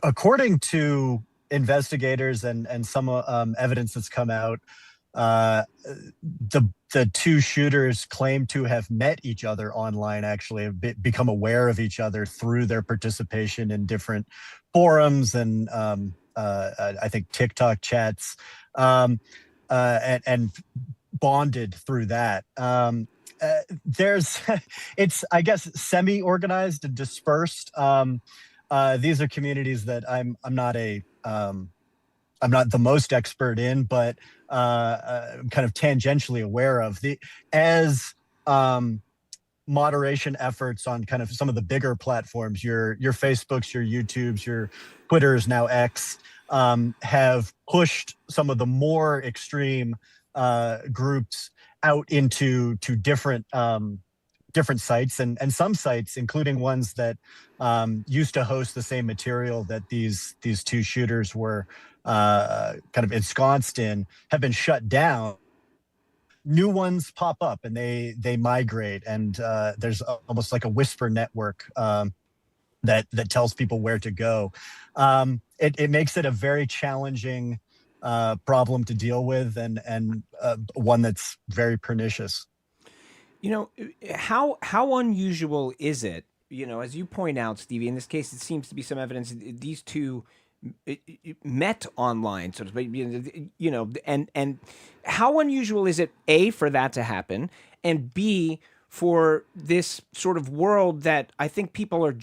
according to investigators and some evidence that's come out, the two shooters claim to have met each other online, actually have become aware of each other through their participation in different forums and I think TikTok chats, and bonded through that. There's, it's, I guess, semi-organized and dispersed. These are communities that I'm not the most expert in, but kind of tangentially aware of. As moderation efforts on kind of some of the bigger platforms, your Facebooks, your YouTubes, your Twitters, now X, have pushed some of the more extreme groups out into different sites, and some sites, including ones that used to host the same material that these two shooters were kind of ensconced in, have been shut down. New ones pop up and they migrate, and there's almost like a whisper network that tells people where to go. It makes it a very challenging problem to deal with, and one that's very pernicious. You know, how unusual is it? You know, as you point out, Stevie, in this case, it seems to be some evidence these two met online, so to speak. You know, and how unusual is it, A, for that to happen, and B, for this sort of world that I think people are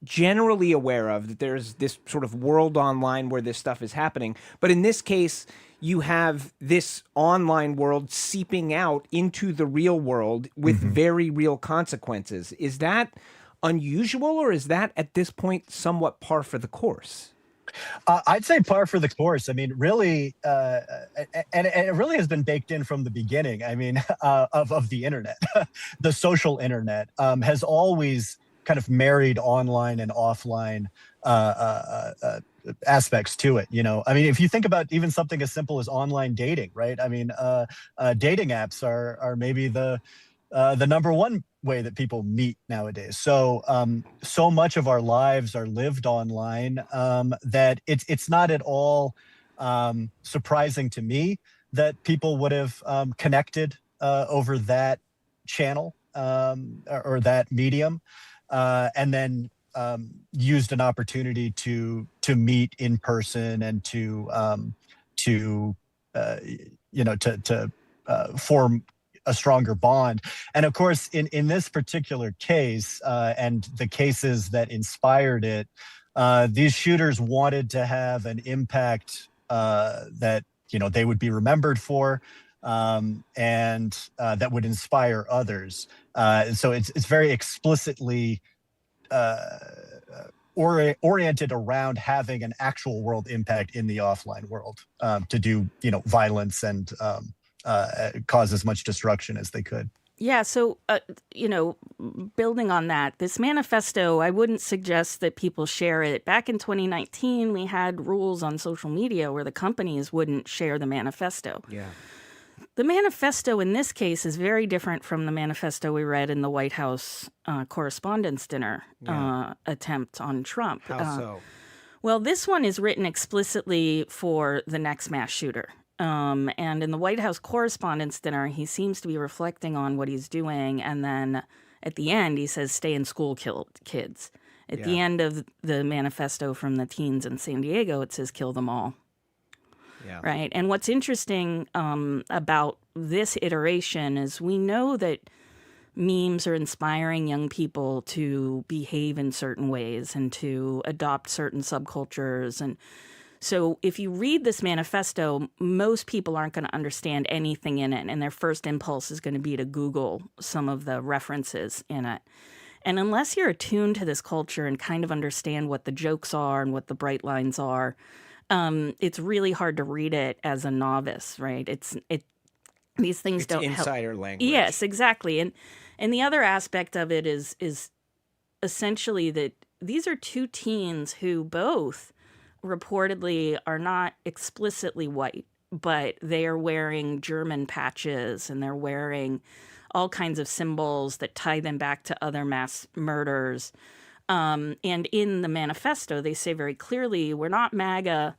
generally aware of, that there's this sort of world online where this stuff is happening. But in this case, you have this online world seeping out into the real world with very real consequences. Is that unusual, or is that at this point somewhat par for the course? I'd say par for the course. I mean, really, and it really has been baked in from the beginning. I mean, of the internet, the social internet has always kind of married online and offline aspects to it. You know, I mean, if you think about even something as simple as online dating, right? I mean, dating apps are maybe the number one way that people meet nowadays. So so much of our lives are lived online that it's not at all surprising to me that people would have connected over that channel or that medium, and then used an opportunity to meet in person and to form a stronger bond. And of course, in this particular case, and the cases that inspired it, these shooters wanted to have an impact that, you know, they would be remembered for, and that would inspire others. So it's very explicitly oriented around having an actual world impact in the offline world, to do, you know, violence and cause as much destruction as they could. Yeah, so, you know, building on that, this manifesto, I wouldn't suggest that people share it. Back in 2019, we had rules on social media where the companies wouldn't share the manifesto. Yeah. The manifesto in this case is very different from the manifesto we read in the White House Correspondents' Dinner attempt on Trump. How so? Well, this one is written explicitly for the next mass shooter. And in the White House Correspondents' Dinner, he seems to be reflecting on what he's doing. And then at the end, he says, stay in school, kill kids. At the end of the manifesto from the teens in San Diego, it says, kill them all. Yeah. Right. And what's interesting about this iteration is we know that memes are inspiring young people to behave in certain ways and to adopt certain subcultures. And so if you read this manifesto, most people aren't going to understand anything in it, and their first impulse is going to be to Google some of the references in it. And unless you're attuned to this culture and kind of understand what the jokes are and what the bright lines are, it's really hard to read it as a novice, right? These things don't help. Insider language. Yes, exactly. And the other aspect of it is essentially that these are two teens who both reportedly are not explicitly white, but they are wearing German patches and they're wearing all kinds of symbols that tie them back to other mass murders. And in the manifesto, they say very clearly, we're not MAGA.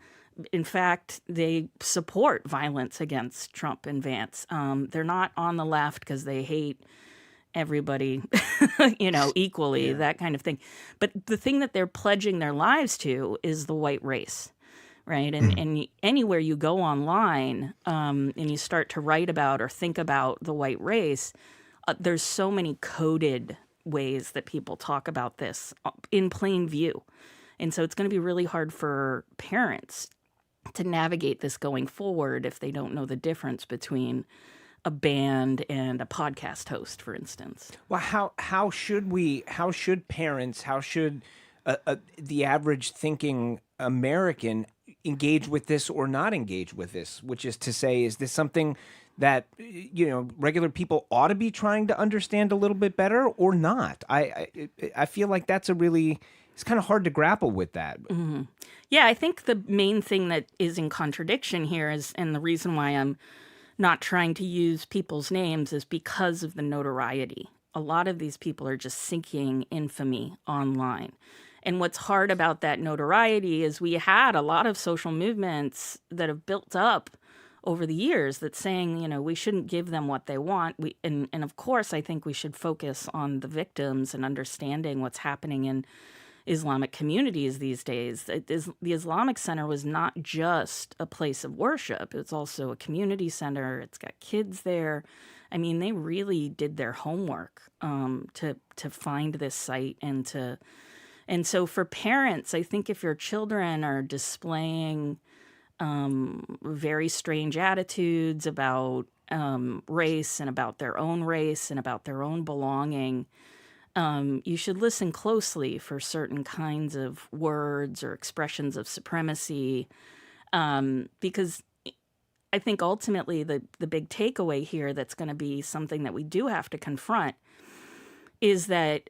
In fact, they support violence against Trump and Vance. They're not on the left because they hate everybody, equally, that kind of thing. But the thing that they're pledging their lives to is the white race, right? And anywhere you go online and you start to write about or think about the white race, there's so many coded ways that people talk about this in plain view. And so it's going to be really hard for parents to navigate this going forward if they don't know the difference between a band and a podcast host, for instance. Well, how should parents, how should the average thinking American engage with this or not engage with this? Which is to say, is this something that regular people ought to be trying to understand a little bit better or not? I feel like that's it's kind of hard to grapple with that. Mm-hmm. Yeah, I think the main thing that is in contradiction here and the reason why I'm not trying to use people's names is because of the notoriety. A lot of these people are just seeking infamy online. And what's hard about that notoriety is we had a lot of social movements that have built up over the years that's saying, we shouldn't give them what they want. And of course, I think we should focus on the victims and understanding what's happening in Islamic communities these days. The Islamic Center was not just a place of worship. It's also a community center. It's got kids there. I mean, they really did their homework to find this site and so for parents, I think if your children are displaying very strange attitudes about race and about their own race and about their own belonging, you should listen closely for certain kinds of words or expressions of supremacy, because I think ultimately the big takeaway here that's going to be something that we do have to confront is that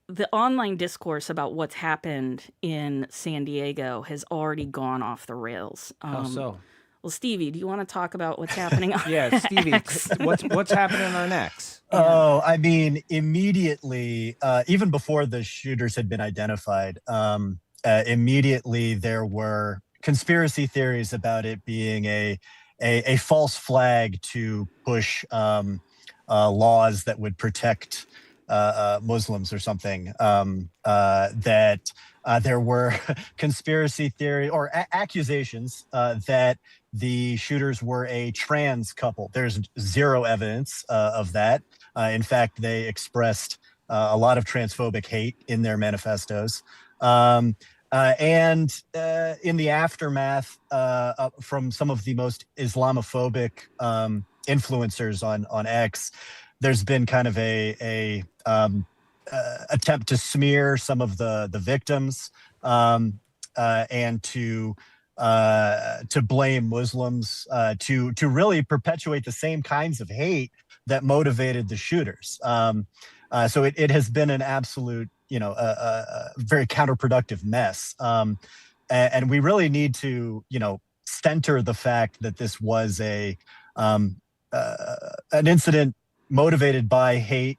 the online discourse about what's happened in San Diego has already gone off the rails. How so? Well, Stevie, do you want to talk about what's happening on Yeah, Stevie, what's happening on X? Oh, I mean, immediately, even before the shooters had been identified, immediately there were conspiracy theories about it being a false flag to push laws that would protect Muslims or something, that there were conspiracy theory or accusations that the shooters were a trans couple. There's zero evidence of that. In fact, they expressed a lot of transphobic hate in their manifestos. And in the aftermath, from some of the most Islamophobic influencers on X, there's been kind of a attempt to smear some of the victims and to blame Muslims, to really perpetuate the same kinds of hate that motivated the shooters. So it has been an absolute, a very counterproductive mess. And we really need to, center the fact that this was an incident motivated by hate.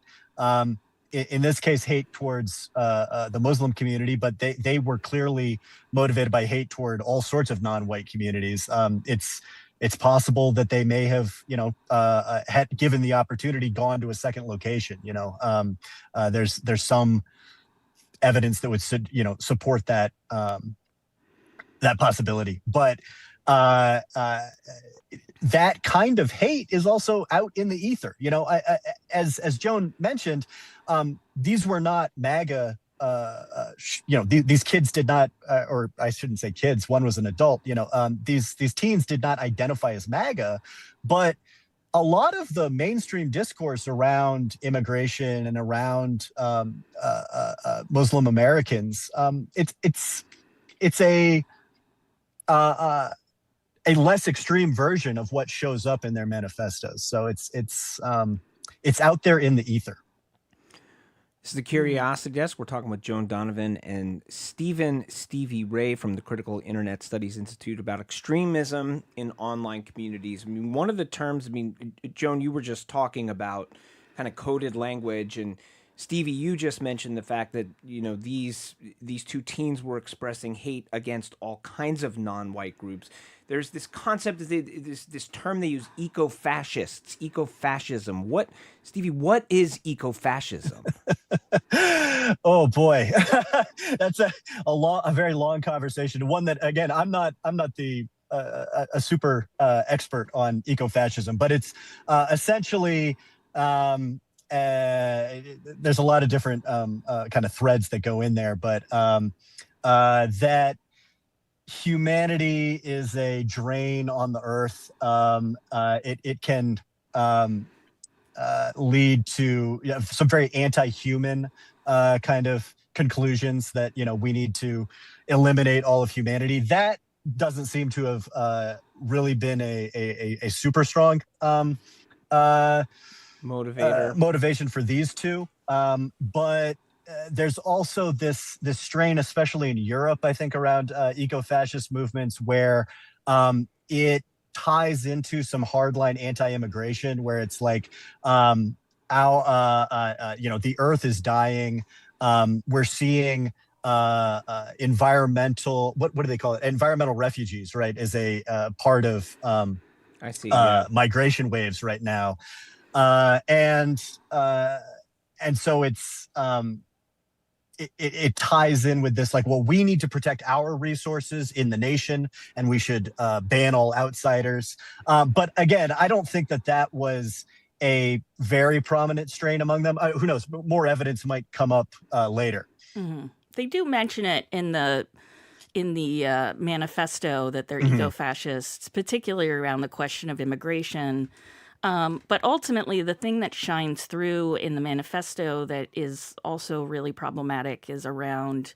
In this case, hate towards the Muslim community, but they were clearly motivated by hate toward all sorts of non-white communities. It's possible that they may have, had given the opportunity, gone to a second location. There's some evidence that would, support that that possibility, but that kind of hate is also out in the ether. As Joan mentioned, these were not MAGA. These kids did not, or I shouldn't say kids. One was an adult. These teens did not identify as MAGA, but a lot of the mainstream discourse around immigration and around Muslim Americans, it's a less extreme version of what shows up in their manifestos. So it's out there in the ether. This is the Curiosity Desk. We're talking with Joan Donovan and Stevie Ray from the Critical Internet Studies Institute about extremism in online communities. I mean, one of the terms, Joan, you were just talking about kind of coded language, and Stevie, you just mentioned the fact that these two teens were expressing hate against all kinds of non-white groups. There's this concept, this term they use, eco-fascists, eco-fascism. What is eco-fascism? Oh boy, that's a very long conversation. One that, again, I'm not the a super expert on eco-fascism, but it's essentially. There's a lot of different kind of threads that go in there, but that humanity is a drain on the earth. It can lead to some very anti-human kind of conclusions that we need to eliminate all of humanity. That doesn't seem to have really been a super strong motivation for these two, but there's also this strain, especially in Europe, I think, around eco-fascist movements, where it ties into some hardline anti-immigration, where it's like the earth is dying. We're seeing environmental, what do they call it? Environmental refugees, right? As a part of I see migration waves right now. And so it's it ties in with this, like, well, we need to protect our resources in the nation, and we should ban all outsiders. But again, I don't think that was a very prominent strain among them. Who knows? More evidence might come up later. Mm-hmm. They do mention it in the manifesto that they're eco-fascists, particularly around the question of immigration. But ultimately, the thing that shines through in the manifesto that is also really problematic is around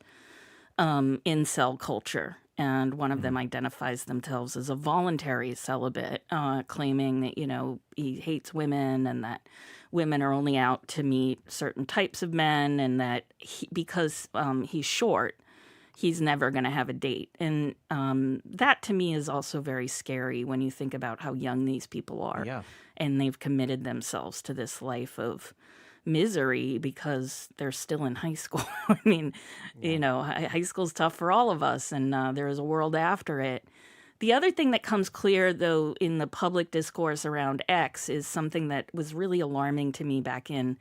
incel culture. And one of them identifies themselves as a voluntary celibate, claiming that, he hates women and that women are only out to meet certain types of men, and that because he's short, he's never going to have a date. And that, to me, is also very scary when you think about how young these people are. Yeah. And they've committed themselves to this life of misery because they're still in high school. I mean, high school's tough for all of us, and there is a world after it. The other thing that comes clear, though, in the public discourse around X is something that was really alarming to me back in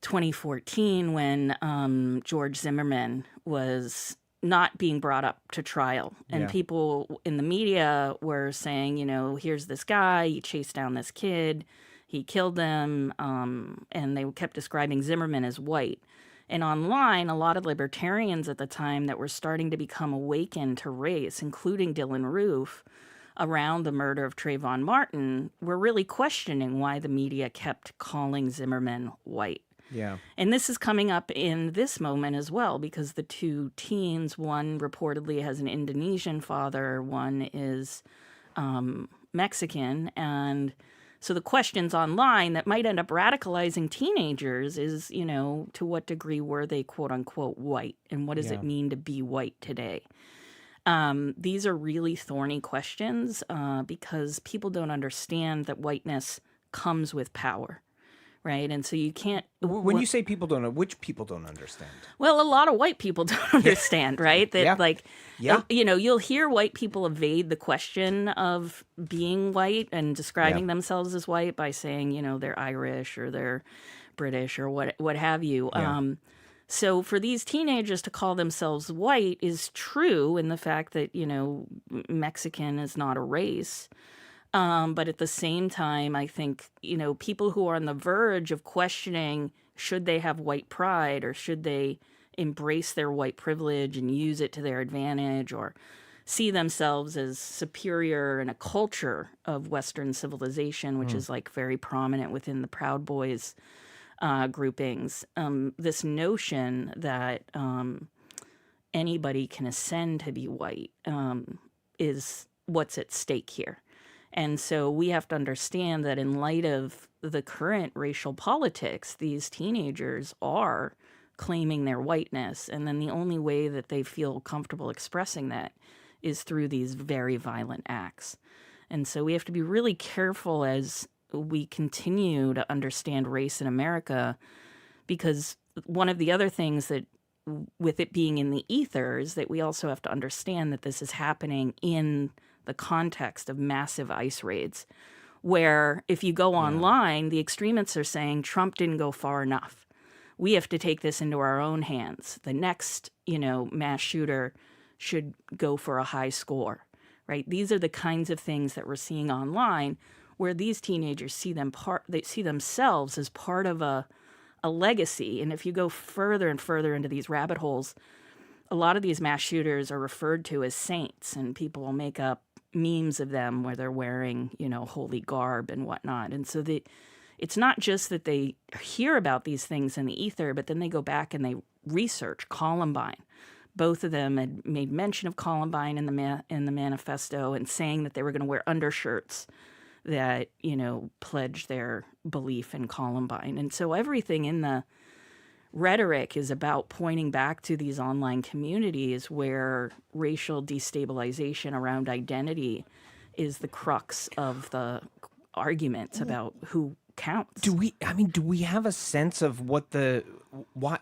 2014 when George Zimmerman was not being brought up to trial. And people in the media were saying, here's this guy, he chased down this kid, he killed them, and they kept describing Zimmerman as white. And online, a lot of libertarians at the time that were starting to become awakened to race, including Dylan Roof, around the murder of Trayvon Martin, were really questioning why the media kept calling Zimmerman white. Yeah. And this is coming up in this moment as well, because the two teens, one reportedly has an Indonesian father, one is Mexican. And so the questions online that might end up radicalizing teenagers is, to what degree were they, quote unquote, white? And what does it mean to be white today? These are really thorny questions because people don't understand that whiteness comes with power. Right. And so you can't. When you say people don't know, which people don't understand? Well, a lot of white people don't understand. Right. That you'll hear white people evade the question of being white and describing themselves as white by saying, they're Irish or they're British or what have you. Yeah. So for these teenagers to call themselves white is true in the fact that, Mexican is not a race. But at the same time, I think, people who are on the verge of questioning, should they have white pride or should they embrace their white privilege and use it to their advantage or see themselves as superior in a culture of Western civilization, which is like very prominent within the Proud Boys groupings. This notion that anybody can ascend to be white is what's at stake here. And so we have to understand that in light of the current racial politics, these teenagers are claiming their whiteness. And then the only way that they feel comfortable expressing that is through these very violent acts. And so we have to be really careful as we continue to understand race in America because one of the other things that, with it being in the ether, is that we also have to understand that this is happening in the context of massive ICE raids, where if you go online, the extremists are saying Trump didn't go far enough. We have to take this into our own hands. The next, mass shooter should go for a high score, right? These are the kinds of things that we're seeing online, where these teenagers see themselves as part of a legacy. And if you go further and further into these rabbit holes, a lot of these mass shooters are referred to as saints, and people will make up memes of them where they're wearing, holy garb and whatnot. And so it's not just that they hear about these things in the ether, but then they go back and they research Columbine. Both of them had made mention of Columbine in the manifesto, and saying that they were going to wear undershirts that, pledge their belief in Columbine. And so everything in the rhetoric is about pointing back to these online communities where racial destabilization around identity is the crux of the arguments about who counts. Do we have a sense of what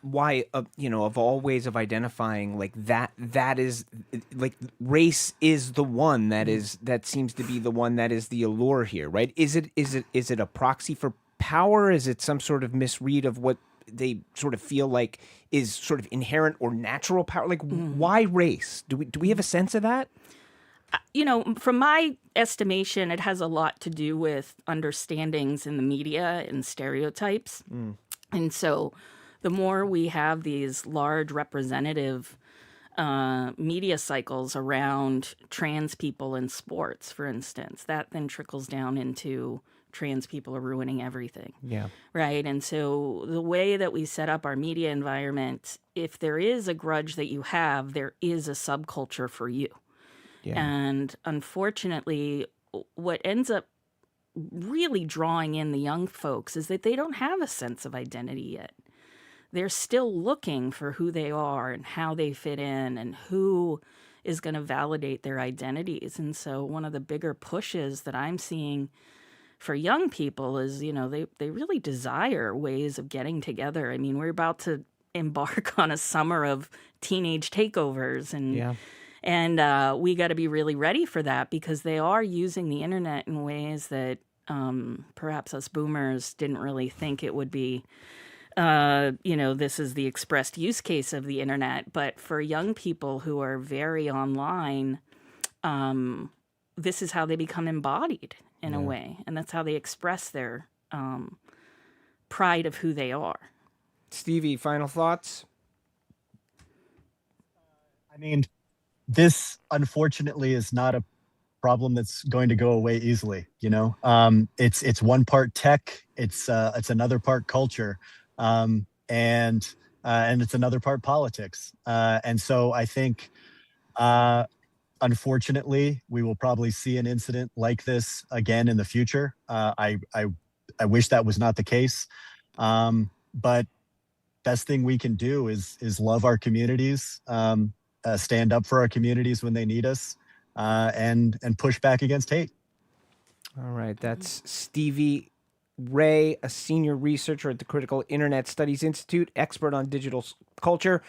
why of all ways of identifying, like that is like race is the one that seems to be the one that is the allure here, right? Is it a proxy for power? Is it some sort of misread of what they sort of feel like is sort of inherent or natural power? Like, why race? Do we have a sense of that? From my estimation, it has a lot to do with understandings in the media and stereotypes. And so the more we have these large representative media cycles around trans people in sports, for instance, that then trickles down into trans people are ruining everything. Yeah. Right. And so the way that we set up our media environment, if there is a grudge that you have, there is a subculture for you. Yeah. And unfortunately, what ends up really drawing in the young folks is that they don't have a sense of identity yet. They're still looking for who they are and how they fit in and who is going to validate their identities. And so one of the bigger pushes that I'm seeing for young people is, they really desire ways of getting together. I mean, we're about to embark on a summer of teenage takeovers, and we got to be really ready for that, because they are using the internet in ways that perhaps us boomers didn't really think it would be. This is the expressed use case of the internet. But for young people who are very online, this is how they become embodied in a way. And that's how they express their pride of who they are. Stevie, final thoughts? I mean, this unfortunately is not a problem that's going to go away easily. It's one part tech, it's another part culture, and it's another part politics. And so I think, unfortunately, we will probably see an incident like this again in the future. I wish that was not the case, but best thing we can do is love our communities. Stand up for our communities when they need us, and push back against hate. All right, that's Stevie Ray, a senior researcher at the Critical Internet Studies Institute, expert on digital culture.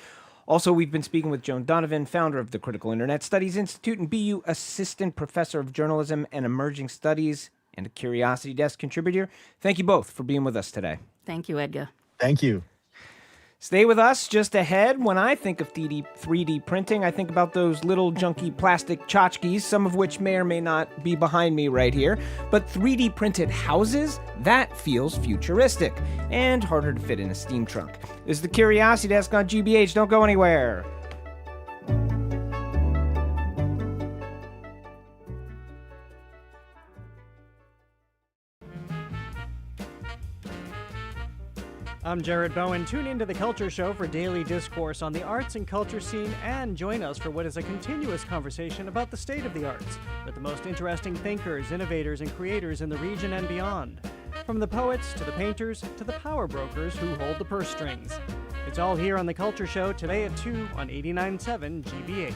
Also, we've been speaking with Joan Donovan, founder of the Critical Internet Studies Institute and BU Assistant Professor of Journalism and Emerging Studies and a Curiosity Desk contributor. Thank you both for being with us today. Thank you, Edgar. Thank you. Stay with us. Just ahead, when I think of 3D printing, I think about those little junky plastic tchotchkes, some of which may or may not be behind me right here. But 3D printed houses, that feels futuristic and harder to fit in a steam trunk. This is the Curiosity Desk on GBH. Don't go anywhere. I'm Jared Bowen. Tune into The Culture Show for daily discourse on the arts and culture scene, and join us for what is a continuous conversation about the state of the arts with the most interesting thinkers, innovators, and creators in the region and beyond. From the poets to the painters to the power brokers who hold the purse strings. It's all here on The Culture Show today at 2 on 89.7 GBH.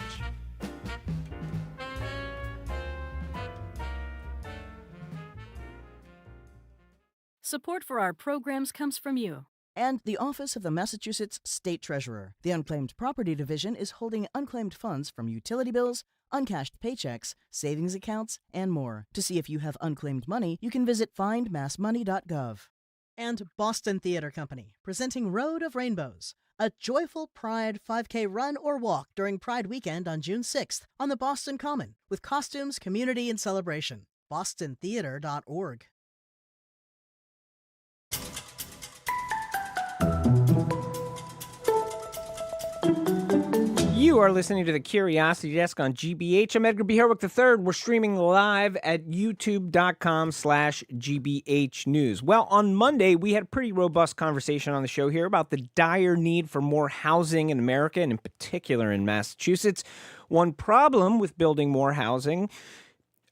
Support for our programs comes from you. and the Office of the Massachusetts State Treasurer. The Unclaimed Property Division is holding unclaimed funds from utility bills, uncashed paychecks, savings accounts, and more. To see if you have unclaimed money, you can visit findmassmoney.gov. And Boston Theater Company, presenting Road of Rainbows, a joyful Pride 5K run or walk during Pride weekend on June 6th on the Boston Common, with costumes, community, and celebration. bostontheater.org. You are listening to the Curiosity Desk on GBH. I'm Edgar B. Herwick III. We're streaming live at youtube.com/GBH News. Well, on Monday, we had a pretty robust conversation on the show here about the dire need for more housing in America, and in particular in Massachusetts. One problem with building more housing,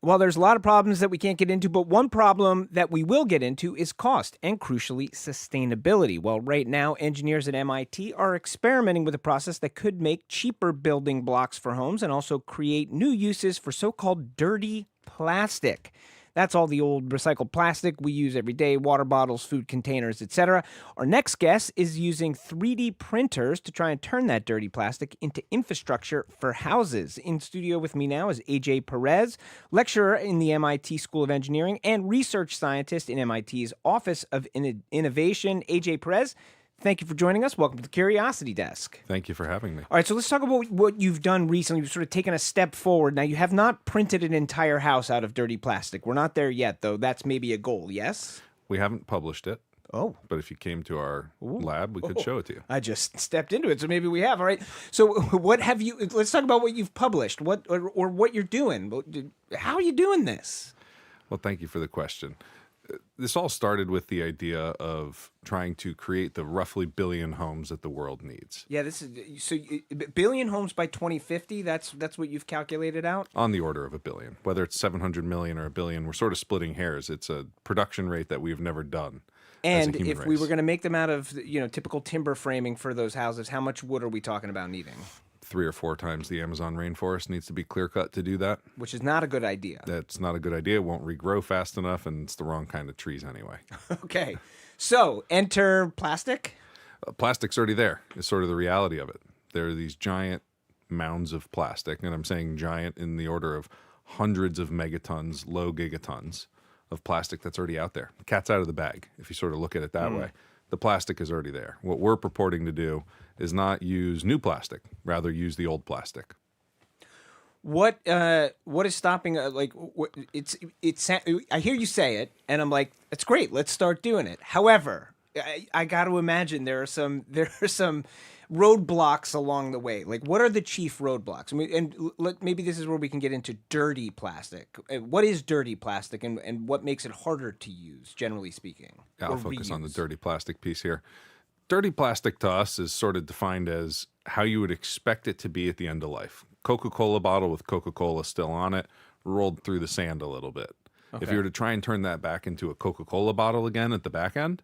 well, there's a lot of problems that we can't get into, but one problem that we will get into is cost and, crucially, sustainability. Well, right now, engineers at MIT are experimenting with a process that could make cheaper building blocks for homes and also create new uses for so-called dirty plastic. That's all the old recycled plastic we use every day, water bottles, food containers, etc. Our next guest is using 3D printers to try and turn that dirty plastic into infrastructure for houses. In studio with me now is AJ Perez, lecturer in the MIT School of Engineering and research scientist in MIT's Office of Innovation. AJ Perez, thank you for joining us. Welcome to the Curiosity Desk. Thank you for having me. All right, so let's talk about what you've done recently. You've sort of taken a step forward. Now, you have not printed an entire house out of dirty plastic. We're not there yet, though. That's maybe a goal, yes? We haven't published it. Oh. But if you came to our lab, we could show it to you. I just stepped into it, so maybe we have. All right. So what have you, let's talk about what you've published, what or what you're doing. How are you doing this? Well, thank you for the question. This all started with the idea of trying to create the roughly billion homes that the world needs. Yeah, this is so billion homes by 2050. That's what you've calculated out. On the order of a billion, whether it's 700 million or a billion, we're sort of splitting hairs. It's a production rate that we've never done. And if we were going to make them out of typical timber framing for those houses, how much wood are we talking about needing? 3 or 4 times the Amazon rainforest needs to be clear-cut to do that. Which is not a good idea. That's not a good idea. It won't regrow fast enough, and it's the wrong kind of trees anyway. Okay. So, enter plastic? Plastic's already there. It's sort of the reality of it. There are these giant mounds of plastic, and I'm saying giant in the order of hundreds of megatons, low gigatons of plastic that's already out there. The cat's out of the bag, if you sort of look at it that way. The plastic is already there. What we're purporting to do is not use new plastic, rather use the old plastic. What is stopping? I hear you say it, and I'm like, it's great. Let's start doing it. However, I got to imagine there are some roadblocks along the way. Like, what are the chief roadblocks? Maybe this is where we can get into dirty plastic. What is dirty plastic, and what makes it harder to use, generally speaking? I'll focus on the dirty plastic piece here. Dirty plastic to us is sort of defined as how you would expect it to be at the end of life. Coca-Cola bottle with Coca-Cola still on it, rolled through the sand a little bit. Okay. If you were to try and turn that back into a Coca-Cola bottle again at the back end,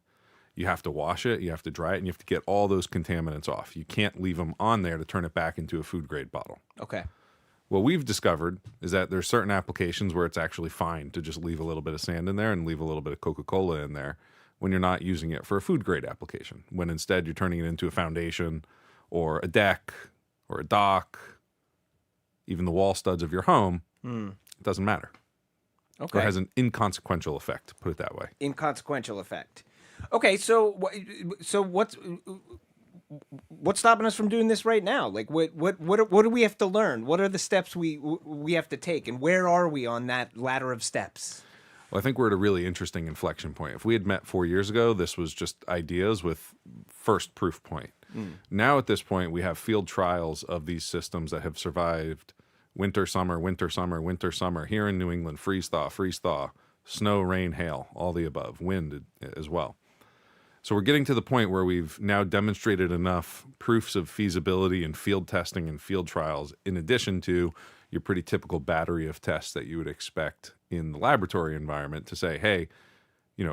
you have to wash it, you have to dry it, and you have to get all those contaminants off. You can't leave them on there to turn it back into a food-grade bottle. Okay. What we've discovered is that there's certain applications where it's actually fine to just leave a little bit of sand in there and leave a little bit of Coca-Cola in there when you're not using it for a food-grade application, when instead you're turning it into a foundation or a deck or a dock, even the wall studs of your home. It doesn't matter. Okay. Or it has an inconsequential effect, put it that way. Inconsequential effect. Okay, so what's stopping us from doing this right now? Like, what do we have to learn? What are the steps we have to take, and where are we on that ladder of steps? Well, I think we're at a really interesting inflection point. If we had met 4 years ago, this was just ideas with first proof point. Now at this point, we have field trials of these systems that have survived winter, summer, winter, summer, winter, summer. Here in New England, freeze, thaw, snow, rain, hail, all the above, wind as well. So we're getting to the point where we've now demonstrated enough proofs of feasibility and field testing and field trials, in addition to your pretty typical battery of tests that you would expect in the laboratory environment to say, hey,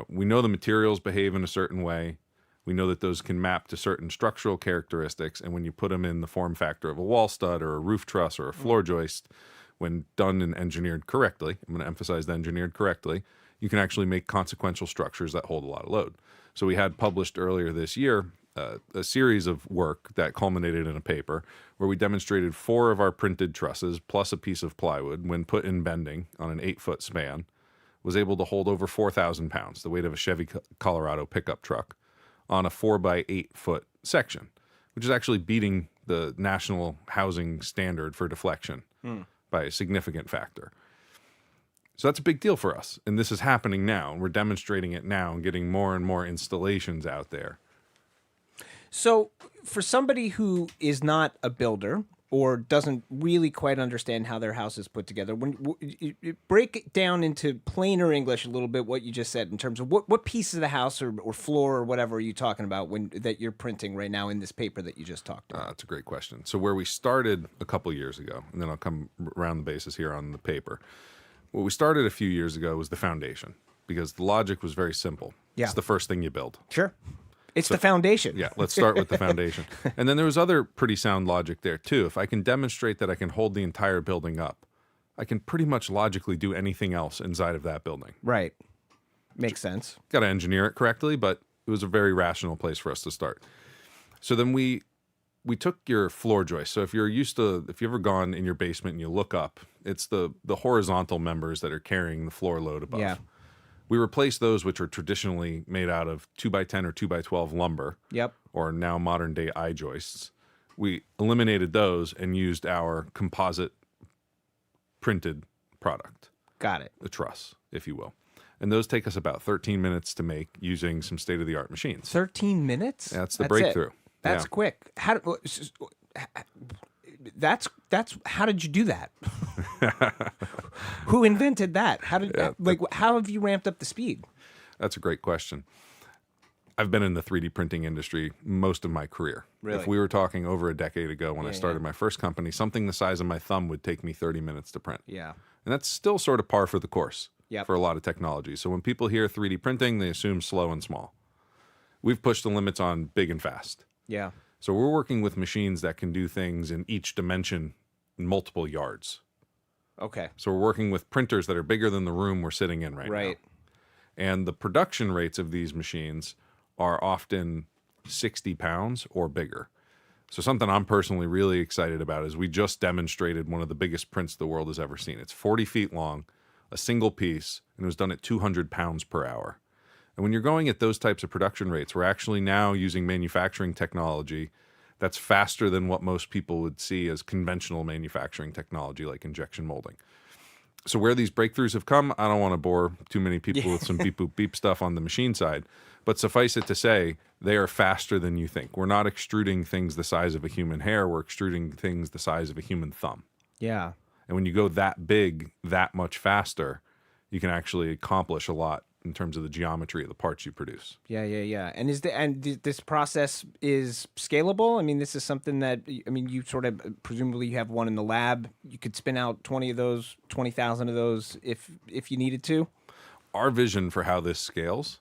we know the materials behave in a certain way. We know that those can map to certain structural characteristics. And when you put them in the form factor of a wall stud or a roof truss or a floor joist, when done and engineered correctly, I'm going to emphasize the engineered correctly, you can actually make consequential structures that hold a lot of load. So we had published earlier this year a series of work that culminated in a paper where we demonstrated 4 of our printed trusses plus a piece of plywood, when put in bending on an 8-foot span, was able to hold over 4,000 pounds, the weight of a Chevy Colorado pickup truck, on a 4-by-8-foot section, which is actually beating the national housing standard for deflection by a significant factor. So that's a big deal for us. And this is happening now, and we're demonstrating it now and getting more and more installations out there. So for somebody who is not a builder or doesn't really quite understand how their house is put together, when you break it down into plainer English a little bit, what you just said in terms of what piece of the house or floor or whatever are you talking about that you're printing right now in this paper that you just talked about? That's a great question. So where we started a couple years ago, and then I'll come around the bases here on the paper. What we started a few years ago was the foundation, because the logic was very simple. Yeah. It's the first thing you build. Sure. It's the foundation. Yeah, let's start with the foundation. And then there was other pretty sound logic there, too. If I can demonstrate that I can hold the entire building up, I can pretty much logically do anything else inside of that building. Right. Makes sense. Got to engineer it correctly, but it was a very rational place for us to start. So then we took your floor joist. So if you've ever gone in your basement and you look up, it's the horizontal members that are carrying the floor load above. Yeah. We replaced those, which are traditionally made out of 2x10 or 2x12 lumber. Yep. Or now modern day I-joists. We eliminated those and used our composite printed product. Got it. The truss, if you will. And those take us about 13 minutes to make using some state-of-the-art machines. 13 minutes? That's the breakthrough. That's quick. That's how did you do that? Who invented that? How have you ramped up the speed? That's a great question. I've been in the 3D printing industry most of my career. Really? If we were talking over a decade ago when I started my first company, something the size of my thumb would take me 30 minutes to print. Yeah. And that's still sort of par for the course Yep. for a lot of technology. So when people hear 3D printing, they assume slow and small. We've pushed the limits on big and fast. Yeah. So we're working with machines that can do things in each dimension in multiple yards. Okay. So we're working with printers that are bigger than the room we're sitting in right now. And the production rates of these machines are often 60 pounds or bigger. So something I'm personally really excited about is we just demonstrated one of the biggest prints the world has ever seen. It's 40 feet long, a single piece, and it was done at 200 pounds per hour. And when you're going at those types of production rates, we're actually now using manufacturing technology that's faster than what most people would see as conventional manufacturing technology, like injection molding. So where these breakthroughs have come, I don't want to bore too many people with some beep boop beep stuff on the machine side, but suffice it to say, they are faster than you think. We're not extruding things the size of a human hair, we're extruding things the size of a human thumb. Yeah. And when you go that big, that much faster, you can actually accomplish a lot in terms of the geometry of the parts you produce. Yeah. And this process is scalable? I mean, this is something that, you sort of, presumably you have one in the lab. You could spin out 20,000 of those if you needed to? Our vision for how this scales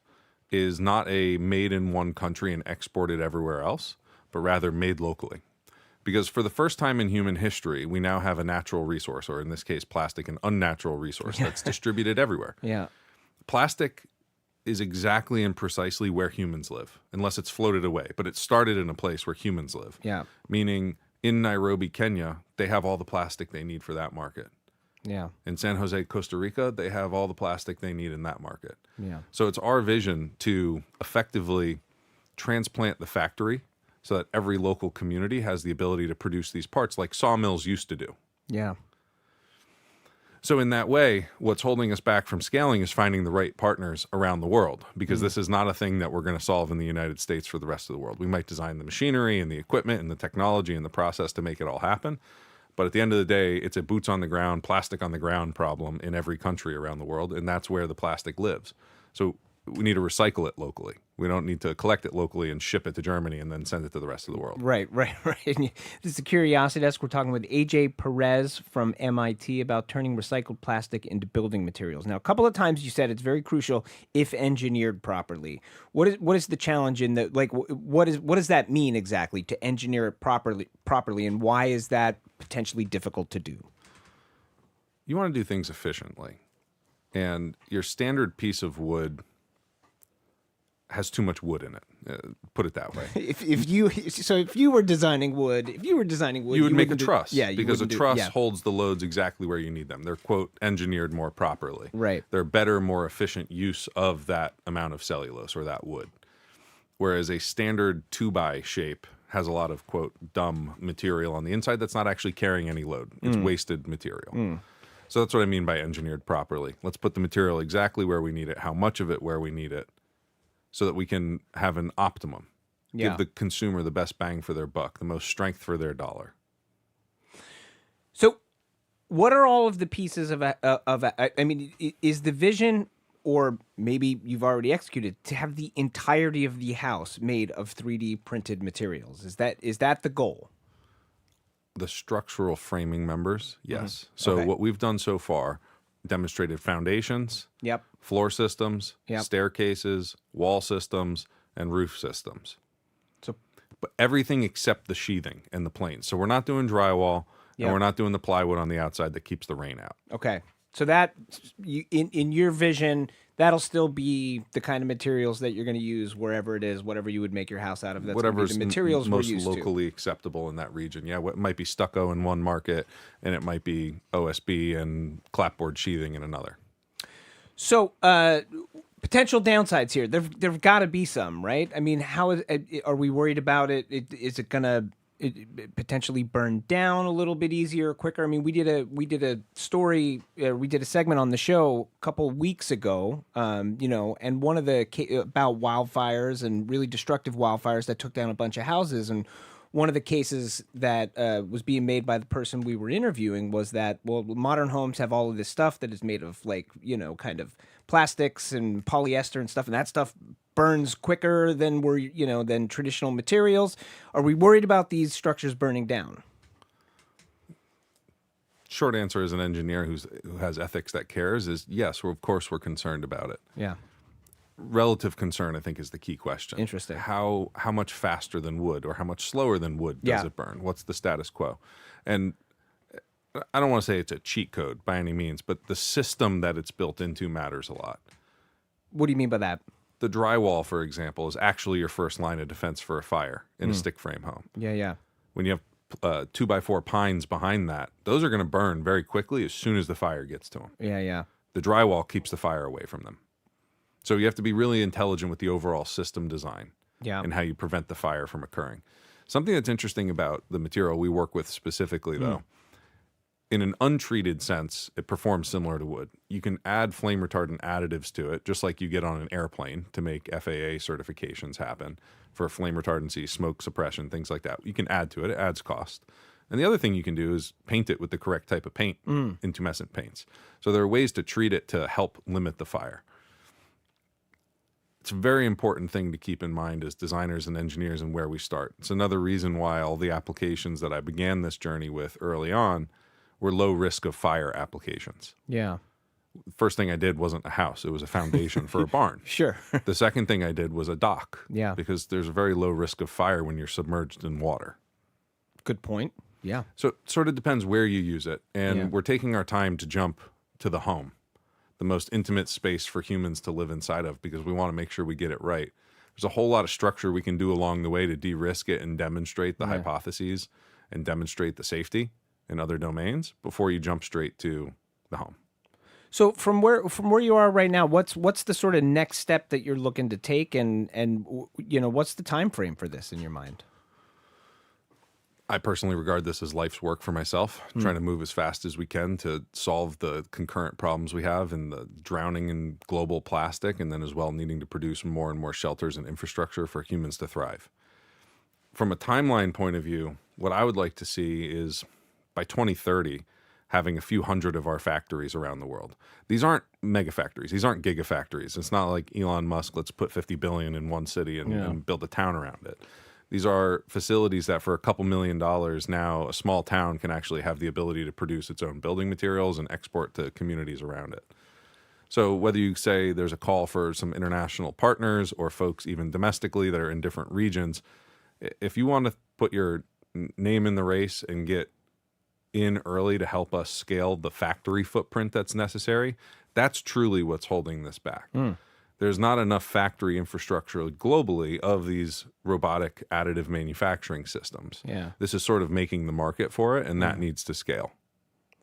is not a made in one country and exported everywhere else, but rather made locally. Because for the first time in human history, we now have a natural resource, or in this case, plastic, an unnatural resource that's distributed everywhere. Yeah. Plastic is exactly and precisely where humans live, unless it's floated away. But it started in a place where humans live. Yeah. Meaning in Nairobi, Kenya, they have all the plastic they need for that market. Yeah. In San Jose, Costa Rica, they have all the plastic they need in that market. Yeah. So it's our vision to effectively transplant the factory so that every local community has the ability to produce these parts like sawmills used to do. Yeah. So in that way, what's holding us back from scaling is finding the right partners around the world, because this is not a thing that we're going to solve in the United States for the rest of the world. We might design the machinery and the equipment and the technology and the process to make it all happen. But at the end of the day, it's a boots on the ground, plastic on the ground problem in every country around the world, and that's where the plastic lives. So we need to recycle it locally. We don't need to collect it locally and ship it to Germany and then send it to the rest of the world. Right. This is the Curiosity Desk. We're talking with AJ Perez from MIT about turning recycled plastic into building materials. Now, a couple of times you said it's very crucial if engineered properly. What is the challenge in the, what does that mean exactly, to engineer it properly, and why is that potentially difficult to do? You want to do things efficiently. And your standard piece of wood has too much wood in it. Put it that way. If you were designing wood, you would make a truss. Because a truss yeah. holds the loads exactly where you need them. They're, quote, engineered more properly. Right. They're better, more efficient use of that amount of cellulose or that wood. Whereas a standard 2x shape has a lot of, quote, dumb material on the inside that's not actually carrying any load. It's wasted material. So that's what I mean by engineered properly. Let's put the material exactly where we need it, how much of it where we need it, so that we can have an optimum. Yeah. Give the consumer the best bang for their buck, the most strength for their dollar. So what are all of the pieces I mean, is the vision, or maybe you've already executed, to have the entirety of the house made of 3D printed materials? Is that the goal? The structural framing members, yes. So what we've done so far, demonstrated foundations, floor systems, staircases, wall systems, and roof systems. But everything except the sheathing and the planes. So we're not doing drywall, and we're not doing the plywood on the outside that keeps the rain out. Okay. So that, in your vision, that'll still be the kind of materials that you're going to use wherever it is, whatever you would make your house out of. That's Whatever's the materials most we're used locally acceptable in that region. Yeah, it might be stucco in one market, and it might be OSB and clapboard sheathing in another. So, potential downsides here. There've got to be some, right? I mean, are we worried about it? Is it going to potentially burn down a little bit easier, quicker? I mean, we did a story, we did a segment on the show a couple weeks ago, and one of the about wildfires and really destructive wildfires that took down a bunch of houses. And one of the cases that was being made by the person we were interviewing was that, well, modern homes have all of this stuff that is made of kind of plastics and polyester and stuff, and that stuff burns quicker than than traditional materials. Are we worried about these structures burning down? Short answer, as an engineer who has ethics that cares, is yes. Of course, we're concerned about it. Yeah. Relative concern, I think, is the key question. Interesting. How much faster than wood, or how much slower than wood does it burn? What's the status quo? And I don't want to say it's a cheat code by any means, but the system that it's built into matters a lot. What do you mean by that? The drywall, for example, is actually your first line of defense for a fire in a stick frame home. Yeah. When you have 2x4 pines behind that, those are going to burn very quickly as soon as the fire gets to them. Yeah. The drywall keeps the fire away from them. So you have to be really intelligent with the overall system design and how you prevent the fire from occurring. Something that's interesting about the material we work with specifically, though, in an untreated sense, it performs similar to wood. You can add flame retardant additives to it, just like you get on an airplane to make FAA certifications happen for flame retardancy, smoke suppression, things like that. You can add to it. It adds cost. And the other thing you can do is paint it with the correct type of paint, intumescent paints. So there are ways to treat it to help limit the fire. It's a very important thing to keep in mind as designers and engineers and where we start. It's another reason why all the applications that I began this journey with early on were low risk of fire applications. Yeah. First thing I did wasn't a house. It was a foundation for a barn. Sure. The second thing I did was a dock. Yeah. Because there's a very low risk of fire when you're submerged in water. Good point. Yeah. So it sort of depends where you use it. And we're taking our time to jump to the home, the most intimate space for humans to live inside of, because we want to make sure we get it right. There's a whole lot of structure we can do along the way to de-risk it and demonstrate the hypotheses and demonstrate the safety in other domains before you jump straight to the home. So from where you are right now, what's the sort of next step that you're looking to take, and what's the time frame for this in your mind? I personally regard this as life's work for myself, trying to move as fast as we can to solve the concurrent problems we have in the drowning in global plastic, and then as well needing to produce more and more shelters and infrastructure for humans to thrive. From a timeline point of view, what I would like to see is by 2030, having a few hundred of our factories around the world. These aren't mega factories. These aren't gigafactories. It's not like Elon Musk, let's put 50 billion in one city and build a town around it. These are facilities that for a couple $1 million now, a small town can actually have the ability to produce its own building materials and export to communities around it. So whether you say there's a call for some international partners or folks even domestically that are in different regions, if you want to put your name in the race and get in early to help us scale the factory footprint that's necessary. That's truly what's holding this back. There's not enough factory infrastructure globally of these robotic additive manufacturing systems. Yeah. This is sort of making the market for it, and that needs to scale.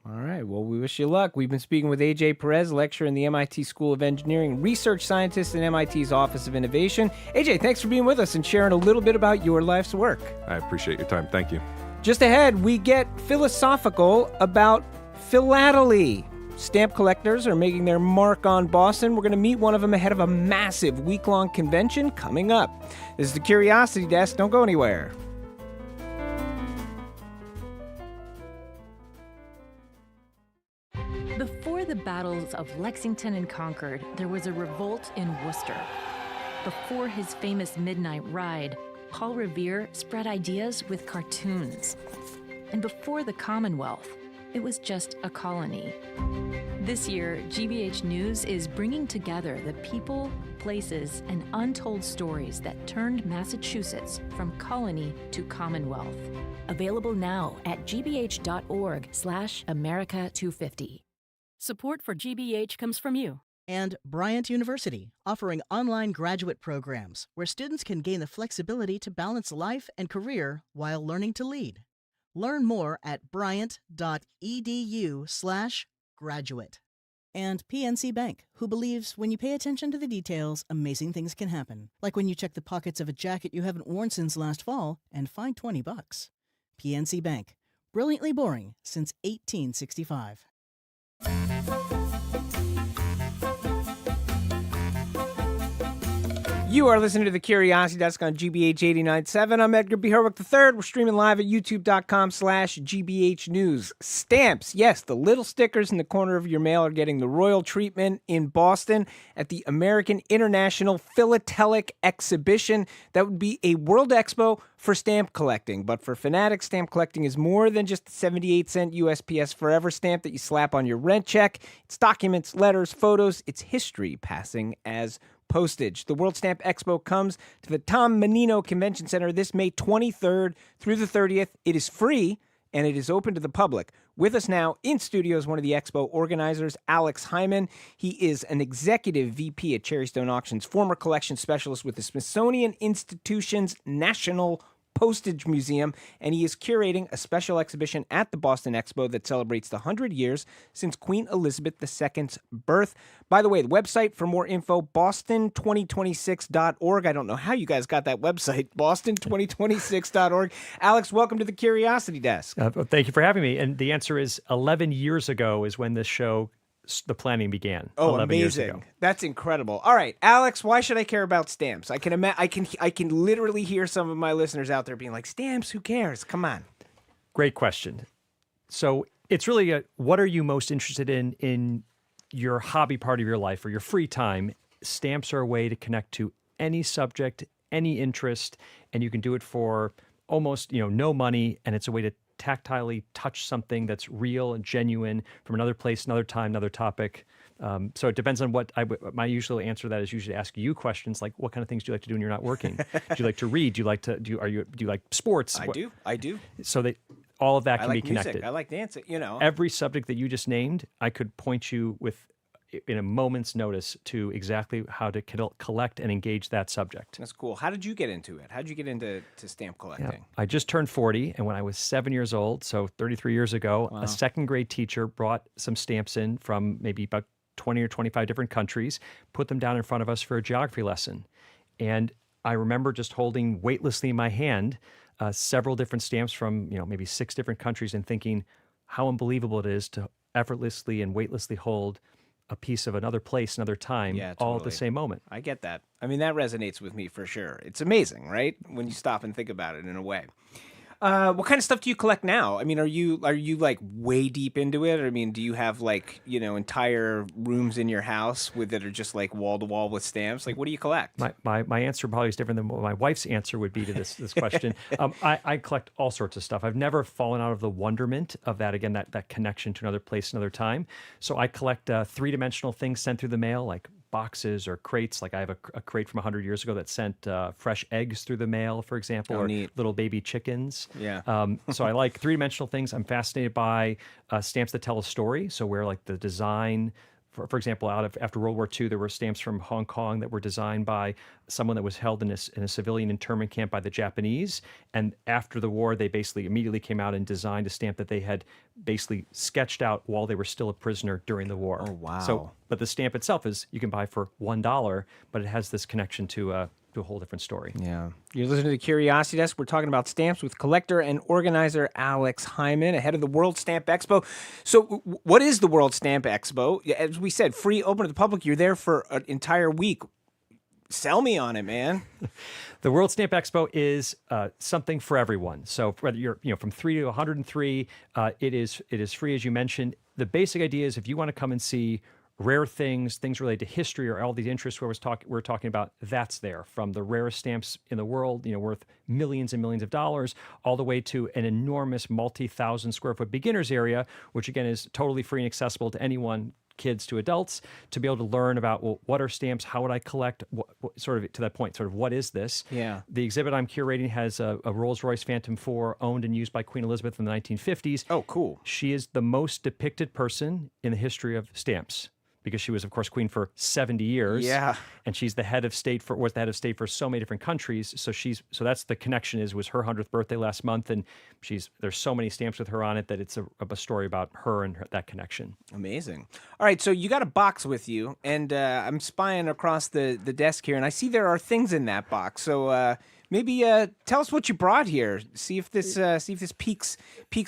All right. Well, we wish you luck. We've been speaking with AJ Perez, lecturer in the MIT School of Engineering, research scientist in MIT's Office of Innovation. AJ, thanks for being with us and sharing a little bit about your life's work. I appreciate your time. Thank you. Just ahead, we get philosophical about philately. Stamp collectors are making their mark on Boston. We're going to meet one of them ahead of a massive week-long convention coming up. This is the Curiosity Desk. Don't go anywhere. Before the battles of Lexington and Concord, there was a revolt in Worcester. Before his famous midnight ride, Paul Revere spread ideas with cartoons. And before the Commonwealth, it was just a colony. This year, GBH News is bringing together the people, places, and untold stories that turned Massachusetts from colony to Commonwealth. Available now at gbh.org/America250. Support for GBH comes from you. And Bryant University, offering online graduate programs where students can gain the flexibility to balance life and career while learning to lead. Learn more at bryant.edu/graduate. And PNC Bank, who believes when you pay attention to the details, amazing things can happen. Like when you check the pockets of a jacket you haven't worn since last fall and find $20. PNC Bank, brilliantly boring since 1865. You are listening to the Curiosity Desk on GBH 89.7. I'm Edgar B. Herwick III. We're streaming live at youtube.com/GBH News. Stamps. Yes, the little stickers in the corner of your mail are getting the royal treatment in Boston at the American International Philatelic Exhibition. That would be a World Expo for stamp collecting. But for fanatics, stamp collecting is more than just the 78-cent USPS Forever stamp that you slap on your rent check. It's documents, letters, photos. It's history passing as postage. The World Stamp Expo comes to the Tom Menino Convention Center this May 23rd through the 30th. It is free and it is open to the public. With us now in studio is one of the expo organizers, Alex Haimann. He is an executive VP at Cherry Stone Auctions, former collection specialist with the Smithsonian Institution's National Postage Museum, and he is curating a special exhibition at the Boston Expo that celebrates the 100 years since Queen Elizabeth II's birth. By the way, the website for more info, boston2026.org. I don't know how you guys got that website, boston2026.org. Alex, welcome to the Curiosity Desk. Thank you for having me. And the answer is 11 years ago is when this show, the planning began. Oh, 11 amazing. years ago. That's incredible. All right, Alex, why should I care about stamps? I can literally hear some of my listeners out there being like, stamps, who cares? Come on. Great question. So it's really what are you most interested in your hobby part of your life or your free time? Stamps are a way to connect to any subject, any interest, and you can do it for almost no money, and it's a way to tactilely touch something that's real and genuine from another place, another time, another topic. So it depends on what my usual answer to that is usually ask you questions like, what kind of things do you like to do when you're not working? Do you like to read? Do you like to do you like sports? I do. So that all of that I can like be connected. Music. I like dancing. Every subject that you just named, I could point you with in a moment's notice to exactly how to collect and engage that subject. That's cool. How did you get into it? How did you get into stamp collecting? Yeah. I just turned 40, and when I was 7 years old, so 33 years ago, Wow. a second grade teacher brought some stamps in from maybe about 20 or 25 different countries, put them down in front of us for a geography lesson. And I remember just holding weightlessly in my hand several different stamps from maybe 6 different countries and thinking how unbelievable it is to effortlessly and weightlessly hold a piece of another place, another time, all at the same moment. I get that. I mean, that resonates with me for sure. It's amazing, right? When you stop and think about it in a way. What kind of stuff do you collect now? I mean, are you like way deep into it? I mean, do you have like, entire rooms in your house that are just like wall to wall with stamps? Like, what do you collect? My answer probably is different than what my wife's answer would be to this question. I collect all sorts of stuff. I've never fallen out of the wonderment of that, again, that connection to another place, another time. So I collect 3-dimensional things sent through the mail, like boxes or crates. Like I have a crate from 100 years ago that sent fresh eggs through the mail, for example, or neat. little baby chickens. Yeah. So I like three-dimensional things. I'm fascinated by stamps that tell a story. So where like the design, for example, after World War II, there were stamps from Hong Kong that were designed by someone that was held in a civilian internment camp by the Japanese. And after the war, they basically immediately came out and designed a stamp that they had basically sketched out while they were still a prisoner during the war. Oh, wow. So, but the stamp itself you can buy for $1, but it has this connection to a whole different story. Yeah. You're listening to the Curiosity Desk. We're talking about stamps with collector and organizer Alex Haimann, ahead of the World Stamp Expo. So what is the World Stamp Expo? As we said, free, open to the public. You're there for an entire week. Sell me on it, man. The World Stamp Expo is something for everyone. So whether you're from 3 to 103, it is free, as you mentioned. The basic idea is if you want to come and see rare things related to history, or all these interests we're talking about, that's there. From the rarest stamps in the world, worth millions and millions of dollars, all the way to an enormous multi-thousand square foot beginners area, which again is totally free and accessible to anyone, kids to adults, to be able to learn about, well, what are stamps? How would I collect? What, sort of to that point, sort of what is this? Yeah. The exhibit I'm curating has a Rolls-Royce Phantom 4 owned and used by Queen Elizabeth in the 1950s. Oh, cool. She is the most depicted person in the history of stamps, because she was, of course, queen for 70 years. Yeah. And she's the head of state was the head of state for so many different countries. So that's the connection, was her 100th birthday last month. And there's so many stamps with her on it that it's a story about her and that connection. Amazing. All right. So you got a box with you, and I'm spying across the desk here, and I see there are things in that box. So, maybe tell us what you brought here. See if this piques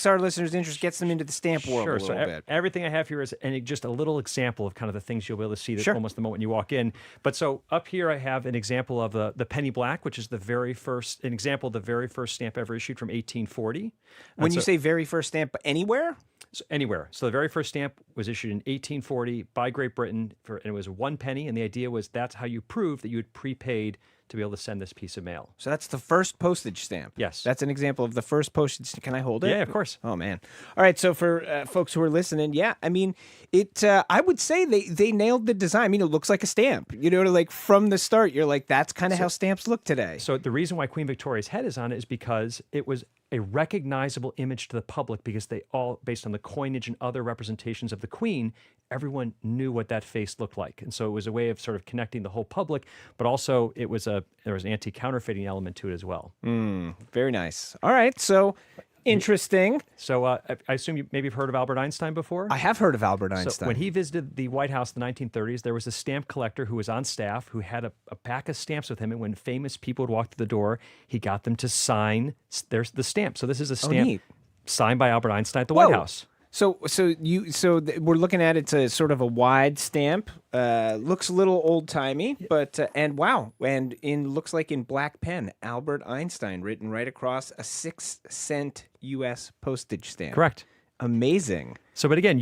our listeners' interest, gets them into the stamp world a little bit. Everything I have here is just a little example of kind of the things you'll be able to see almost the moment you walk in. But so up here I have an example of the penny black, which is the very first stamp ever issued from 1840. When you say very first stamp, anywhere? So anywhere. So the very first stamp was issued in 1840 by Great Britain, and it was 1 penny. And the idea was that's how you prove that you had prepaid to be able to send this piece of mail. So that's the first postage stamp. Yes. That's an example of the first postage stamp. Can I hold it? Yeah, of course. Oh, man. All right. So for folks who are listening, I mean, I would say they nailed the design. I mean, it looks like a stamp. Like from the start, you're like, that's kind of how stamps look today. So the reason why Queen Victoria's head is on it is because it was a recognizable image to the public, because they all, based on the coinage and other representations of the Queen, everyone knew what that face looked like. And so it was a way of sort of connecting the whole public, but also there was an anti-counterfeiting element to it as well. Very nice. All right. So interesting. So I assume you maybe have heard of Albert Einstein before? I have heard of Albert Einstein. So when he visited the White House in the 1930s, there was a stamp collector who was on staff who had a pack of stamps with him. And when famous people would walk through the door, he got them to sign the stamp. So this is a stamp signed by Albert Einstein at the White House. So we're looking at it's a sort of a wide stamp. Looks a little old timey, but looks like in black pen, Albert Einstein written right across a 6-cent U.S. postage stamp. Correct. Amazing. So, but again,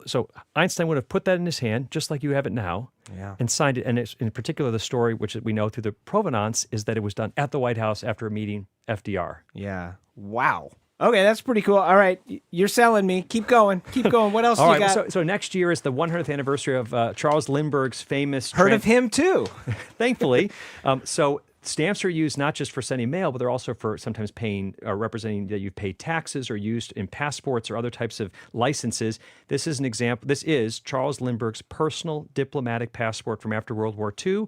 so Einstein would have put that in his hand, just like you have it now, and signed it. And it's, in particular, the story, which we know through the provenance, is that it was done at the White House after a meeting FDR. Yeah. Wow. Okay, that's pretty cool. All right, you're selling me. Keep going. What else do you got? So next year is the 100th anniversary of Charles Lindbergh's famous... Heard of him, too. Thankfully. So stamps are used not just for sending mail, but they're also for sometimes paying or representing that you've paid taxes, or used in passports or other types of licenses. This is an example. This is Charles Lindbergh's personal diplomatic passport from after World War II,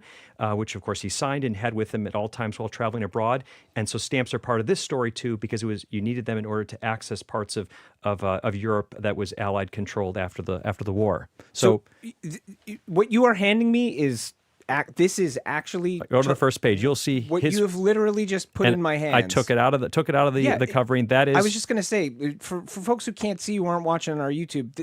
which, of course, he signed and had with him at all times while traveling abroad. And so stamps are part of this story, too, because you needed them in order to access parts of Europe that was Allied controlled after the war. So what you are handing me is... This is actually... Go to the first page. You'll see what you have literally just put in my hands. I took it out of the covering. That is... I was just going to say, for folks who can't see, who aren't watching on our YouTube,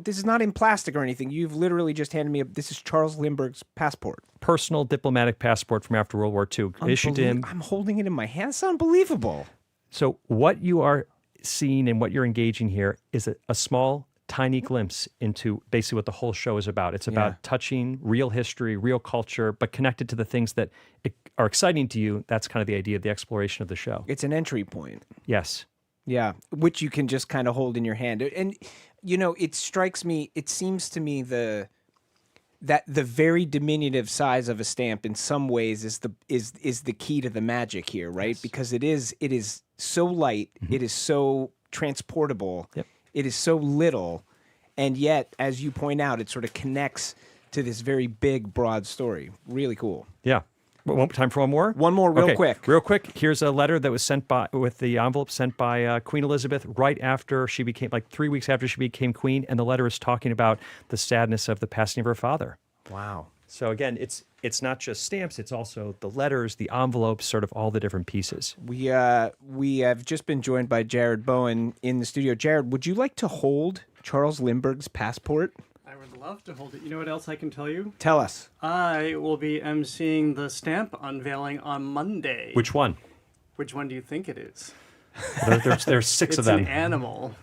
this is not in plastic or anything. You've literally just handed me this is Charles Lindbergh's passport. Personal diplomatic passport from after World War II. Issued to him. I'm holding it in my hand. It's unbelievable. So what you are seeing and what you're engaging here is a small, tiny glimpse into basically what the whole show is about. It's about touching real history, real culture, but connected to the things that are exciting to you. That's kind of the idea of the exploration of the show. It's an entry point. Yes. Yeah, which you can just kind of hold in your hand. And, it strikes me, it seems to me that the very diminutive size of a stamp in some ways is the key to the magic here, right? Yes. Because it is so light, it is so transportable, it is so little, and yet, as you point out, it sort of connects to this very big, broad story. Really cool. Yeah. Time for one more? One more real quick. Real quick. Here's a letter that was sent with the envelope sent by Queen Elizabeth right after she became, 3 weeks after she became queen, and the letter is talking about the sadness of the passing of her father. Wow. So again, it's not just stamps, it's also the letters, the envelopes, sort of all the different pieces. We have just been joined by Jared Bowen in the studio. Jared, would you like to hold Charles Lindbergh's passport? I would love to hold it. You know what else I can tell you? Tell us. I will be emceeing the stamp unveiling on Monday. Which one? Which one do you think it is? There's six of them. It's an animal.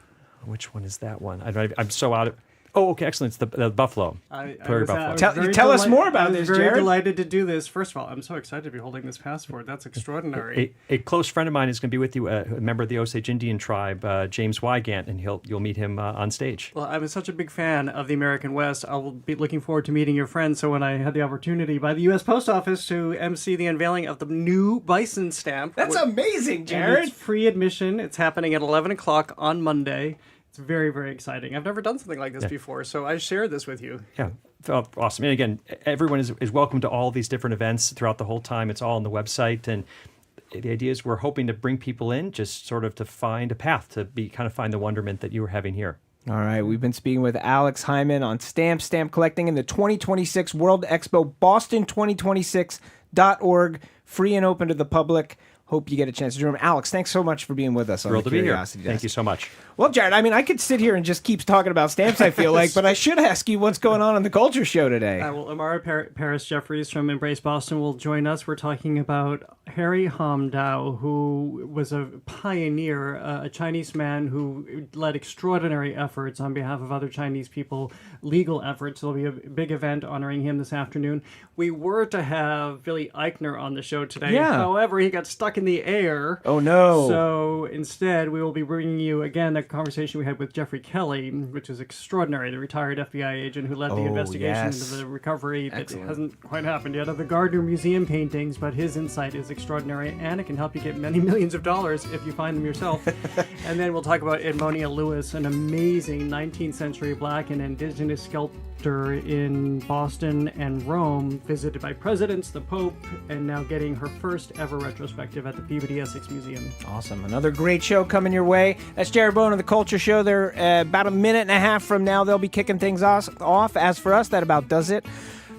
Which one is that one? I'm so out of... Oh, okay, excellent. It's the buffalo. Prairie buffalo. Tell us more about this, Jared. I'm very delighted to do this. First of all, I'm so excited to be holding this passport. That's extraordinary. A close friend of mine is going to be with you, a member of the Osage Indian tribe, James Wygant, and you'll meet him on stage. Well, I'm such a big fan of the American West. I will be looking forward to meeting your friends. So when I had the opportunity by the U.S. Post Office to MC the unveiling of the new bison stamp. That's amazing, Jared. It's free admission. It's happening at 11 o'clock on Monday. It's very, very exciting. I've never done something like this before, so I share this with you. Yeah, awesome. And again, everyone is welcome to all these different events throughout the whole time. It's all on the website, and the idea is we're hoping to bring people in just sort of to find a path to find the wonderment that you were having here. All right, we've been speaking with Alex Haimann on stamp collecting in the 2026 World Expo, Boston2026.org, free and open to the public. Hope you get a chance to join him. Alex, thanks so much for being with us on the Curiosity Desk. Thank you so much. Well, Jared, I could sit here and just keep talking about stamps, I feel like, but I should ask you what's going on the Culture Show today. Well, Amara Paris Jeffries from Embrace Boston will join us. We're talking about Harry Hamdao, who was a pioneer, a Chinese man who led extraordinary efforts on behalf of other Chinese people, legal efforts. There'll be a big event honoring him this afternoon. We were to have Billy Eichner on the show today. Yeah. However, he got stuck in the air. Oh, no. So instead, we will be bringing you, again, the conversation we had with Jeffrey Kelly, which is extraordinary, the retired FBI agent who led the investigation into the recovery that hasn't quite happened yet of the Gardner Museum paintings, but his insight is extraordinary, and it can help you get many millions of dollars if you find them yourself. And then we'll talk about Edmonia Lewis, an amazing 19th century black and indigenous sculptor in Boston and Rome, visited by presidents, the Pope, and now getting her first ever retrospective at the Peabody Essex Museum. Awesome. Another great show coming your way. That's Jared Bowen of the Culture Show. They're about a minute and a half from now. They'll be kicking things off. As for us, that about does it.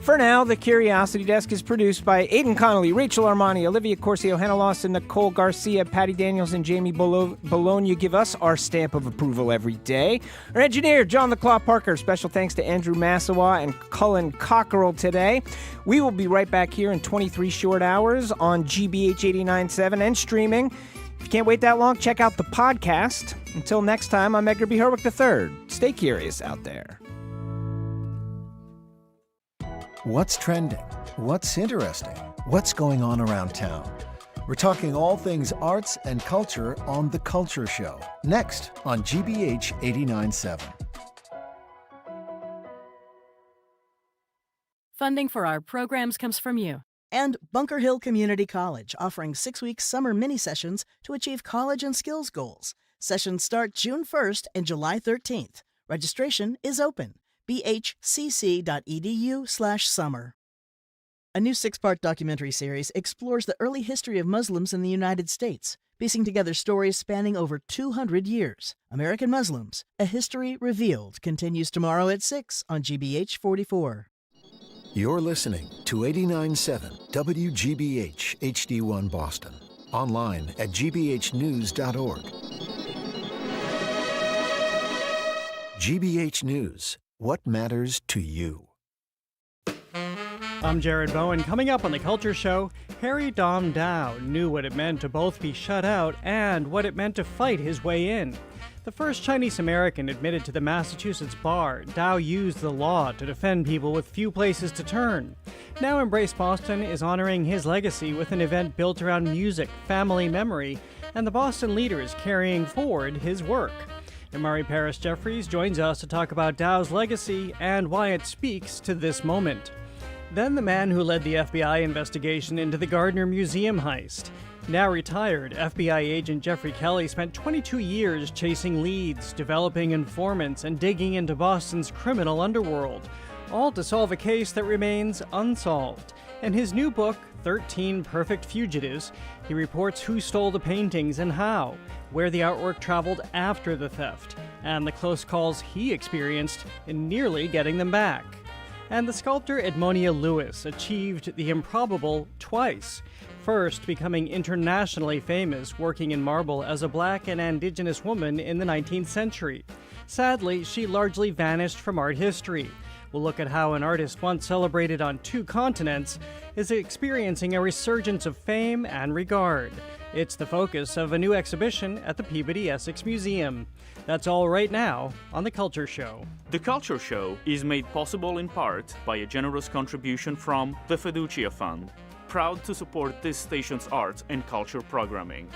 For now, the Curiosity Desk is produced by Aidan Connolly, Rachel Armani, Olivia Corcio, Hannah Lawson, Nicole Garcia, Patty Daniels, and Jamie Bologna give us our stamp of approval every day. Our engineer, John the Claw Parker. Special thanks to Andrew Massawa and Cullen Cockerell today. We will be right back here in 23 short hours on GBH 89.7 and streaming. If you can't wait that long, check out the podcast. Until next time, I'm Edgar B. Herwick III. Stay curious out there. What's trending? What's interesting? What's going on around town? We're talking all things arts and culture on The Culture Show, next on GBH 89.7. Funding for our programs comes from you. And Bunker Hill Community College, offering 6-week summer mini-sessions to achieve college and skills goals. Sessions start June 1st and July 13th. Registration is open. bhcc.edu/summer. A new 6-part documentary series explores the early history of Muslims in the United States, piecing together stories spanning over 200 years. American Muslims, A History Revealed, continues tomorrow at 6 on GBH 44. You're listening to 89.7 WGBH HD1 Boston. Online at gbhnews.org. GBH News. What matters to you? I'm Jared Bowen. Coming up on The Culture Show, Harry Hamdao knew what it meant to both be shut out and what it meant to fight his way in. The first Chinese American admitted to the Massachusetts bar, Dao used the law to defend people with few places to turn. Now Embrace Boston is honoring his legacy with an event built around music, family memory, and the Boston leaders carrying forward his work. Amari Paris-Jeffries joins us to talk about Dow's legacy and why it speaks to this moment. Then the man who led the FBI investigation into the Gardner Museum heist. Now retired, FBI agent Jeffrey Kelly spent 22 years chasing leads, developing informants, and digging into Boston's criminal underworld, all to solve a case that remains unsolved. In his new book, 13 Perfect Fugitives, he reports who stole the paintings and how, where the artwork traveled after the theft, and the close calls he experienced in nearly getting them back. And the sculptor Edmonia Lewis achieved the improbable twice. First, becoming internationally famous working in marble as a black and indigenous woman in the 19th century. Sadly, she largely vanished from art history. We'll look at how an artist once celebrated on 2 continents is experiencing a resurgence of fame and regard. It's the focus of a new exhibition at the Peabody Essex Museum. That's all right now on The Culture Show. The Culture Show is made possible in part by a generous contribution from the Fiducia Fund, proud to support this station's arts and culture programming.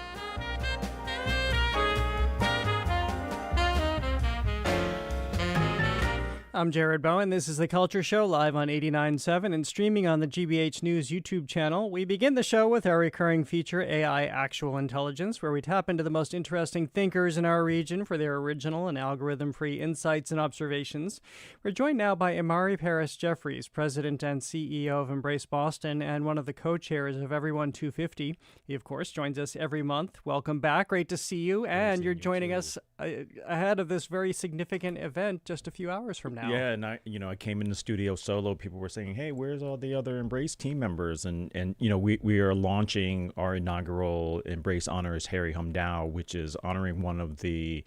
I'm Jared Bowen. This is The Culture Show, live on 89.7 and streaming on the GBH News YouTube channel. We begin the show with our recurring feature, AI Actual Intelligence, where we tap into the most interesting thinkers in our region for their original and algorithm-free insights and observations. We're joined now by Amari Paris-Jeffries, President and CEO of Embrace Boston and one of the co-chairs of Everyone 250. He, of course, joins us every month. Welcome back. Great to see you. And you're joining us ahead of this very significant event just a few hours from now. Yeah, and I came in the studio solo. People were saying, "Hey, where's all the other Embrace team members?" And we are launching our inaugural Embrace Honors Harry Hum Dow, which is honoring one of the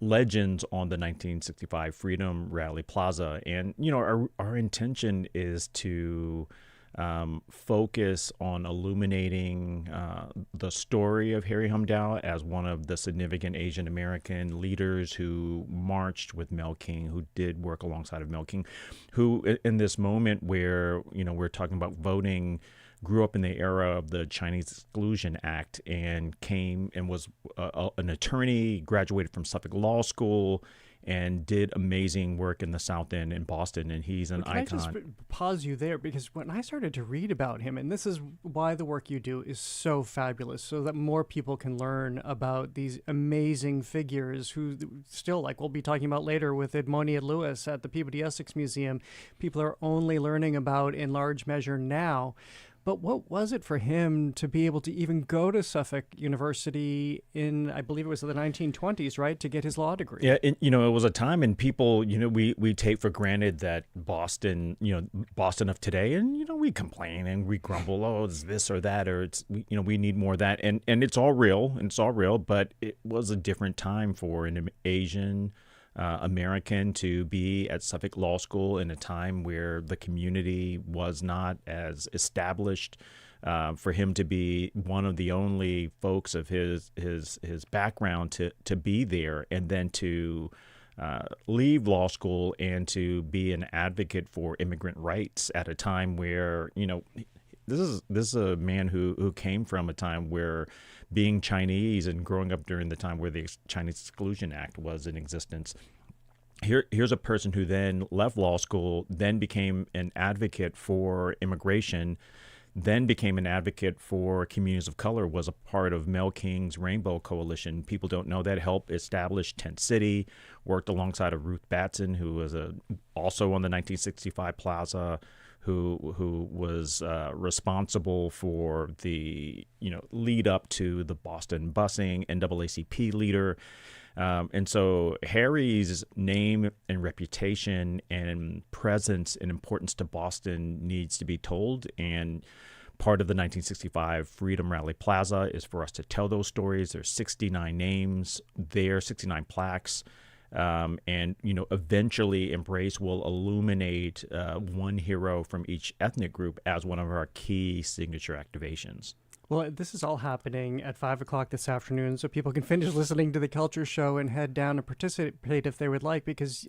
legends on the 1965 Freedom Rally Plaza. And our intention is to focus on illuminating the story of Harry Hum Dow as one of the significant Asian American leaders who marched with Mel King, who did work alongside of Mel King, who in this moment where we're talking about voting, grew up in the era of the Chinese Exclusion Act and came and was an attorney, graduated from Suffolk Law School, and did amazing work in the South End in Boston, and he's an icon. Can I just pause you there? Because when I started to read about him, and this is why the work you do is so fabulous, so that more people can learn about these amazing figures who still, like we'll be talking about later with Edmonia Lewis at the Peabody Essex Museum, people are only learning about in large measure now. But what was it for him to be able to even go to Suffolk University in, I believe it was the 1920s, right, to get his law degree? Yeah, it was a time, and people, we take for granted that Boston of today, and we complain and we grumble, oh, it's this or that, or it's we need more of that, and it's all real, but it was a different time for an Asian American to be at Suffolk Law School in a time where the community was not as established. For him to be one of the only folks of his background to be there, and then to leave law school and to be an advocate for immigrant rights at a time where this is a man who came from a time where being Chinese and growing up during the time where the Chinese Exclusion Act was in existence. Here's a person who then left law school, then became an advocate for immigration, then became an advocate for communities of color, was a part of Mel King's Rainbow Coalition. People don't know that, helped establish Tent City, worked alongside of Ruth Batson, who was also on the 1965 Plaza, who was responsible for the lead up to the Boston busing, NAACP leader. And so Harry's name and reputation and presence and importance to Boston needs to be told. And part of the 1965 Freedom Rally Plaza is for us to tell those stories. There's 69 names there, 69 plaques. And eventually Embrace will illuminate one hero from each ethnic group as one of our key signature activations. Well, this is all happening at 5 o'clock this afternoon, so people can finish listening to The Culture Show and head down and participate if they would like, because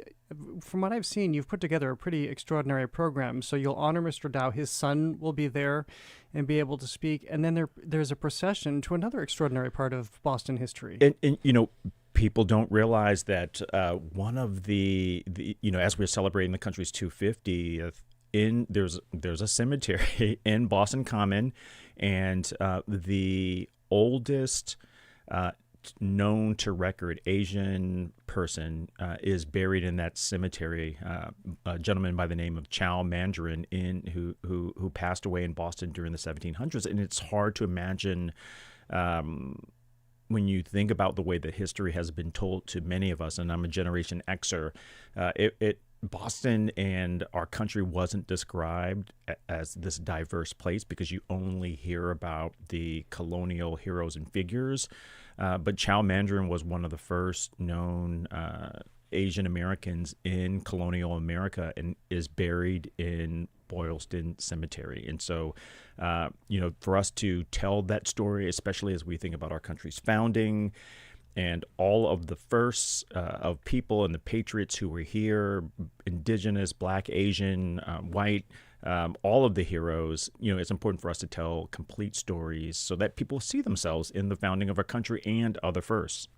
from what I've seen, you've put together a pretty extraordinary program. So you'll honor Mr. Dow. His son will be there and be able to speak. And then there's a procession to another extraordinary part of Boston history. And people don't realize that one of the as we're celebrating the country's 250th, there's a cemetery in Boston Common, and the oldest known to record Asian person is buried in that cemetery. A gentleman by the name of Chow Mandarin who passed away in Boston during the 1700s, and it's hard to imagine. When you think about the way that history has been told to many of us, and I'm a Generation Xer, Boston and our country wasn't described as this diverse place because you only hear about the colonial heroes and figures. But Chow Mandarin was one of the first known Asian Americans in colonial America and is buried in Boylston Cemetery. And so, for us to tell that story, especially as we think about our country's founding and all of the firsts of people and the patriots who were here, indigenous, Black, Asian, white, all of the heroes, it's important for us to tell complete stories so that people see themselves in the founding of our country and other firsts.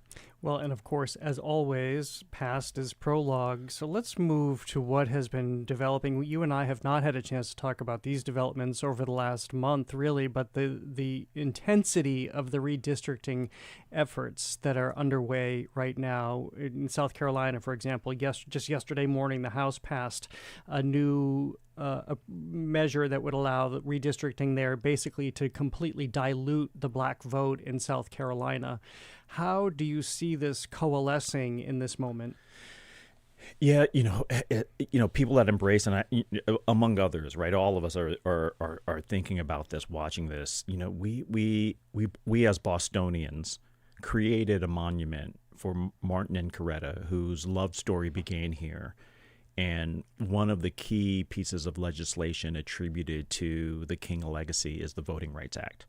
Well, and of course, as always, past is prologue. So let's move to what has been developing. You and I have not had a chance to talk about these developments over the last month, really, but the intensity of the redistricting efforts that are underway right now. In South Carolina, for example, just yesterday morning, the House passed a new a measure that would allow the redistricting there basically to completely dilute the Black vote in South Carolina. How do you see this coalescing in this moment? Yeah, people that embrace, and among others, right? All of us are thinking about this, watching this. We as Bostonians created a monument for Martin and Coretta, whose love story began here. And one of the key pieces of legislation attributed to the King legacy is the Voting Rights Act.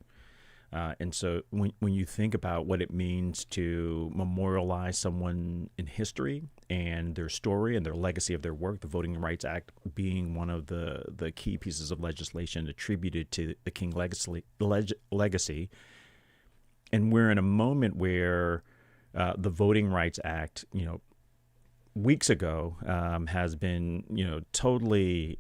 And so when you think about what it means to memorialize someone in history and their story and their legacy of their work, the Voting Rights Act being one of the key pieces of legislation attributed to the King legacy. And we're in a moment where the Voting Rights Act, weeks ago has been, totally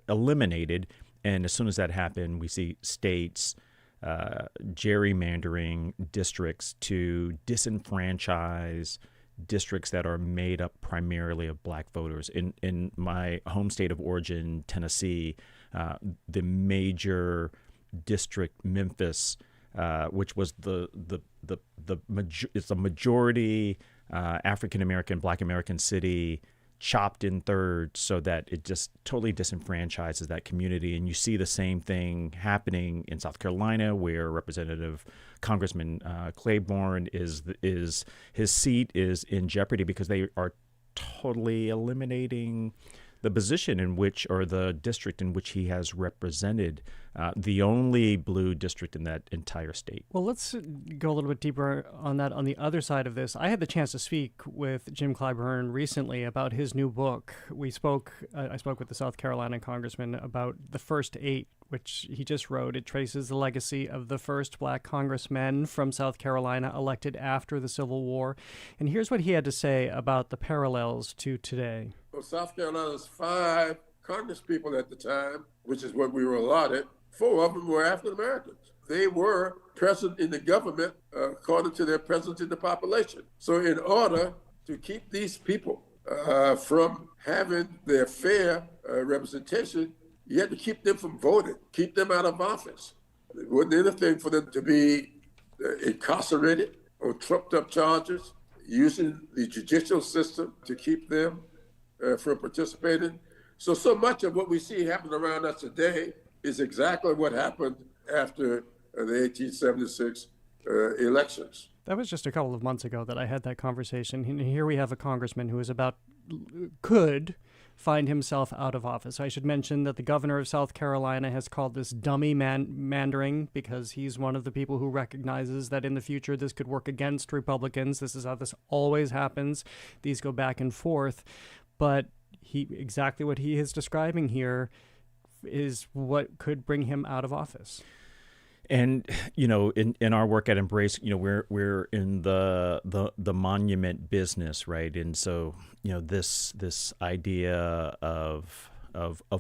eliminated. And as soon as that happened, we see states gerrymandering districts to disenfranchise districts that are made up primarily of Black voters. In my home state of origin, Tennessee, the major district, Memphis, which was it's a majority African American, Black American city, chopped in thirds so that it just totally disenfranchises that community. And you see the same thing happening in South Carolina, where Representative Congressman Claiborne his seat is in jeopardy because they are totally eliminating the position in which, or the district in which he has represented, the only blue district in that entire state. Well, let's go a little bit deeper on that on the other side of this. I had the chance to speak with Jim Clyburn recently about his new book. I spoke with the South Carolina congressman about The First Eight, which he just wrote. It traces the legacy of the first Black congressmen from South Carolina elected after the Civil War. And here's what he had to say about the parallels to today. Well, South Carolina's 5 congresspeople at the time, which is what we were allotted, 4 of them were African Americans. They were present in the government according to their presence in the population. So in order to keep these people from having their fair representation, you had to keep them from voting, keep them out of office. It wasn't anything for them to be incarcerated on trumped-up charges, using the judicial system to keep them from participating. So much of what we see happening around us today is exactly what happened after the 1876 elections. That was just a couple of months ago that I had that conversation. And here we have a congressman who could find himself out of office. I should mention that the governor of South Carolina has called this dummy mandering because he's one of the people who recognizes that in the future this could work against Republicans. This is how this always happens. These go back and forth. But exactly what he is describing here is what could bring him out of office. And in our work at Embrace, we're in the monument business, right? And so this idea of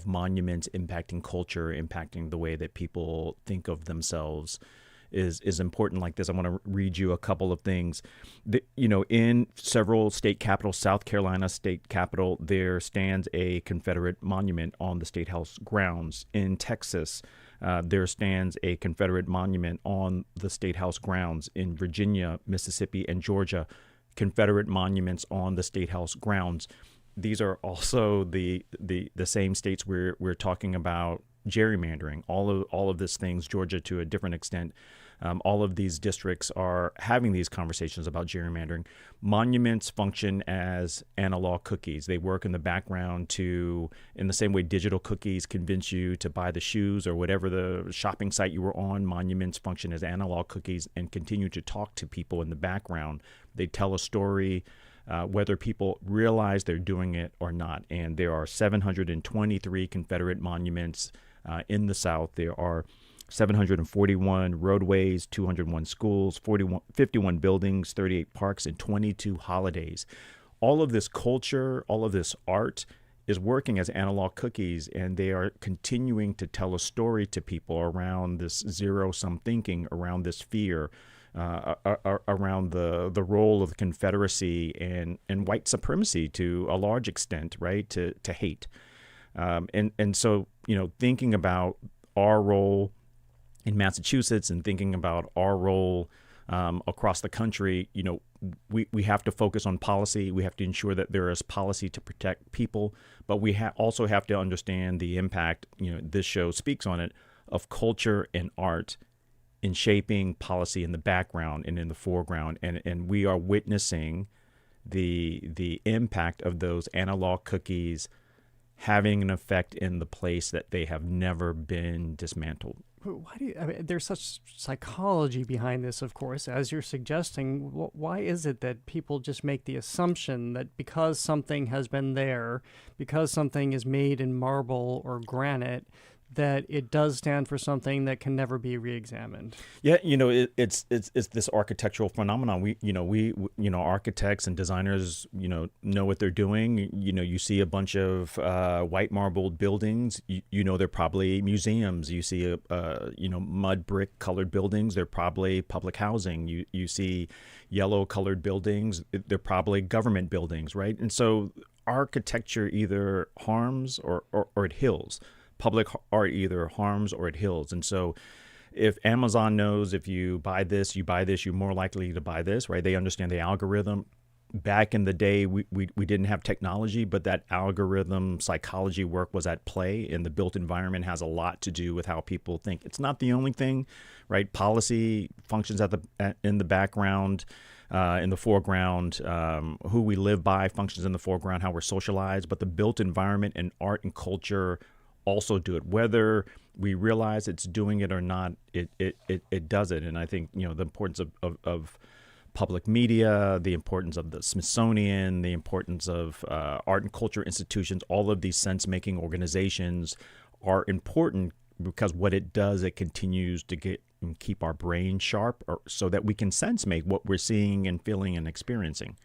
monuments impacting culture, impacting the way that people think of themselves is important. Like this, I want to read you a couple of things. In several state capitals, South Carolina state capitol, there stands a Confederate monument on the State House grounds. In Texas, there stands a Confederate monument on the State House grounds. In Virginia, Mississippi, and Georgia, Confederate monuments on the State House grounds. These are also the same states where we're talking about gerrymandering. All of these things, Georgia to a different extent. All of these districts are having these conversations about gerrymandering. Monuments function as analog cookies. They work in the background in the same way digital cookies convince you to buy the shoes or whatever the shopping site you were on. Monuments function as analog cookies and continue to talk to people in the background. They tell a story, whether people realize they're doing it or not. And there are 723 Confederate monuments in the South. There are 741 roadways, 201 schools, 51 buildings, 38 parks, and 22 holidays. All of this culture, all of this art is working as analog cookies, and they are continuing to tell a story to people around this zero-sum thinking, around this fear, around the role of the Confederacy and white supremacy to a large extent, right, to hate. And so, thinking about our role in Massachusetts and thinking about our role across the country, we have to focus on policy. We have to ensure that there is policy to protect people, but we also have to understand the impact, this show speaks on it, of culture and art in shaping policy in the background and in the foreground. And we are witnessing the impact of those analog cookies having an effect in the place that they have never been dismantled. Why there's such psychology behind this, of course, as you're suggesting. Why is it that people just make the assumption that because something has been there, because something is made in marble or granite, that it does stand for something that can never be reexamined? Yeah, it's this architectural phenomenon. We architects and designers, know what they're doing. You see a bunch of white marbled buildings. They're probably museums. You see mud brick colored buildings. They're probably public housing. You see yellow colored buildings. They're probably government buildings, right? And so architecture either harms or it heals. Public art either harms or it heals. And so if Amazon knows if you buy this, you're more likely to buy this, right? They understand the algorithm. Back in the day, we didn't have technology, but that algorithm psychology work was at play, and the built environment has a lot to do with how people think. It's not the only thing, right? Policy functions in the background, in the foreground. Who we live by functions in the foreground, how we're socialized, but the built environment and art and culture also do it. Whether we realize it's doing it or not, it does it. And I think, the importance of public media, the importance of the Smithsonian, the importance of art and culture institutions, all of these sense-making organizations are important because what it does, it continues to keep our brain sharp so that we can sense-make what we're seeing and feeling and experiencing.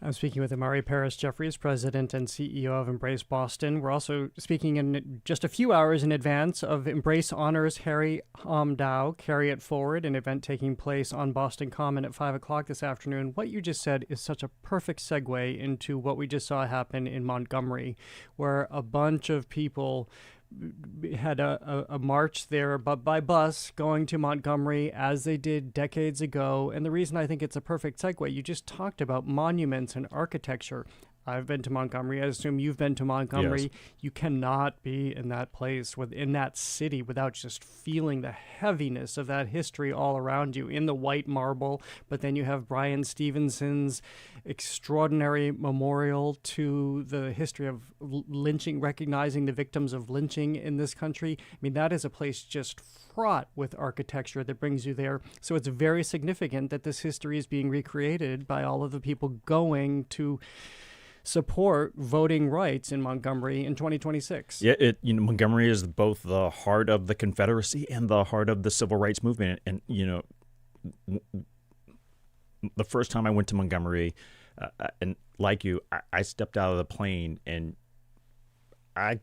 I'm speaking with Amari Parris-Jeffries, President and CEO of Embrace Boston. We're also speaking in just a few hours in advance of Embrace Honors Harry Dow, Carry It Forward, an event taking place on Boston Common at 5 o'clock this afternoon. What you just said is such a perfect segue into what we just saw happen in Montgomery, where a bunch of people had a march there, but by bus going to Montgomery as they did decades ago. And the reason I think it's a perfect segue, you just talked about monuments and architecture. I've been to Montgomery. I assume you've been to Montgomery. Yes. You cannot be in that place, within that city, without just feeling the heaviness of that history all around you in the white marble. But then you have Brian Stevenson's extraordinary memorial to the history of lynching, recognizing the victims of lynching in this country. I mean, that is a place just fraught with architecture that brings you there. So it's very significant that this history is being recreated by all of the people going to support voting rights in Montgomery in 2026. Yeah, Montgomery is both the heart of the Confederacy and the heart of the civil rights movement. And, the first time I went to Montgomery, and like you, I stepped out of the plane and I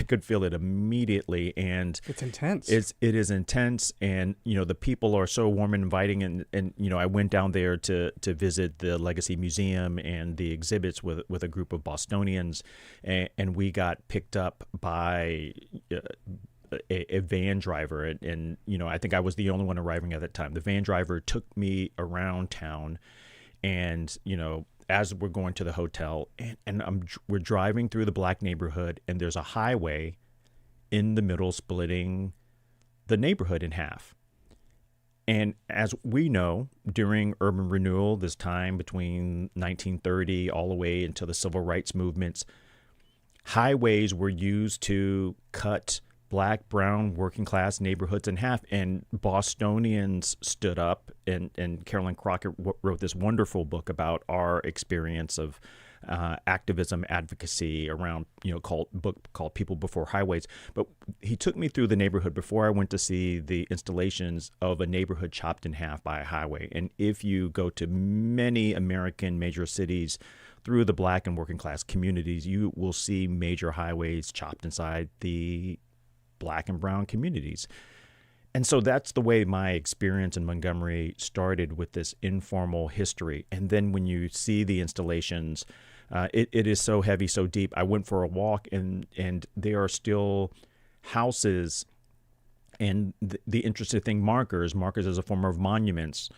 could feel it immediately, and it's intense. It is intense, and the people are so warm and inviting, and I went down there to visit the Legacy Museum and the exhibits with a group of Bostonians, and we got picked up by a van driver, and I think I was the only one arriving at that time. The van driver took me around town, and as we're going to the hotel, and we're driving through the black neighborhood, and there's a highway in the middle splitting the neighborhood in half. And as we know, during urban renewal, this time between 1930 all the way into the civil rights movements, highways were used to cut black, brown, working class neighborhoods in half. And Bostonians stood up, and Carolyn Crockett wrote this wonderful book about our experience of activism, advocacy around, called People Before Highways. But he took me through the neighborhood before I went to see the installations of a neighborhood chopped in half by a highway. And if you go to many American major cities through the black and working class communities, you will see major highways chopped inside the black and brown communities. And so that's the way my experience in Montgomery started, with this informal history. And then when you see the installations, it is so heavy, so deep. I went for a walk, and there are still houses, and the interesting thing, markers as a form of monuments,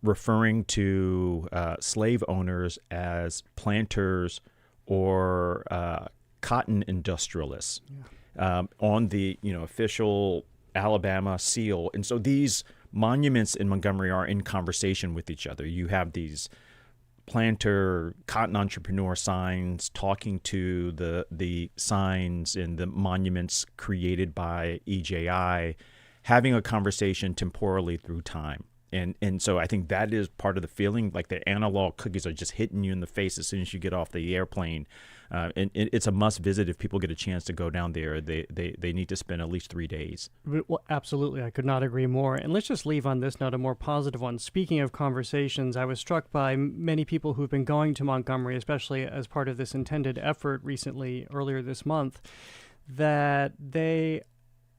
referring to slave owners as planters or cotton industrialists. Yeah. On the official Alabama seal. And so these monuments in Montgomery are in conversation with each other. You have these planter, cotton entrepreneur signs talking to the signs and the monuments created by EJI, having a conversation temporally through time. And so I think that is part of the feeling, like the analog cookies are just hitting you in the face as soon as you get off the airplane. And it's a must visit if people get a chance to go down there. They need to spend at least 3 days. Well, absolutely. I could not agree more. And let's just leave on this note, a more positive one. Speaking of conversations, I was struck by many people who've been going to Montgomery, especially as part of this intended effort recently, earlier this month, that they,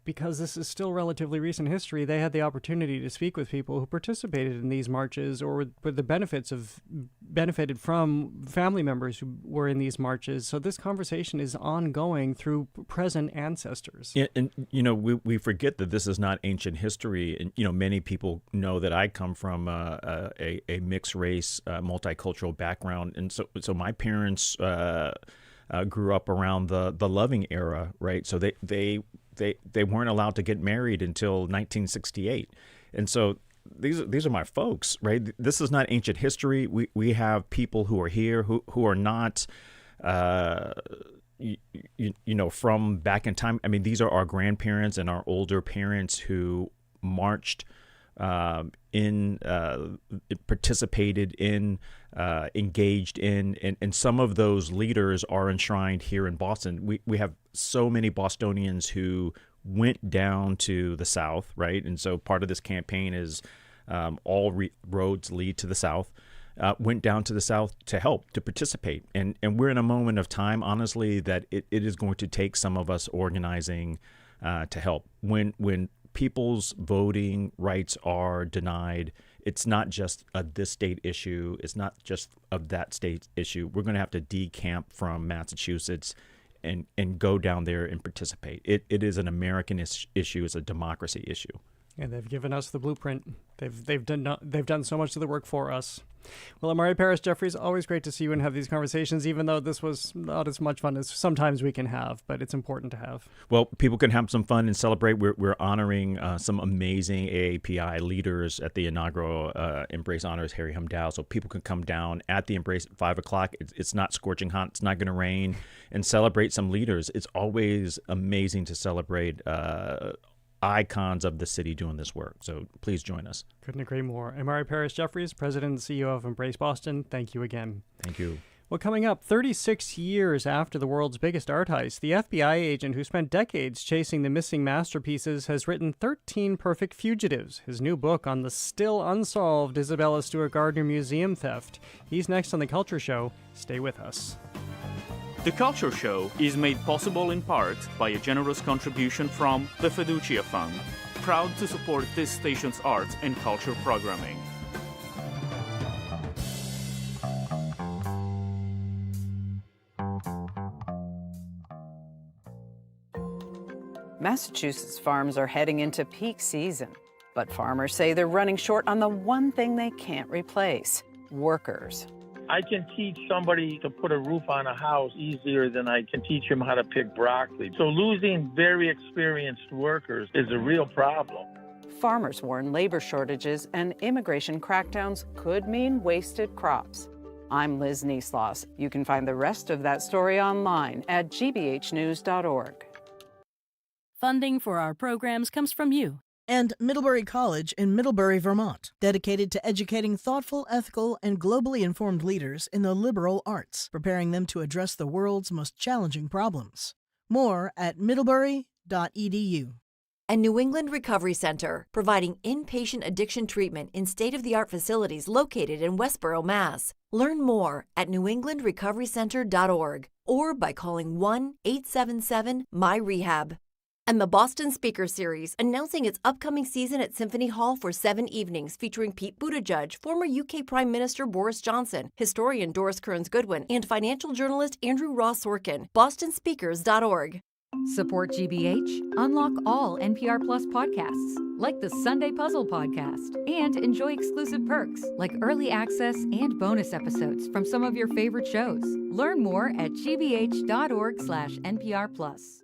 because this is still relatively recent history, they had the opportunity to speak with people who participated in these marches or with the benefited from family members who were in these marches. So this conversation is ongoing through present ancestors. Yeah, and we forget that this is not ancient history. And many people know that I come from a mixed race, multicultural background, and so my parents grew up around the Loving era, right? So they weren't allowed to get married until 1968. And so these are my folks, right? This is not ancient history. We have people who are here who are not, from back in time. I mean, these are our grandparents and our older parents who marched participated in, engaged in, and some of those leaders are enshrined here in Boston. We have so many Bostonians who went down to the South, right? And so part of this campaign is all roads lead to the South. Went down to the South to help, to participate. And we're in a moment of time, honestly, that it is going to take some of us organizing to help. When people's voting rights are denied, it's not just a this state issue. It's not just of that state issue. We're going to have to decamp from Massachusetts and go down there and participate. It is an American issue. It's a democracy issue. And they've given us the blueprint. They've done so much of the work for us. Well, Amari Parris-Jeffries, always great to see you and have these conversations, even though this was not as much fun as sometimes we can have, but it's important to have. Well, people can have some fun and celebrate. We're honoring some amazing AAPI leaders at the inaugural Embrace Honors Harry Humdow, so people can come down at the Embrace at 5 o'clock. It's not scorching hot. It's not going to rain, and celebrate some leaders. It's always amazing to celebrate icons of the city doing this work. So please join us. Couldn't agree more. Amari Parris-Jeffries, President and CEO of Embrace Boston, thank you again. Thank you. Well, coming up, 36 years after the world's biggest art heist, the FBI agent who spent decades chasing the missing masterpieces has written 13 Perfect Fugitives, his new book on the still unsolved Isabella Stewart Gardner Museum theft. He's next on The Culture Show. Stay with us. The Culture Show is made possible in part by a generous contribution from the Fiducia Fund, proud to support this station's arts and culture programming. Massachusetts farms are heading into peak season, but farmers say they're running short on the one thing they can't replace: workers. I can teach somebody to put a roof on a house easier than I can teach him how to pick broccoli. So losing very experienced workers is a real problem. Farmers warn labor shortages and immigration crackdowns could mean wasted crops. I'm Liz Neesloss. You can find the rest of that story online at gbhnews.org. Funding for our programs comes from you. And Middlebury College in Middlebury, Vermont, dedicated to educating thoughtful, ethical, and globally informed leaders in the liberal arts, preparing them to address the world's most challenging problems. More at middlebury.edu. And New England Recovery Center, providing inpatient addiction treatment in state-of-the-art facilities located in Westboro, Mass. Learn more at newenglandrecoverycenter.org or by calling 1-877-MY-REHAB. And the Boston Speaker Series, announcing its upcoming season at Symphony Hall for 7 evenings, featuring Pete Buttigieg, former UK Prime Minister Boris Johnson, historian Doris Kearns-Goodwin, and financial journalist Andrew Ross Sorkin. BostonSpeakers.org. Support GBH, unlock all NPR Plus podcasts, like the Sunday Puzzle podcast, and enjoy exclusive perks, like early access and bonus episodes from some of your favorite shows. Learn more at gbh.org/NPR Plus.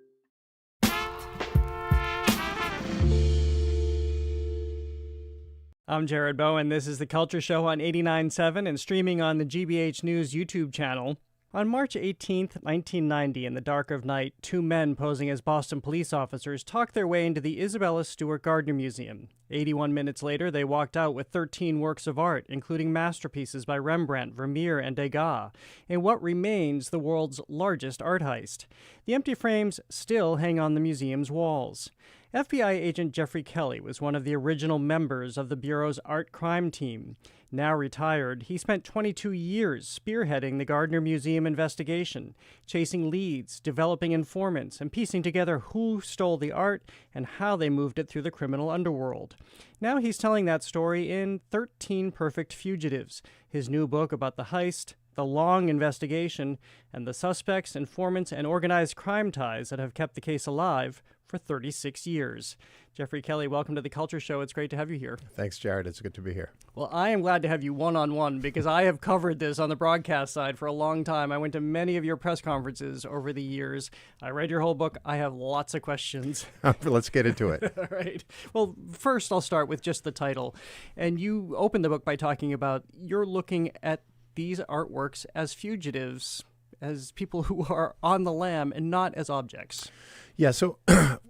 I'm Jared Bowen. This is The Culture Show on 89.7 and streaming on the GBH News YouTube channel. On March 18th, 1990, in the dark of night, 2 men posing as Boston police officers talked their way into the Isabella Stewart Gardner Museum. 81 minutes later, they walked out with 13 works of art, including masterpieces by Rembrandt, Vermeer, and Degas, in what remains the world's largest art heist. The empty frames still hang on the museum's walls. FBI agent Jeffrey Kelly was one of the original members of the Bureau's art crime team. Now retired, he spent 22 years spearheading the Gardner Museum investigation, chasing leads, developing informants, and piecing together who stole the art and how they moved it through the criminal underworld. Now he's telling that story in 13 Perfect Fugitives, his new book about the heist, the long investigation, and the suspects, informants, and organized crime ties that have kept the case alive for 36 years. Jeffrey Kelly, welcome to The Culture Show. It's great to have you here. Thanks, Jared. It's good to be here. Well, I am glad to have you one-on-one because I have covered this on the broadcast side for a long time. I went to many of your press conferences over the years. I read your whole book. I have lots of questions. Let's get into it. All right. Well, first I'll start with just the title. And you opened the book by talking about you're looking at these artworks as fugitives, as people who are on the lam and not as objects. Yeah, so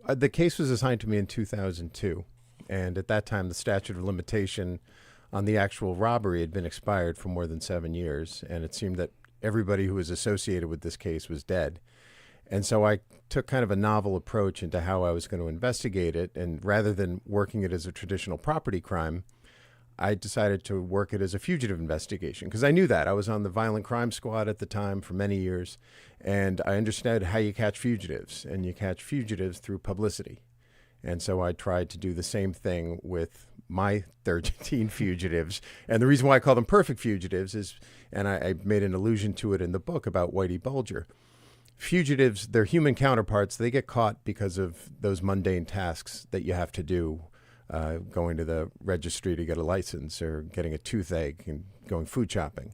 the case was assigned to me in 2002, and at that time the statute of limitation on the actual robbery had been expired for more than 7 years, and it seemed that everybody who was associated with this case was dead. And so I took kind of a novel approach into how I was going to investigate it, and rather than working it as a traditional property crime, I decided to work it as a fugitive investigation because I knew that. I was on the violent crime squad at the time for many years, and I understood how you catch fugitives, and you catch fugitives through publicity. And so I tried to do the same thing with my 13 fugitives. And the reason why I call them perfect fugitives is, and I made an allusion to it in the book about Whitey Bulger, fugitives, their human counterparts, they get caught because of those mundane tasks that you have to do. Going to the registry to get a license or getting a toothache and going food shopping.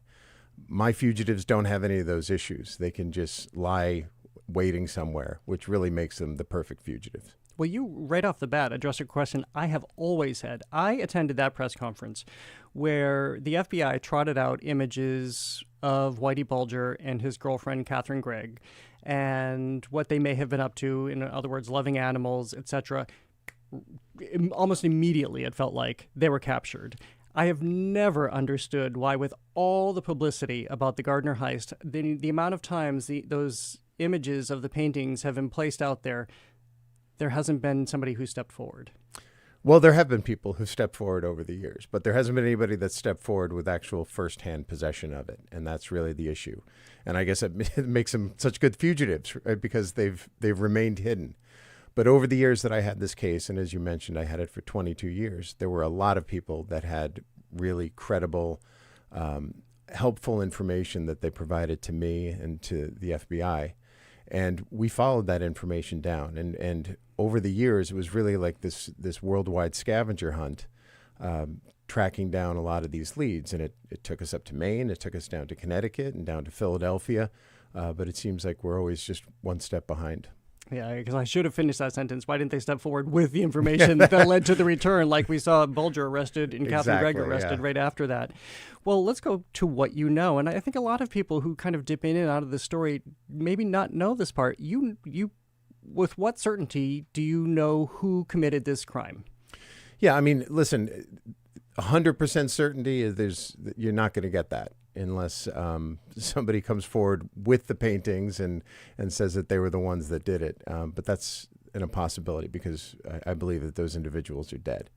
My fugitives don't have any of those issues. They can just lie waiting somewhere, which really makes them the perfect fugitives. Well, you right off the bat addressed a question I have always had. I attended that press conference where the FBI trotted out images of Whitey Bulger and his girlfriend, Catherine Gregg, and what they may have been up to, in other words, loving animals, etc. Almost immediately, it felt like they were captured. I have never understood why, with all the publicity about the Gardner heist, the amount of times those images of the paintings have been placed out there, there hasn't been somebody who stepped forward. Well, there have been people who stepped forward over the years, but there hasn't been anybody that stepped forward with actual firsthand possession of it, and that's really the issue. And I guess it makes them such good fugitives, right? Because they've remained hidden. But over the years that I had this case, and as you mentioned, I had it for 22 years, there were a lot of people that had really credible, helpful information that they provided to me and to the FBI. And we followed that information down. And over the years, it was really like this worldwide scavenger hunt, tracking down a lot of these leads. And it took us up to Maine, it took us down to Connecticut and down to Philadelphia. But it seems like we're always just one step behind. Yeah, because I should have finished that sentence. Why didn't they step forward with the information that led to the return, like we saw Bulger arrested and Catherine Gregg arrested right after that? Well, let's go to what you know. And I think a lot of people who kind of dip in and out of the story maybe not know this part. You, with what certainty do you know who committed this crime? Yeah, I mean, listen, 100% certainty, you're not going to get that unless somebody comes forward with the paintings and says that they were the ones that did it. But that's an impossibility because I believe that those individuals are dead.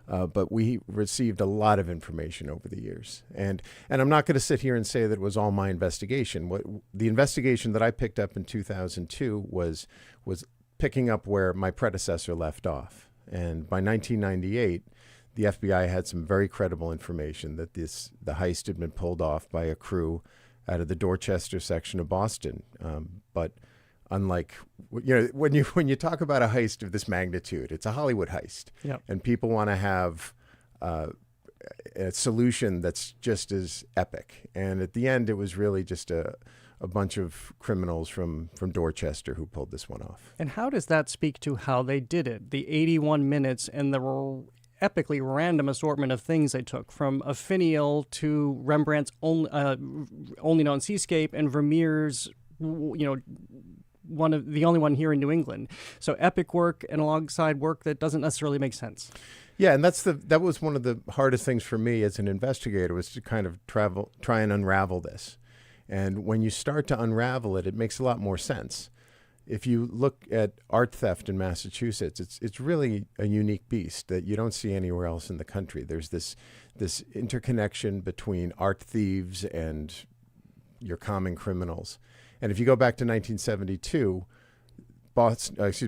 But we received a lot of information over the years. And I'm not going to sit here and say that it was all my investigation. The investigation that I picked up in 2002 was picking up where my predecessor left off. And by 1998, the FBI had some very credible information that the heist had been pulled off by a crew out of the Dorchester section of Boston. But unlike, when you talk about a heist of this magnitude, it's a Hollywood heist. Yep. And people want to have a solution that's just as epic. And at the end, it was really just a bunch of criminals from Dorchester who pulled this one off. And how does that speak to how they did it? The 81 minutes and the epically random assortment of things they took, from a finial to Rembrandt's only known seascape and Vermeer's, the only one here in New England. So epic work and alongside work that doesn't necessarily make sense. Yeah, and that was one of the hardest things for me as an investigator, was to kind of try and unravel this. And when you start to unravel it, it makes a lot more sense. If you look at art theft in Massachusetts, it's really a unique beast that you don't see anywhere else in the country. There's this interconnection between art thieves and your common criminals. And if you go back to 1972,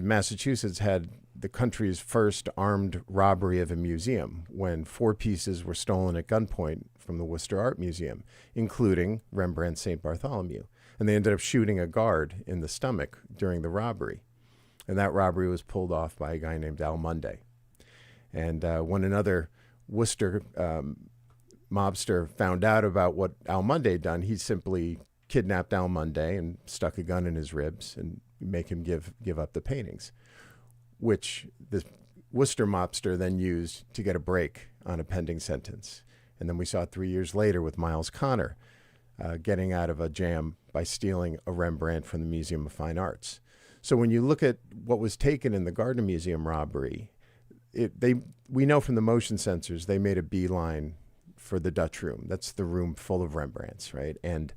Massachusetts had the country's first armed robbery of a museum when 4 pieces were stolen at gunpoint from the Worcester Art Museum, including Rembrandt's St. Bartholomew. And they ended up shooting a guard in the stomach during the robbery. And that robbery was pulled off by a guy named Al Munday. And when another Worcester mobster found out about what Al Munday had done, he simply kidnapped Al Munday and stuck a gun in his ribs and make him give up the paintings, which this Worcester mobster then used to get a break on a pending sentence. And then we saw it 3 years later with Miles Connor getting out of a jam by stealing a Rembrandt from the Museum of Fine Arts. So when you look at what was taken in the Gardner Museum robbery, we know from the motion sensors they made a beeline for the Dutch room. That's the room full of Rembrandts, right? And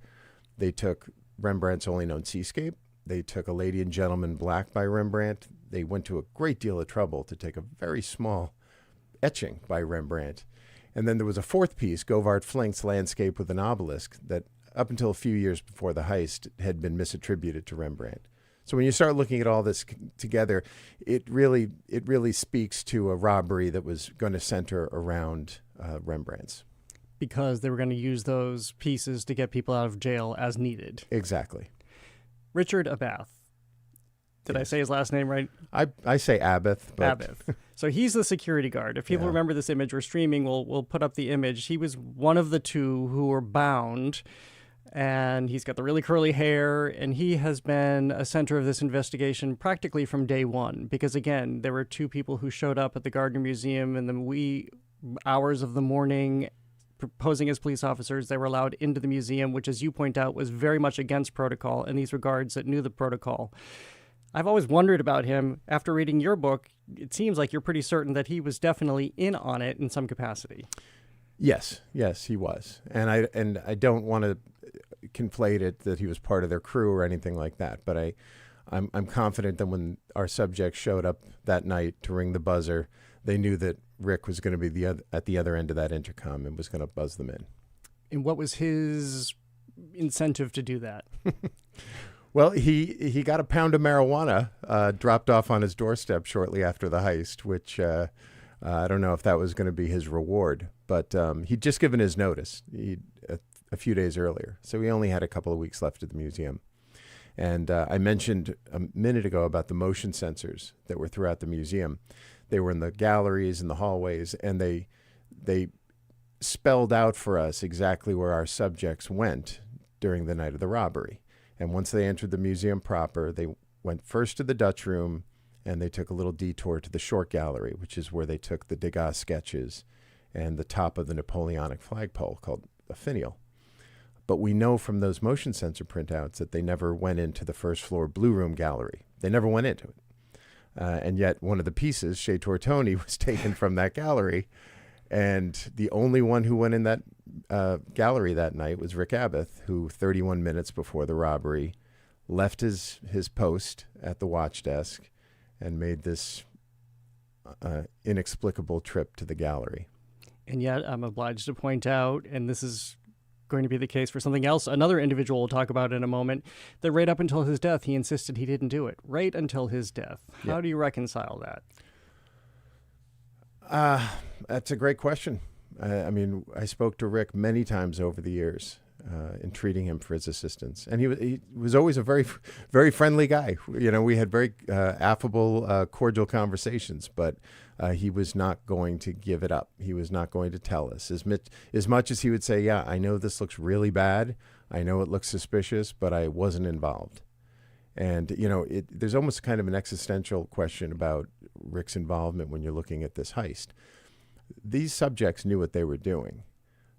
they took Rembrandt's only known seascape. They took a Lady and Gentleman Black by Rembrandt. They went to a great deal of trouble to take a very small etching by Rembrandt. And then there was a 4th piece, Govard Flink's Landscape with an Obelisk, that up until a few years before the heist had been misattributed to Rembrandt. So when you start looking at all this together, it really speaks to a robbery that was going to center around Rembrandt's. Because they were going to use those pieces to get people out of jail as needed. Exactly. Richard Abath. Did I say his last name right? I say Abath. But... Abath. So he's the security guard. If people remember this image, we're streaming, we'll put up the image. He was one of the 2 who were bound, and he's got the really curly hair, and he has been a center of this investigation practically from day one. Because again, there were 2 people who showed up at the Gardner Museum in the wee hours of the morning, posing as police officers. They were allowed into the museum, which, as you point out, was very much against protocol, and these were guards that knew the protocol. I've always wondered about him. After reading your book, it seems like you're pretty certain that he was definitely in on it in some capacity. Yes, he was, and I don't want to conflate it that he was part of their crew or anything like that. But I'm confident that when our subjects showed up that night to ring the buzzer, they knew that Rick was going to be at the other end of that intercom and was going to buzz them in. And what was his incentive to do that? Well, he got a pound of marijuana dropped off on his doorstep shortly after the heist, which I don't know if that was going to be his reward. But he'd just given his notice a few days earlier, so he only had a couple of weeks left at the museum. And I mentioned a minute ago about the motion sensors that were throughout the museum. They were in the galleries and the hallways, and they spelled out for us exactly where our subjects went during the night of the robbery. And once they entered the museum proper, they went first to the Dutch room, and they took a little detour to the short gallery, which is where they took the Degas sketches and the top of the Napoleonic flagpole called a finial. But we know from those motion sensor printouts that they never went into the first floor Blue Room gallery. They never went into it. And yet one of the pieces, Chez Tortoni, was taken from that gallery. And the only one who went in that gallery that night was Rick Abbott, who 31 minutes before the robbery left his post at the watch desk and made this inexplicable trip to the gallery. And yet I'm obliged to point out, and this is going to be the case for something else another individual will talk about in a moment, that right up until his death, he insisted he didn't do it. Right until his death. Yeah. How do you reconcile that? That's a great question. I mean, I spoke to Rick many times over the years, entreating him for his assistance. And he was always a very, very friendly guy. You know, we had very affable, cordial conversations, but he was not going to give it up. He was not going to tell us. As much as he would say, yeah, I know this looks really bad. I know it looks suspicious, but I wasn't involved. And, you know, there's almost kind of an existential question about Rick's involvement when you're looking at this heist. These subjects knew what they were doing.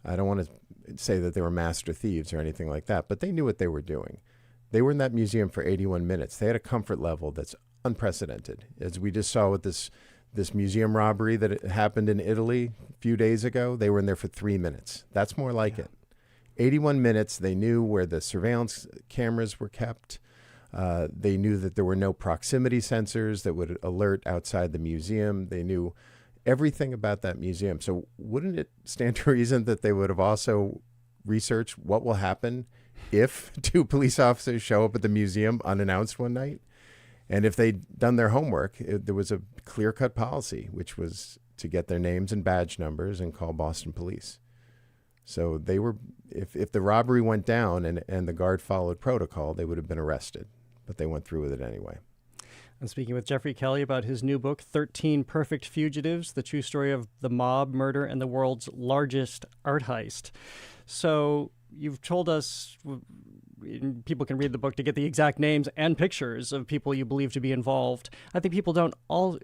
I don't want to say that they were master thieves or anything like that, but they knew what they were doing. They were in that museum for 81 minutes. They had a comfort level that's unprecedented. As we just saw with this museum robbery that happened in Italy a few days ago, they were in there for 3 minutes. That's more like it. 81 minutes, they knew where the surveillance cameras were kept. They knew that there were no proximity sensors that would alert outside the museum. They knew everything about that museum. So wouldn't it stand to reason that they would have also researched what will happen if 2 police officers show up at the museum unannounced one night? And if they'd done their homework, there was a clear-cut policy, which was to get their names and badge numbers and call Boston police. So they were, if the robbery went down and the guard followed protocol, they would have been arrested. But they went through with it anyway. I'm speaking with Jeffrey Kelly about his new book, 13 Perfect Fugitives, the true story of the mob, murder, and the world's largest art heist. So you've told us, people can read the book to get the exact names and pictures of people you believe to be involved. I think people don't all,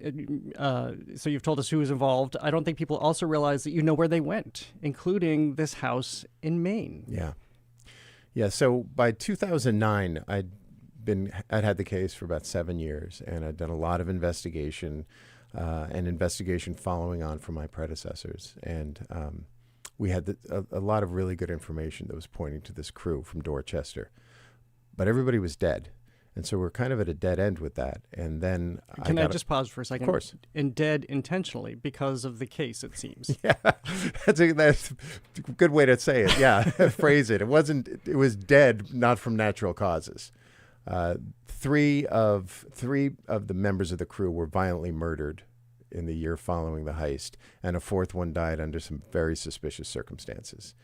so you've told us who was involved. I don't think people also realize that you know where they went, including this house in Maine. Yeah. Yeah, so by 2009, I'd had the case for about 7 years, and I'd done a lot of investigation and investigation following on from my predecessors. And we had a lot of really good information that was pointing to this crew from Dorchester. But everybody was dead. And so we're kind of at a dead end with that. And then Can I just pause for a second? Of course. And dead intentionally because of the case, it seems. Yeah, that's a good way to say it. Yeah, phrase it. It was dead, not from natural causes. Three of the members of the crew were violently murdered in the year following the heist, and a fourth one died under some very suspicious circumstances.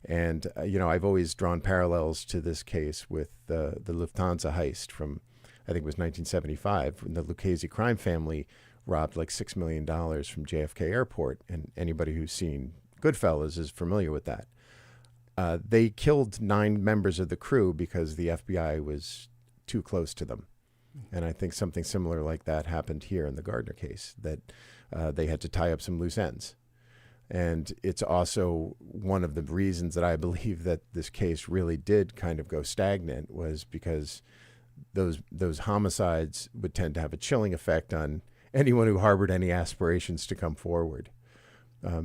And, I've always drawn parallels to this case with the Lufthansa heist from, I think it was 1975, when the Lucchese crime family robbed like $6 million from JFK Airport. And anybody who's seen Goodfellas is familiar with that. They killed 9 members of the crew because the FBI was too close to them. And I think something similar like that happened here in the Gardner case, that they had to tie up some loose ends. And it's also one of the reasons that I believe that this case really did kind of go stagnant, was because those homicides would tend to have a chilling effect on anyone who harbored any aspirations to come forward.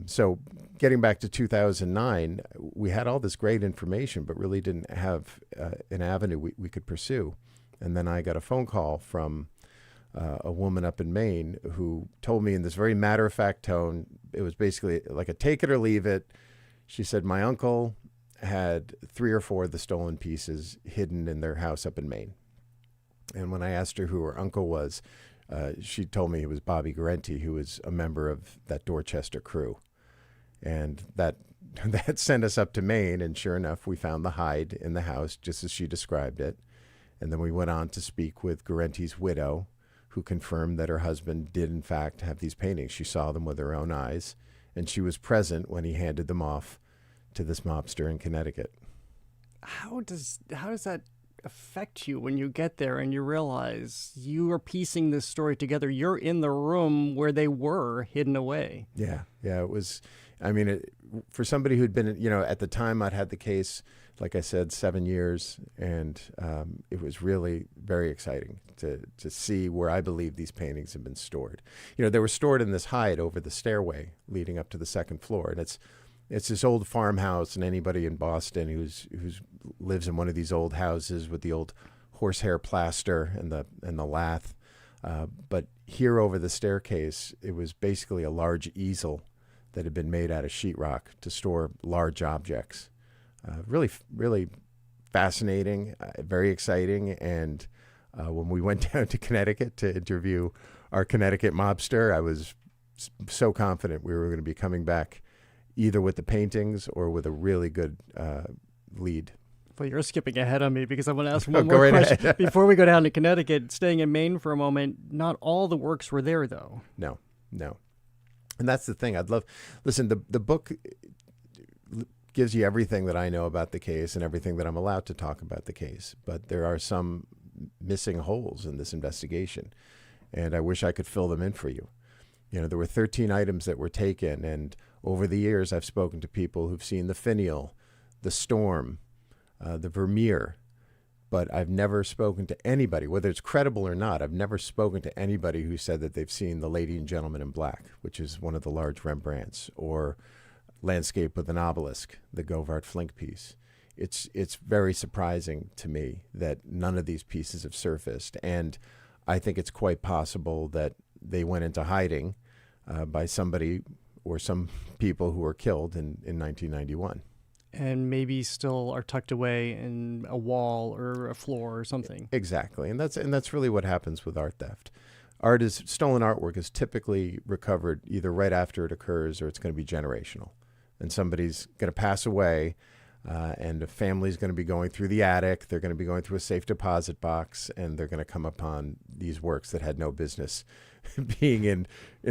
So getting back to 2009, we had all this great information, but really didn't have an avenue we could pursue. And then I got a phone call from a woman up in Maine who told me in this very matter-of-fact tone, it was basically like a take it or leave it. She said, my uncle had 3 or 4 of the stolen pieces hidden in their house up in Maine. And when I asked her who her uncle was, she told me it was Bobby Guarente, who was a member of that Dorchester crew. And that sent us up to Maine, and sure enough, we found the hide in the house, just as she described it. And then we went on to speak with Guarente's widow, who confirmed that her husband did, in fact, have these paintings. She saw them with her own eyes, and she was present when he handed them off to this mobster in Connecticut. How does that affect you when you get there and you realize you are piecing this story together? You're in the room where they were hidden away. Yeah, it was, I mean, for somebody who'd been, at the time I'd had the case, like I said, 7 years, and it was really very exciting to see where I believe these paintings have been stored. They were stored in this hide over the stairway leading up to the second floor, and it's this old farmhouse, and anybody in Boston who's lives in one of these old houses with the old horsehair plaster and the lath. But here over the staircase, it was basically a large easel that had been made out of sheetrock to store large objects. Really, really fascinating, very exciting. And when we went down to Connecticut to interview our Connecticut mobster, I was so confident we were going to be coming back either with the paintings or with a really good lead. Well, you're skipping ahead on me because I want to ask one more question. Before we go down to Connecticut, staying in Maine for a moment, not all the works were there, though. No. And that's the thing. Listen, the book gives you everything that I know about the case and everything that I'm allowed to talk about the case. But there are some missing holes in this investigation, and I wish I could fill them in for you. There were 13 items that were taken, and over the years, I've spoken to people who've seen the finial, the storm, the Vermeer, but I've never spoken to anybody, whether it's credible or not, I've never spoken to anybody who said that they've seen The Lady and Gentleman in Black, which is one of the large Rembrandts, or Landscape with an Obelisk, the Govard Flink piece. It's very surprising to me that none of these pieces have surfaced, and I think it's quite possible that they went into hiding by somebody or some people who were killed in 1991. And maybe still are tucked away in a wall or a floor or something. Exactly, and that's really what happens with art theft. Stolen artwork is typically recovered either right after it occurs or it's going to be generational. And somebody's going to pass away, and a family's going to be going through the attic, they're going to be going through a safe deposit box, and they're going to come upon these works that had no business being in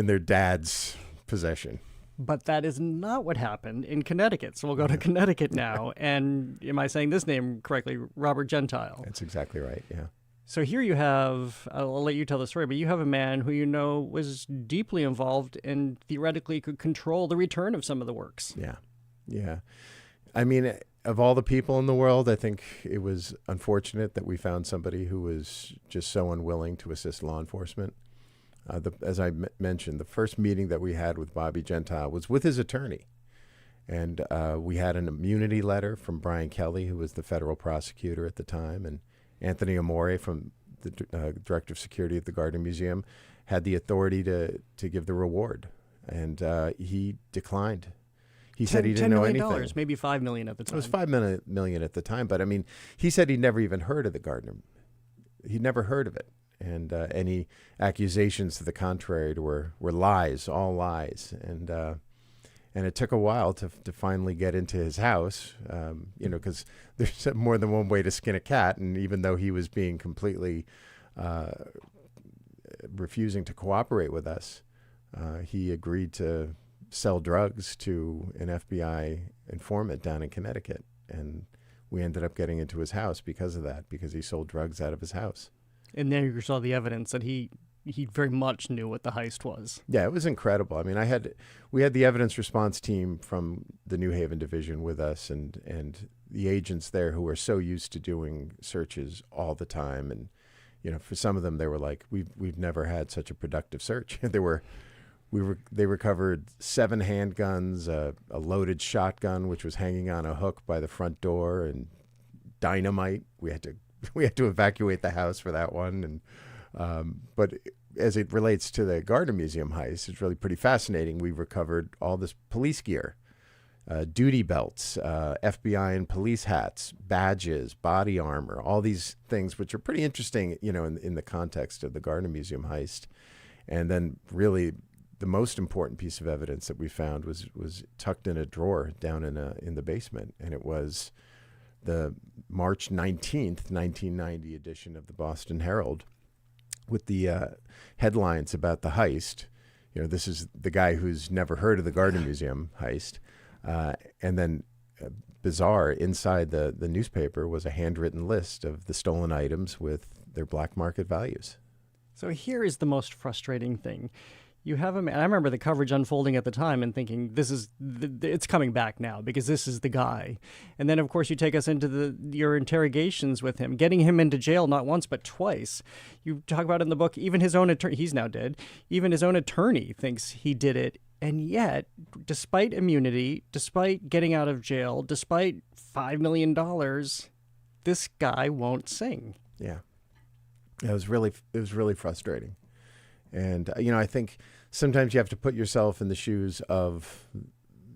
their dad's possession. But that is not what happened in Connecticut. So we'll go to Connecticut now. And am I saying this name correctly? Robert Gentile. That's exactly right, yeah. So here you have, I'll let you tell the story, but you have a man who was deeply involved and theoretically could control the return of some of the works. Yeah. I mean, of all the people in the world, I think it was unfortunate that we found somebody who was just so unwilling to assist law enforcement. As I mentioned, the first meeting that we had with Bobby Gentile was with his attorney. And we had an immunity letter from Brian Kelly, who was the federal prosecutor at the time, and Anthony Amore, from the Director of Security at the Gardner Museum, had the authority to give the reward. And he declined. He said he didn't know anything. $10 million, maybe $5 million at the time. It was $5 million at the time. But, I mean, he said he'd never even heard of the Gardner. He'd never heard of it. And any accusations to the contrary were lies, all lies. And it took a while to finally get into his house, because there's more than one way to skin a cat. And even though he was being completely refusing to cooperate with us, he agreed to sell drugs to an FBI informant down in Connecticut. And we ended up getting into his house because of that, because he sold drugs out of his house. And there you saw the evidence that he very much knew what the heist was. Yeah, it was incredible. I mean, we had the evidence response team from the New Haven division with us, and the agents there who were so used to doing searches all the time. And for some of them, they were like, "We've never had such a productive search." There were They recovered 7 handguns, a loaded shotgun which was hanging on a hook by the front door, and dynamite. We had to evacuate the house for that one. And but as it relates to the Gardner Museum heist, it's really pretty fascinating. We recovered all this police gear, duty belts, FBI and police hats, badges, body armor, all these things which are pretty interesting, in the context of the Gardner Museum heist. And then really the most important piece of evidence that we found was tucked in a drawer down in the basement, and it was the March 19th, 1990 edition of the Boston Herald with the headlines about the heist. This is the guy who's never heard of the Gardner Museum heist. And then bizarre, inside the newspaper was a handwritten list of the stolen items with their black market values. So here is the most frustrating thing. You have him, and I remember the coverage unfolding at the time and thinking, it's coming back now because this is the guy. And then, of course, you take us into your interrogations with him, getting him into jail not once but twice. You talk about in the book, even his own attorney, he's now dead, even his own attorney thinks he did it. And yet, despite immunity, despite getting out of jail, despite $5 million, this guy won't sing. Yeah. It was really frustrating. And, I think sometimes you have to put yourself in the shoes of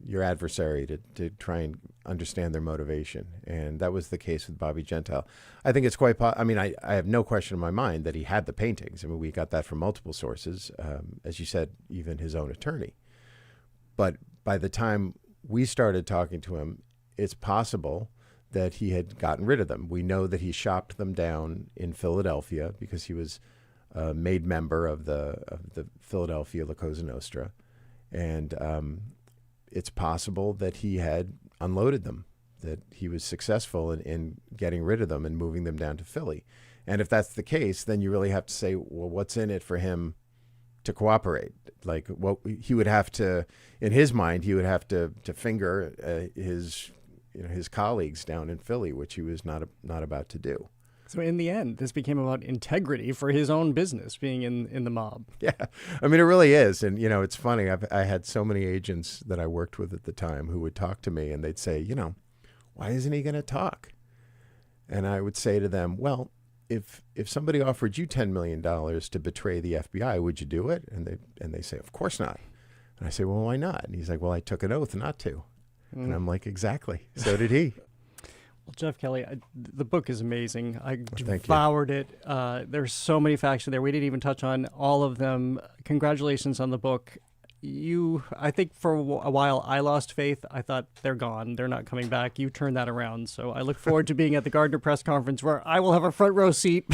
your adversary to try and understand their motivation. And that was the case with Bobby Gentile. I think it's quite, I have no question in my mind that he had the paintings. I mean, we got that from multiple sources, as you said, even his own attorney. But by the time we started talking to him, it's possible that he had gotten rid of them. We know that he shopped them down in Philadelphia because he was made member of the Philadelphia La Cosa Nostra, and it's possible that he had unloaded them, that he was successful in getting rid of them and moving them down to Philly. And if that's the case, then you really have to say, well, what's in it for him to cooperate? Like, what he would have to, in his mind, he would have to finger his colleagues down in Philly, which he was not about to do. So in the end, this became about integrity for his own business, being in the mob. Yeah, I mean, it really is. And, it's funny. I had so many agents that I worked with at the time who would talk to me and they'd say, why isn't he going to talk? And I would say to them, well, if somebody offered you $10 million to betray the FBI, would you do it? And they say, of course not. And I say, well, why not? And he's like, well, I took an oath not to. And I'm like, exactly. So did he. Well, Jeff Kelly, the book is amazing. I devoured it. There's so many facts in there. We didn't even touch on all of them. Congratulations on the book. I think for a while I lost faith. I thought they're gone. They're not coming back. You turned that around. So I look forward to being at the Gardner press conference where I will have a front row seat.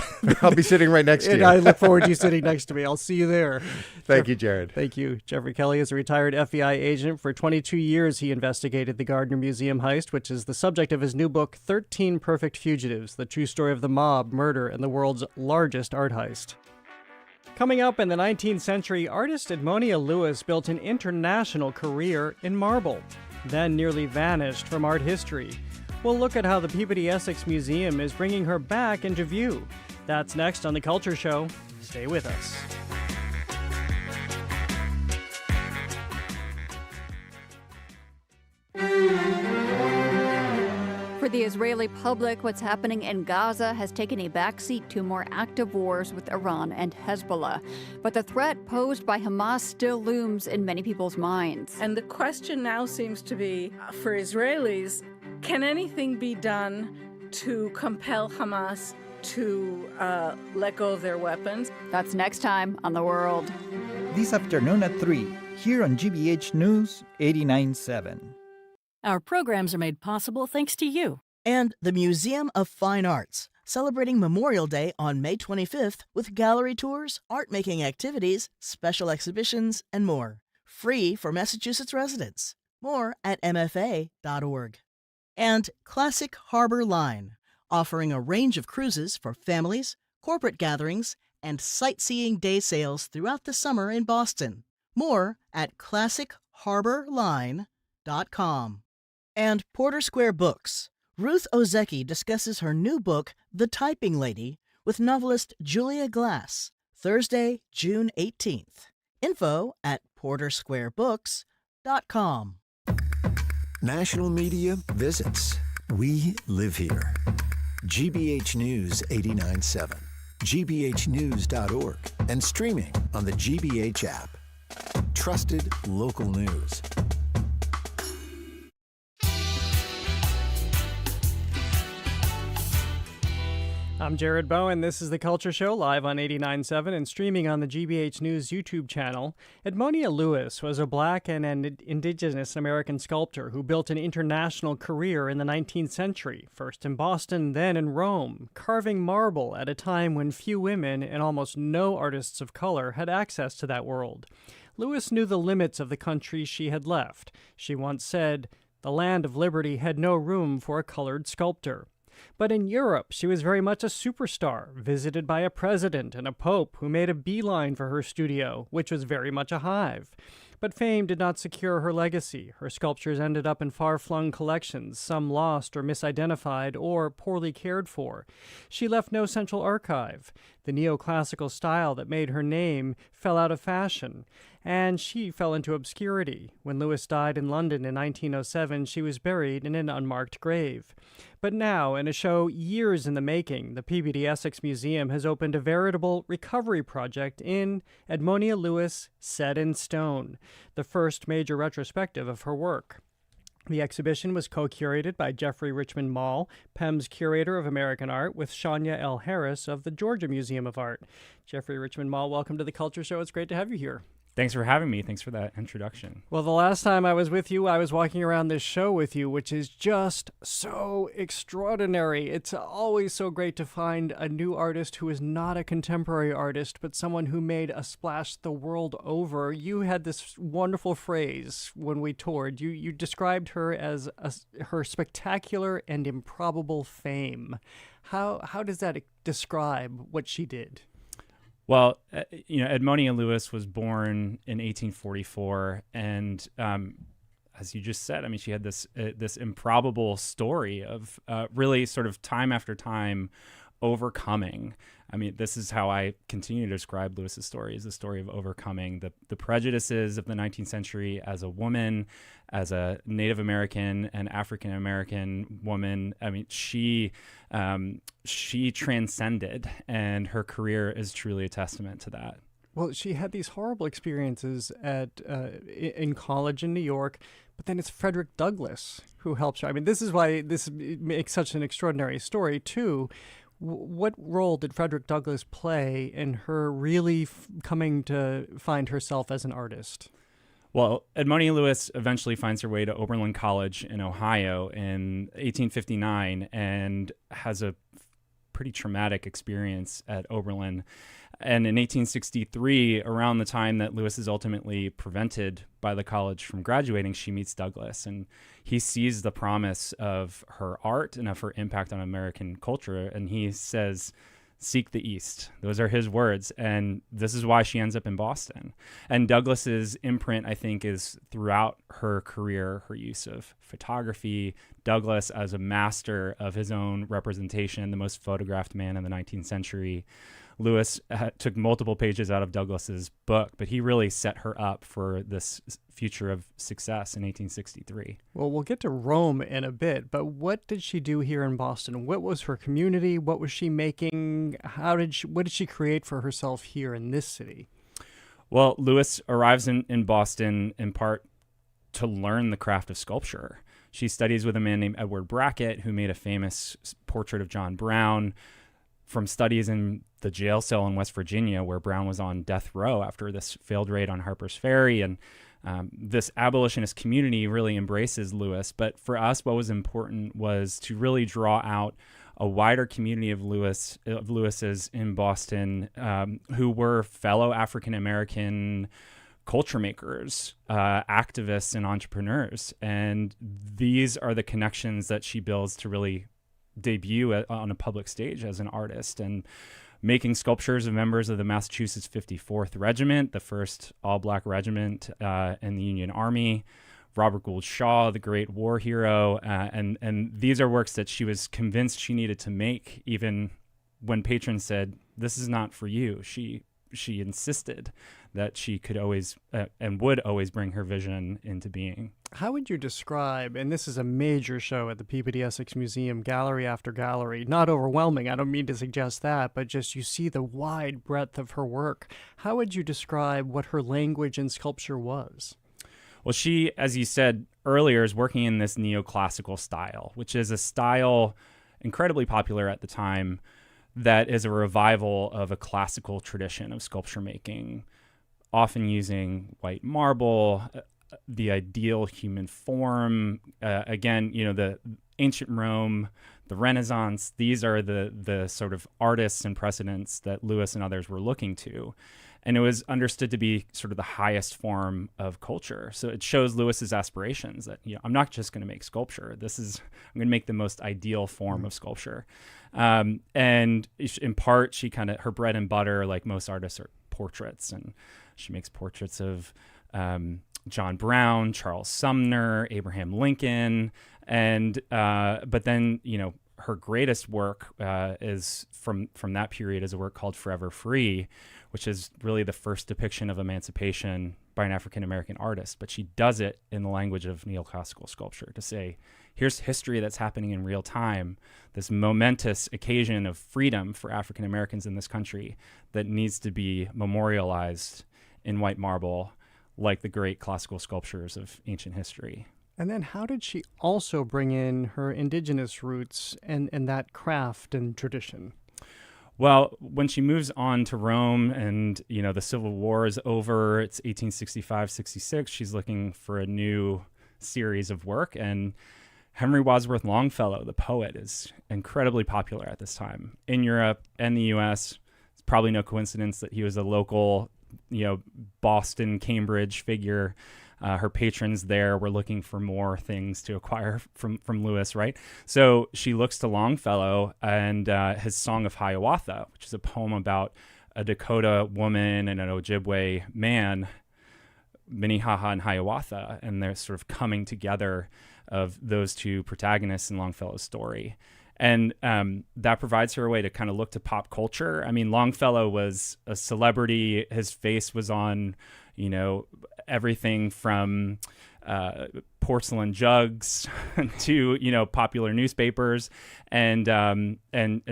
I'll be sitting right next to you. And I look forward to you sitting next to me. I'll see you there. Thank you, Jared. Thank you. Jeffrey Kelly is a retired FBI agent. For 22 years, he investigated the Gardner Museum heist, which is the subject of his new book, 13 Perfect Fugitives, the true story of the mob, murder, and the world's largest art heist. Coming up in the 19th century, artist Edmonia Lewis built an international career in marble, then nearly vanished from art history. We'll look at how the Peabody Essex Museum is bringing her back into view. That's next on The Culture Show. Stay with us. For the Israeli public, what's happening in Gaza has taken a backseat to more active wars with Iran and Hezbollah. But the threat posed by Hamas still looms in many people's minds. And the question now seems to be, for Israelis, can anything be done to compel Hamas to let go of their weapons? That's next time on The World. This afternoon at 3, here on GBH News 89.7. Our programs are made possible thanks to you. And the Museum of Fine Arts, celebrating Memorial Day on May 25th with gallery tours, art-making activities, special exhibitions, and more. Free for Massachusetts residents. More at mfa.org. And Classic Harbor Line, offering a range of cruises for families, corporate gatherings, and sightseeing day sails throughout the summer in Boston. More at classicharborline.com. And Porter Square Books. Ruth Ozeki discusses her new book, The Typing Lady, with novelist Julia Glass, Thursday, June 18th. Info at PorterSquareBooks.com. National media visits. We live here. GBH News 89.7, gbhnews.org, and streaming on the GBH app. Trusted local news. I'm Jared Bowen. This is The Culture Show, live on 89.7 and streaming on the GBH News YouTube channel. Edmonia Lewis was a black and an indigenous American sculptor who built an international career in the 19th century, first in Boston, then in Rome, carving marble at a time when few women and almost no artists of color had access to that world. Lewis knew the limits of the country she had left. She once said, "The land of liberty had no room for a colored sculptor." But in Europe, she was very much a superstar, visited by a president and a pope who made a beeline for her studio, which was very much a hive. But fame did not secure her legacy. Her sculptures ended up in far-flung collections, some lost or misidentified or poorly cared for. She left no central archive. The neoclassical style that made her name fell out of fashion, and she fell into obscurity. When Lewis died in London in 1907, she was buried in an unmarked grave. But now, in a show years in the making, the PBD Essex Museum has opened a veritable recovery project in Edmonia Lewis Set in Stone, the first major retrospective of her work. The exhibition was co-curated by Jeffrey Richmond Mall, PEM's curator of American art, with Shania L. Harris of the Georgia Museum of Art. Jeffrey Richmond Mall, welcome to The Culture Show. It's great to have you here. Thanks for having me. Thanks for that introduction. Well, the last time I was with you, I was walking around this show with you, which is just so extraordinary. It's always so great to find a new artist who is not a contemporary artist, but someone who made a splash the world over. You had this wonderful phrase when we toured. You described her as her spectacular and improbable fame. How does that describe what she did? Well, Edmonia Lewis was born in 1844, and as you just said, I mean, she had this improbable story of really sort of time after time overcoming. I mean, this is how I continue to describe Lewis's story, is the story of overcoming the prejudices of the 19th century as a woman, as a Native American and African American woman. I mean, she transcended, and her career is truly a testament to that. Well, she had these horrible experiences in college in New York, but then it's Frederick Douglass who helps her. I mean, this is why this makes such an extraordinary story, too. What role did Frederick Douglass play in her really coming to find herself as an artist? Well, Edmonia Lewis eventually finds her way to Oberlin College in Ohio in 1859 and has a pretty traumatic experience at Oberlin. And in 1863, around the time that Lewis is ultimately prevented by the college from graduating, she meets Douglass, and he sees the promise of her art and of her impact on American culture, and he says, "Seek the East." Those are his words, and this is why she ends up in Boston. And Douglass's imprint, I think, is throughout her career, her use of photography. Douglass as a master of his own representation, the most photographed man in the 19th century. Lewis took multiple pages out of Douglass's book, but he really set her up for this future of success in 1863. Well, we'll get to Rome in a bit, but what did she do here in Boston? What was her community? What was she making? What did she create for herself here in this city? Well, Lewis arrives in Boston in part to learn the craft of sculpture. She studies with a man named Edward Brackett, who made a famous portrait of John Brown, from studies in the jail cell in West Virginia, where Brown was on death row after this failed raid on Harper's Ferry. And this abolitionist community really embraces Lewis. But for us, what was important was to really draw out a wider community of Lewis's in Boston, who were fellow African-American culture makers, activists, and entrepreneurs. And these are the connections that she builds to really debut on a public stage as an artist, and making sculptures of members of the Massachusetts 54th Regiment, the first all-black regiment in the Union Army, Robert Gould Shaw, the great war hero, and these are works that she was convinced she needed to make, even when patrons said, "This is not for you." She she insisted that she could always and would always bring her vision into being. How would you describe, and this is a major show at the Peabody Essex Museum, gallery after gallery, not overwhelming, I don't mean to suggest that, but just you see the wide breadth of her work. How would you describe what her language in sculpture was? Well, she, as you said earlier, is working in this neoclassical style, which is a style incredibly popular at the time that is a revival of a classical tradition of sculpture making, often using white marble, the ideal human form. Again, the ancient Rome, the Renaissance, these are the sort of artists and precedents that Lewis and others were looking to. And it was understood to be sort of the highest form of culture. So it shows Lewis's aspirations that, I'm not just going to make sculpture. I'm going to make the most ideal form of sculpture. And in part, her bread and butter, like most artists, are portraits. And she makes portraits of John Brown, Charles Sumner, Abraham Lincoln. But then, her greatest work is from that period is a work called Forever Free, which is really the first depiction of emancipation by an African-American artist. But she does it in the language of neoclassical sculpture to say, here's history that's happening in real time, this momentous occasion of freedom for African-Americans in this country that needs to be memorialized in white marble like the great classical sculptures of ancient history. And then how did she also bring in her indigenous roots and that craft and tradition? Well, when she moves on to Rome and, the Civil War is over, it's 1865-66, she's looking for a new series of work. And Henry Wadsworth Longfellow, the poet, is incredibly popular at this time in Europe and the U.S. It's probably no coincidence that he was a local, Boston, Cambridge figure. Her patrons there were looking for more things to acquire from Lewis, right? So she looks to Longfellow and his Song of Hiawatha, which is a poem about a Dakota woman and an Ojibwe man, Minnehaha and Hiawatha, and they're sort of coming together of those two protagonists in Longfellow's story. And that provides her a way to kind of look to pop culture. I mean, Longfellow was a celebrity. His face was on, everything from porcelain jugs to, popular newspapers. And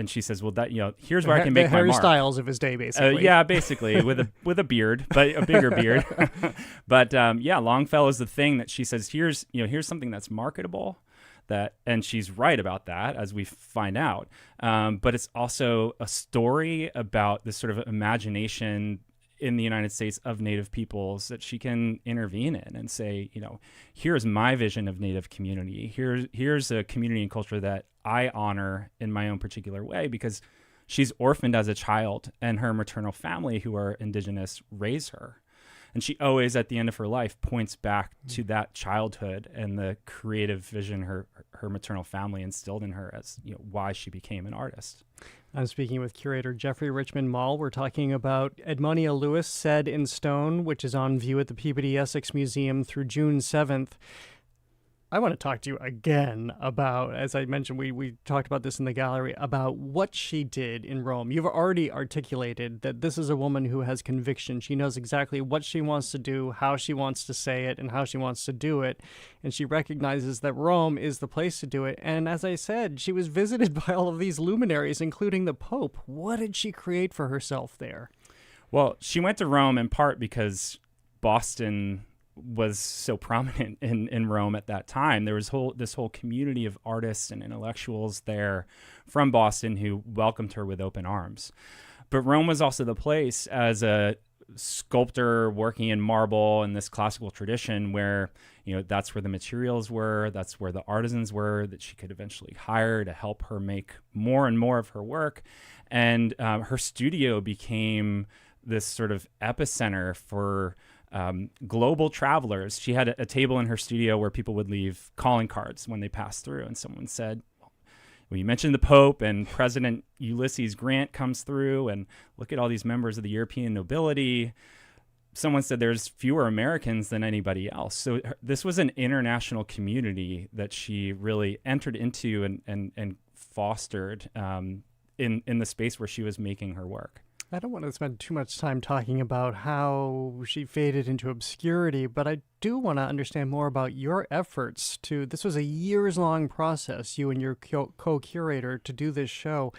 she says, well, that, here's where I can make my mark. The Harry Styles of his day, basically. Yeah, basically, with a beard, but a bigger beard. But Longfellow's the thing that she says, here's something that's marketable. And she's right about that, as we find out. But it's also a story about this sort of imagination in the United States of Native peoples that she can intervene in and say, here's my vision of Native community. Here's a community and culture that I honor in my own particular way, because she's orphaned as a child and her maternal family, who are indigenous, raise her. And she always, at the end of her life, points back to that childhood and the creative vision her maternal family instilled in her as why she became an artist. I'm speaking with curator Jeffrey Richmond Mall. We're talking about Edmonia Lewis, Said in Stone, which is on view at the Peabody Essex Museum through June 7th. I want to talk to you again about, as I mentioned, we talked about this in the gallery, about what she did in Rome. You've already articulated that this is a woman who has conviction. She knows exactly what she wants to do, how she wants to say it, and how she wants to do it. And she recognizes that Rome is the place to do it. And as I said, she was visited by all of these luminaries, including the Pope. What did she create for herself there? Well, she went to Rome in part because Boston was so prominent in Rome at that time. There was this whole community of artists and intellectuals there from Boston who welcomed her with open arms. But Rome was also the place, as a sculptor working in marble in this classical tradition, where that's where the materials were, that's where the artisans were that she could eventually hire to help her make more and more of her work. And her studio became this sort of epicenter for global travelers. She had a table in her studio where people would leave calling cards when they passed through, and someone said, well, you mentioned the Pope, and President Ulysses Grant comes through, and look at all these members of the European nobility. Someone said there's fewer Americans than anybody else. So this was an international community that she really entered into and fostered in the space where she was making her work. I don't want to spend too much time talking about how she faded into obscurity, but I do want to understand more about your efforts to, this was a years-long process, you and your co-curator, to do this show.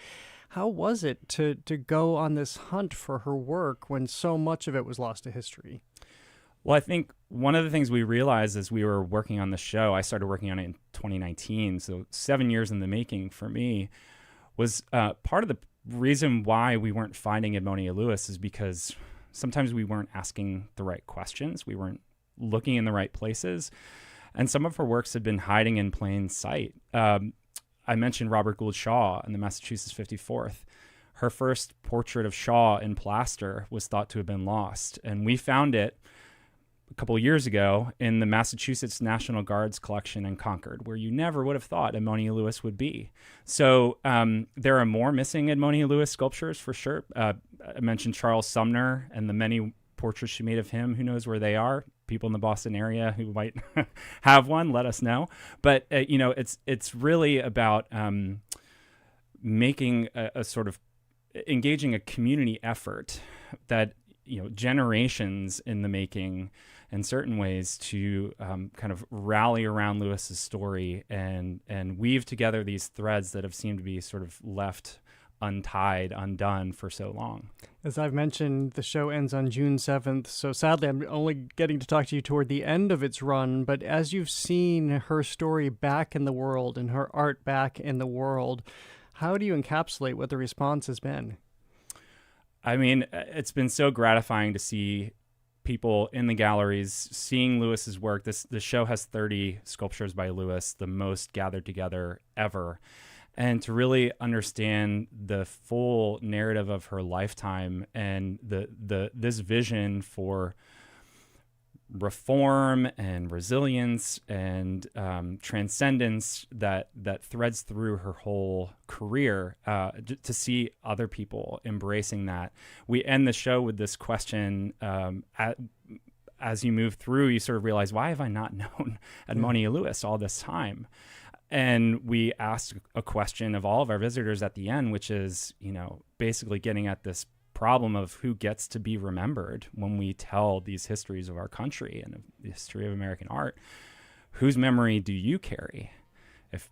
How was it to go on this hunt for her work when so much of it was lost to history? Well, I think one of the things we realized as we were working on the show, I started working on it in 2019, so 7 years in the making for me, was part of the reason why we weren't finding Edmonia Lewis is because sometimes we weren't asking the right questions. We weren't looking in the right places. And some of her works had been hiding in plain sight. I mentioned Robert Gould Shaw in the Massachusetts 54th. Her first portrait of Shaw in plaster was thought to have been lost. And we found it a couple of years ago in the Massachusetts National Guards collection in Concord, where you never would have thought Edmonia Lewis would be. So there are more missing Edmonia Lewis sculptures for sure. I mentioned Charles Sumner and the many portraits she made of him. Who knows where they are? People in the Boston area who might have one, let us know. But it's really about making a sort of engaging a community effort that generations in the making in certain ways to kind of rally around Lewis's story and weave together these threads that have seemed to be sort of left untied, undone for so long. As I've mentioned, the show ends on June 7th, so sadly I'm only getting to talk to you toward the end of its run, but as you've seen her story back in the world and her art back in the world, how do you encapsulate what the response has been? I mean, it's been so gratifying to see people in the galleries seeing Lewis's work. The show has 30 sculptures by Lewis, the most gathered together ever. And to really understand the full narrative of her lifetime and this vision for reform and resilience and transcendence that threads through her whole career, to see other people embracing that. We end the show with this question. As you move through, you sort of realize, why have I not known Edmonia Lewis all this time? And we asked a question of all of our visitors at the end, which is, basically getting at this problem of who gets to be remembered when we tell these histories of our country and of the history of American art. Whose memory do you carry? If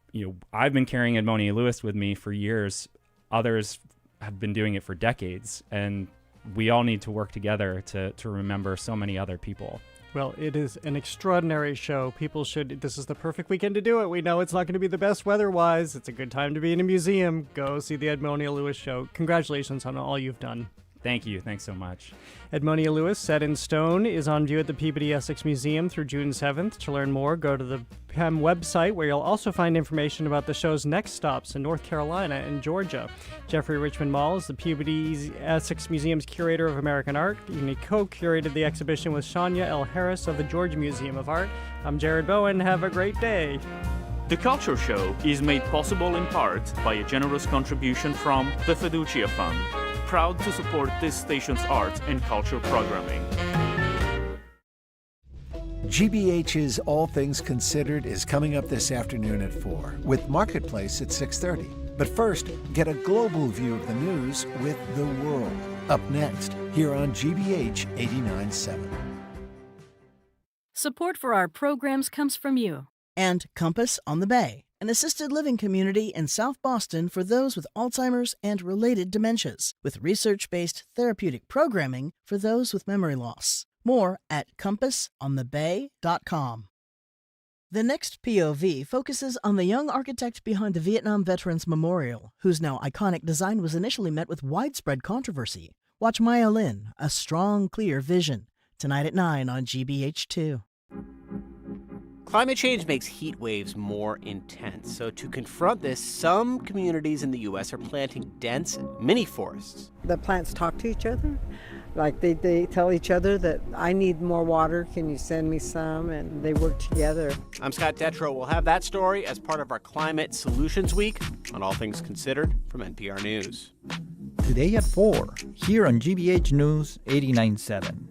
I've been carrying Edmonia Lewis with me for years, others have been doing it for decades, and we all need to work together to remember so many other people. Well, it is an extraordinary show. This is the perfect weekend to do it. We know it's not going to be the best weather-wise. It's a good time to be in a museum. Go see the Edmonia Lewis show. Congratulations on all you've done. Thank you. Thanks so much. Edmonia Lewis, Set in Stone, is on view at the Peabody Essex Museum through June 7th. To learn more, go to the PEM website, where you'll also find information about the show's next stops in North Carolina and Georgia. Jeffrey Richmond Mall is the Peabody Essex Museum's curator of American art. He co-curated the exhibition with Shania L. Harris of the Georgia Museum of Art. I'm Jared Bowen. Have a great day. The Culture Show is made possible in part by a generous contribution from the Fiducia Fund, proud to support this station's arts and culture programming. GBH's All Things Considered is coming up this afternoon at 4, with Marketplace at 6:30. But first, get a global view of the news with The World, up next, here on GBH 89.7. Support for our programs comes from you. And Compass on the Bay, an assisted living community in South Boston for those with Alzheimer's and related dementias, with research-based therapeutic programming for those with memory loss. More at compassonthebay.com. The next POV focuses on the young architect behind the Vietnam Veterans Memorial, whose now iconic design was initially met with widespread controversy. Watch Maya Lin, A Strong, Clear Vision, tonight at 9 on GBH2. Climate change makes heat waves more intense. So to confront this, some communities in the U.S. are planting dense mini forests. The plants talk to each other. Like they tell each other that I need more water, can you send me some? And they work together. I'm Scott Detrow. We'll have that story as part of our Climate Solutions Week on All Things Considered from NPR News. Today at 4, here on GBH News 89.7.